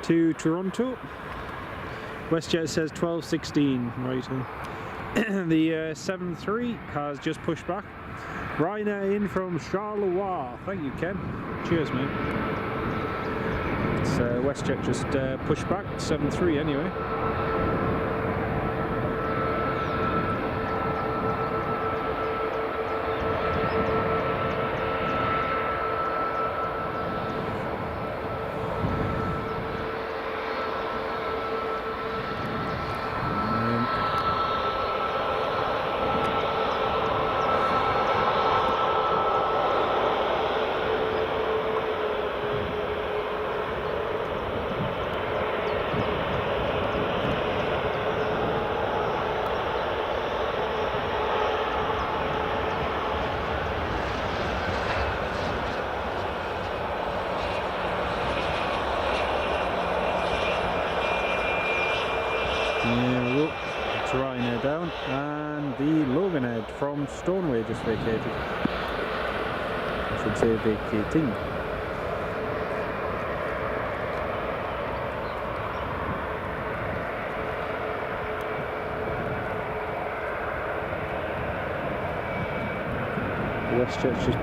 to Toronto. WestJet says 12:16, right? The 7-3 has just pushed back. Ryanair in from Charleroi. Thank you, Ken. Cheers, mate. It's WestJet just pushed back 7-3 anyway. Ryanair down, and the Loganair from Stornoway just vacated. I should say vacating. The WestJet's just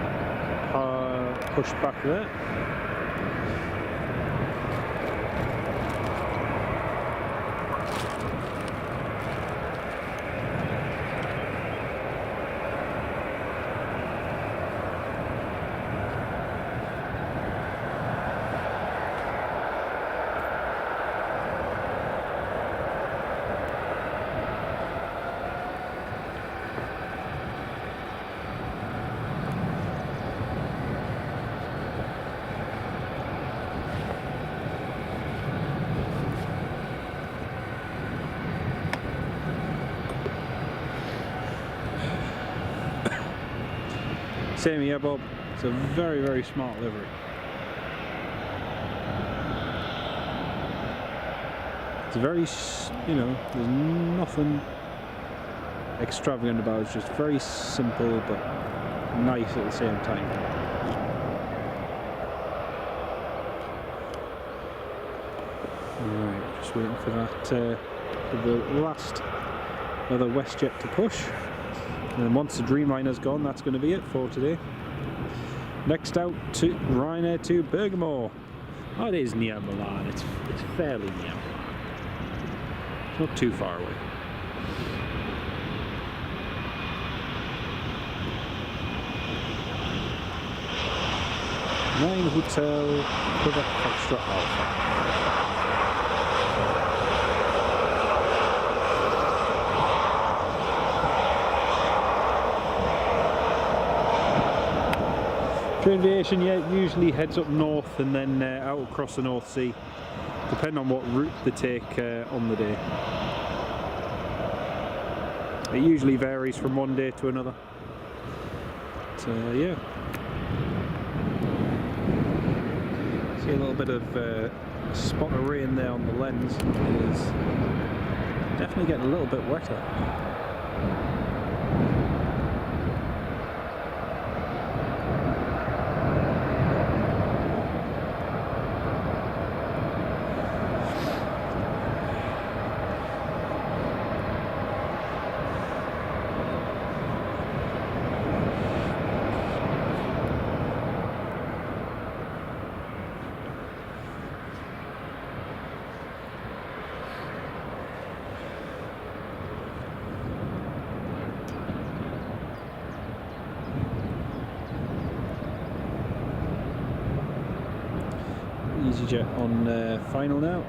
pushed back there. Same here, Bob. It's a very, very smart livery. It's very, you know, there's nothing extravagant about it. It's just very simple but nice at the same time. Alright, just waiting for that, for the last other WestJet to push. And then once the Dreamliner's gone, that's going to be it for today. Next out to Ryanair to Bergamo. Oh, it is near Milan. It's fairly near. It's not too far away. Nine Hotel Quebec Extra Alpha. Aviation, yeah, it usually heads up north and then out across the North Sea, depending on what route they take on the day. It usually varies from one day to another. So yeah, see a little bit of spot of rain there on the lens. It is definitely getting a little bit wetter. EasyJet on final now.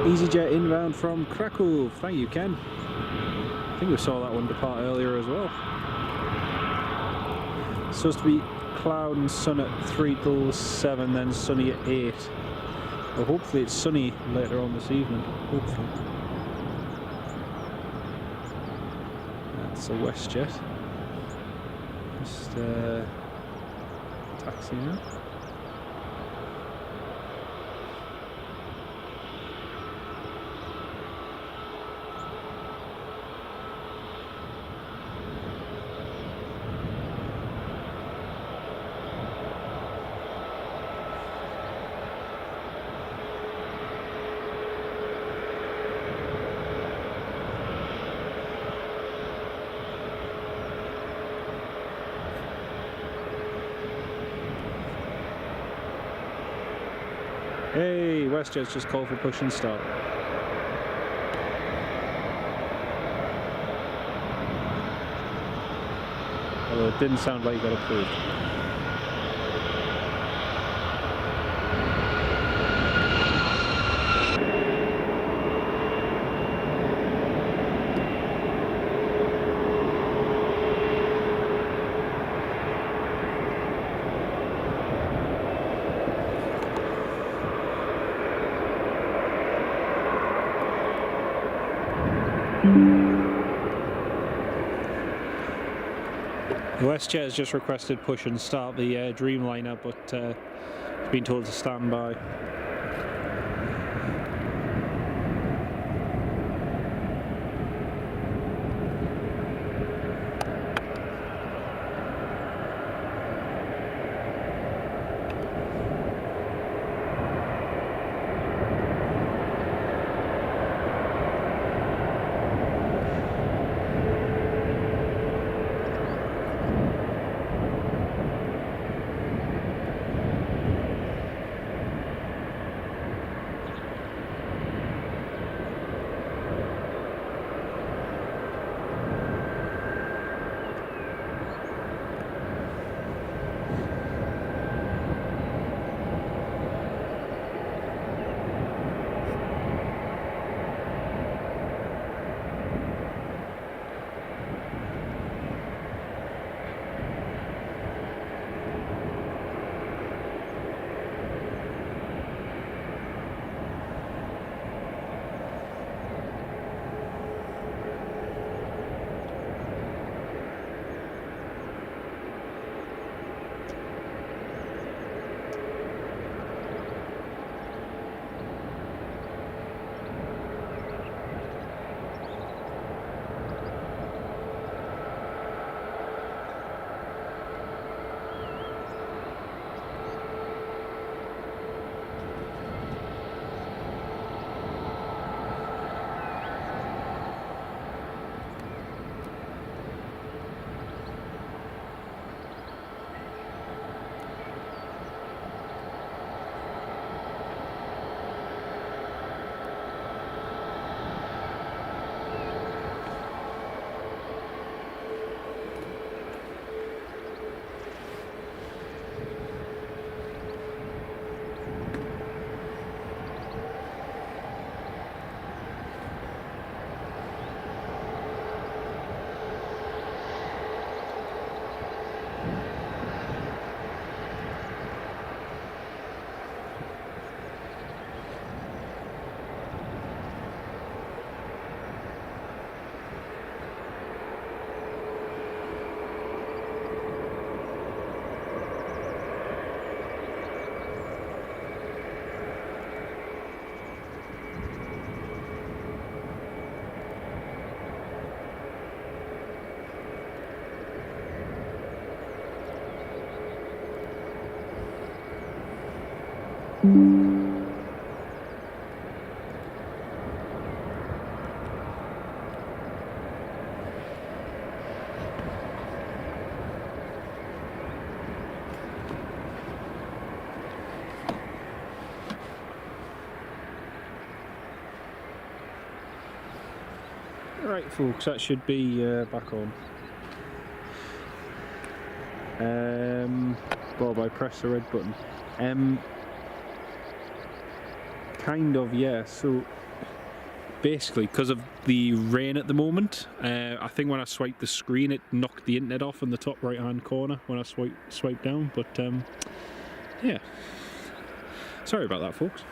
EasyJet inbound from Krakow. Thank you, Ken. I think we saw that one depart earlier as well. It's supposed to be cloud and sun at 3 till 7, then sunny at 8. Well, hopefully it's sunny later on this evening. Hopefully. That's a WestJet. Just taxi now. Hey, WestJet's just called for push and start. Although it didn't sound like it got approved. WestJet has just requested push and start the Dreamliner, but it's been told to stand by. Right folks, that should be back on. Bob, I pressed the red button. kind of, yeah. So basically, because of the rain at the moment, I think when I swiped the screen, it knocked the internet off in the top right hand corner when I swiped down. But yeah, sorry about that, folks.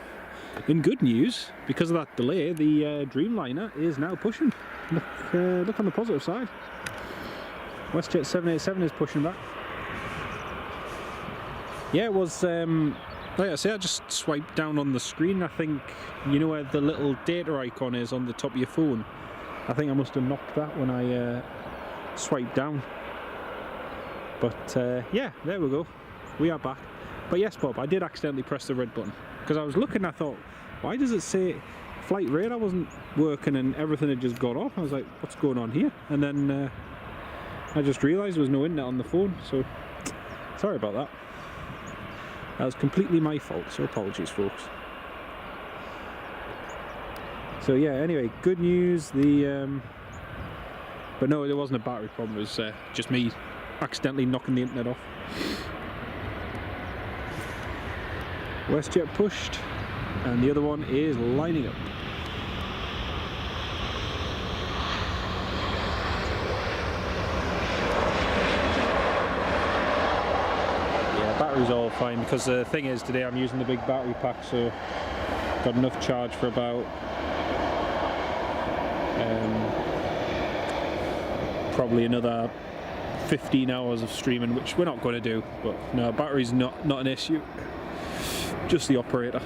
In good news, because of that delay, the Dreamliner is now pushing. Look on the positive side. WestJet 787 is pushing back. Yeah, it was, like I say, I just swiped down on the screen. I think, you know where the little data icon is on the top of your phone? I think I must have knocked that when I swiped down. But yeah, there we go. We are back. But yes, Bob, I did accidentally press the red button. Because I was looking, I thought, why does it say flight radar wasn't working and everything had just got off? I was like, what's going on here? And then I just realised there was no internet on the phone, so sorry about that. That was completely my fault, so apologies, folks. So yeah, anyway, good news. But no, there wasn't a battery problem. It was just me accidentally knocking the internet off. WestJet pushed, and the other one is lining up. Battery's all fine, because the thing is, today I'm using the big battery pack, so got enough charge for about probably another 15 hours of streaming, which we're not going to do. But no, battery's not an issue, just the operator.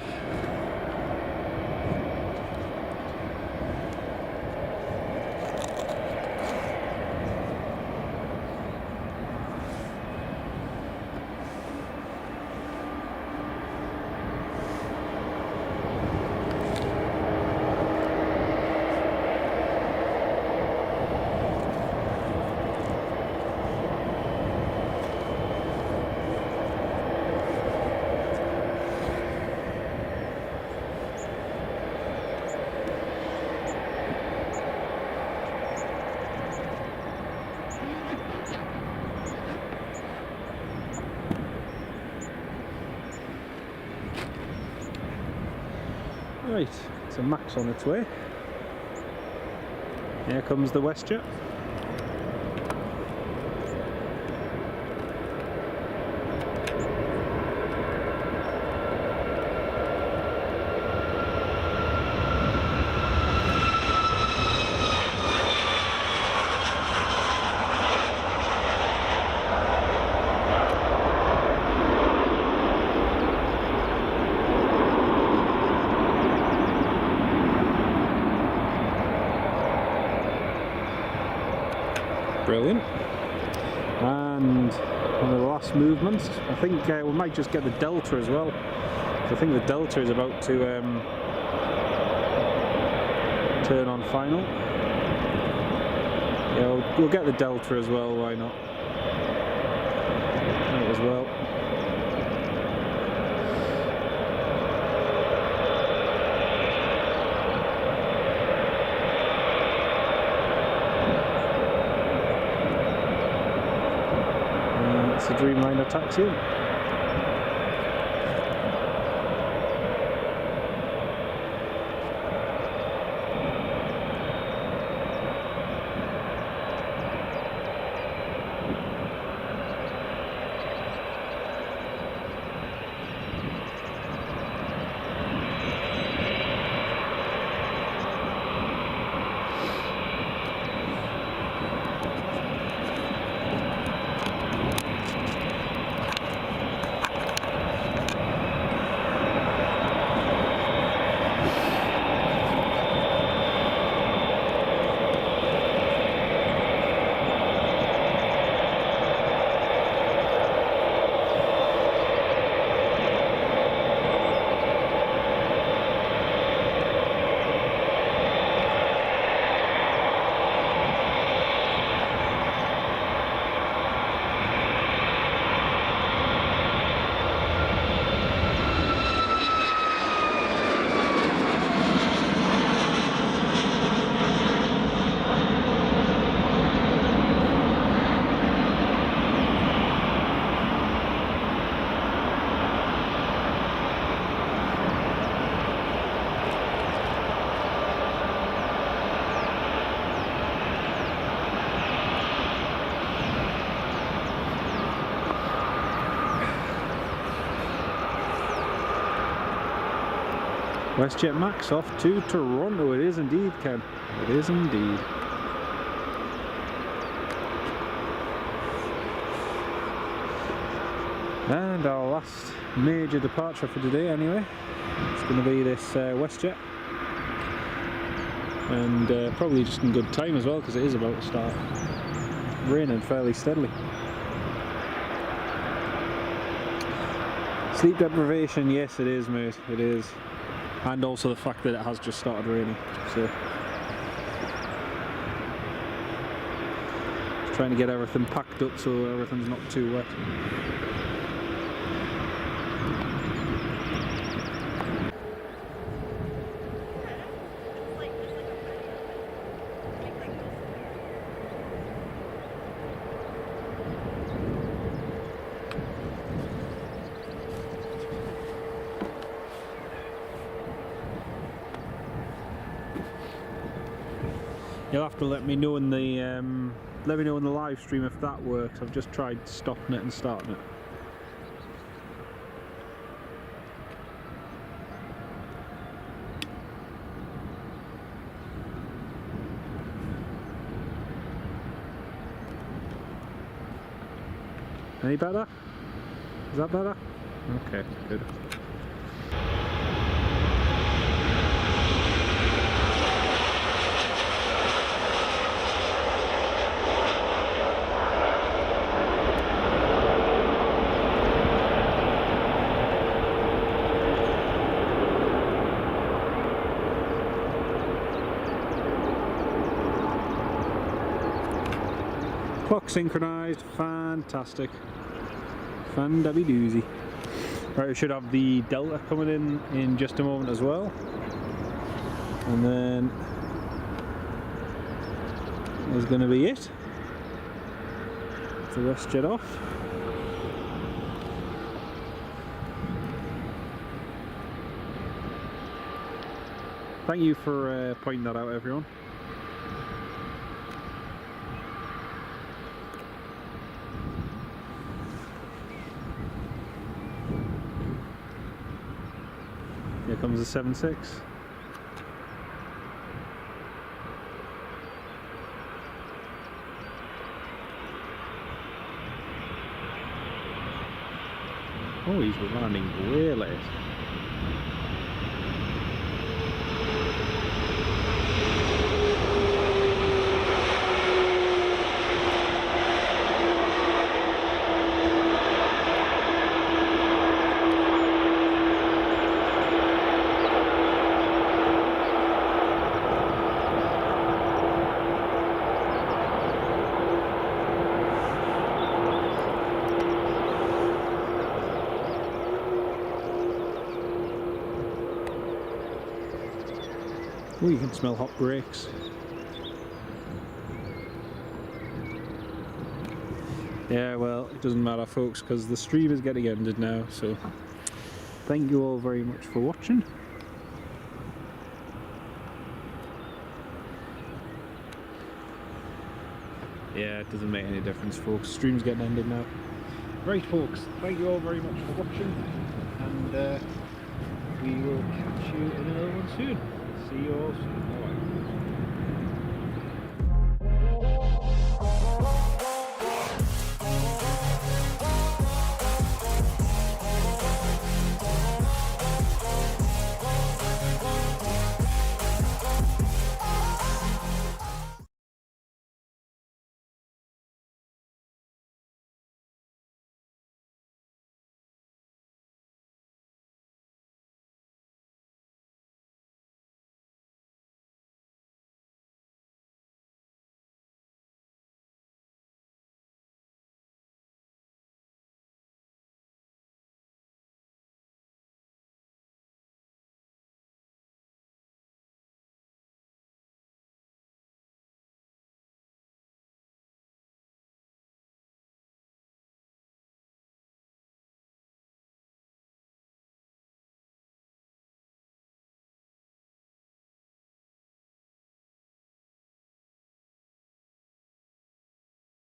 Right, it's a Max on its way. Here comes the WestJet. Brilliant. And one of the last movements, I think we might just get the Delta as well. I think the Delta is about to turn on final. Yeah, we'll get the Delta as well, why not? Might as well. It's a Dreamliner taxi. WestJet Max off to Toronto. It is indeed, Ken. It is indeed. And our last major departure for today anyway. It's going to be this WestJet. And probably just in good time as well, because it is about to start raining fairly steadily. Sleep deprivation, yes it is, mate, it is. And also the fact that it has just started raining. So just trying to get everything packed up so everything's not too wet. You'll have to let me know in the live stream if that works. I've just tried stopping it and starting it. Any better? Is that better? Okay, good. Clock synchronized, fantastic. Fan-dabby doozy. Right, we should have the Delta coming in just a moment as well. And then there's going to be it. The WestJet off. Thank you for pointing that out, everyone. Here comes the 7.6. Oh, he's landing way late. Oh, you can smell hot brakes. Yeah, well, it doesn't matter, folks, because the stream is getting ended now, so thank you all very much for watching. Yeah, it doesn't make any difference, folks. Stream's getting ended now. Right, folks, thank you all very much for watching, and we will catch you in another one soon. See you all soon. Bye.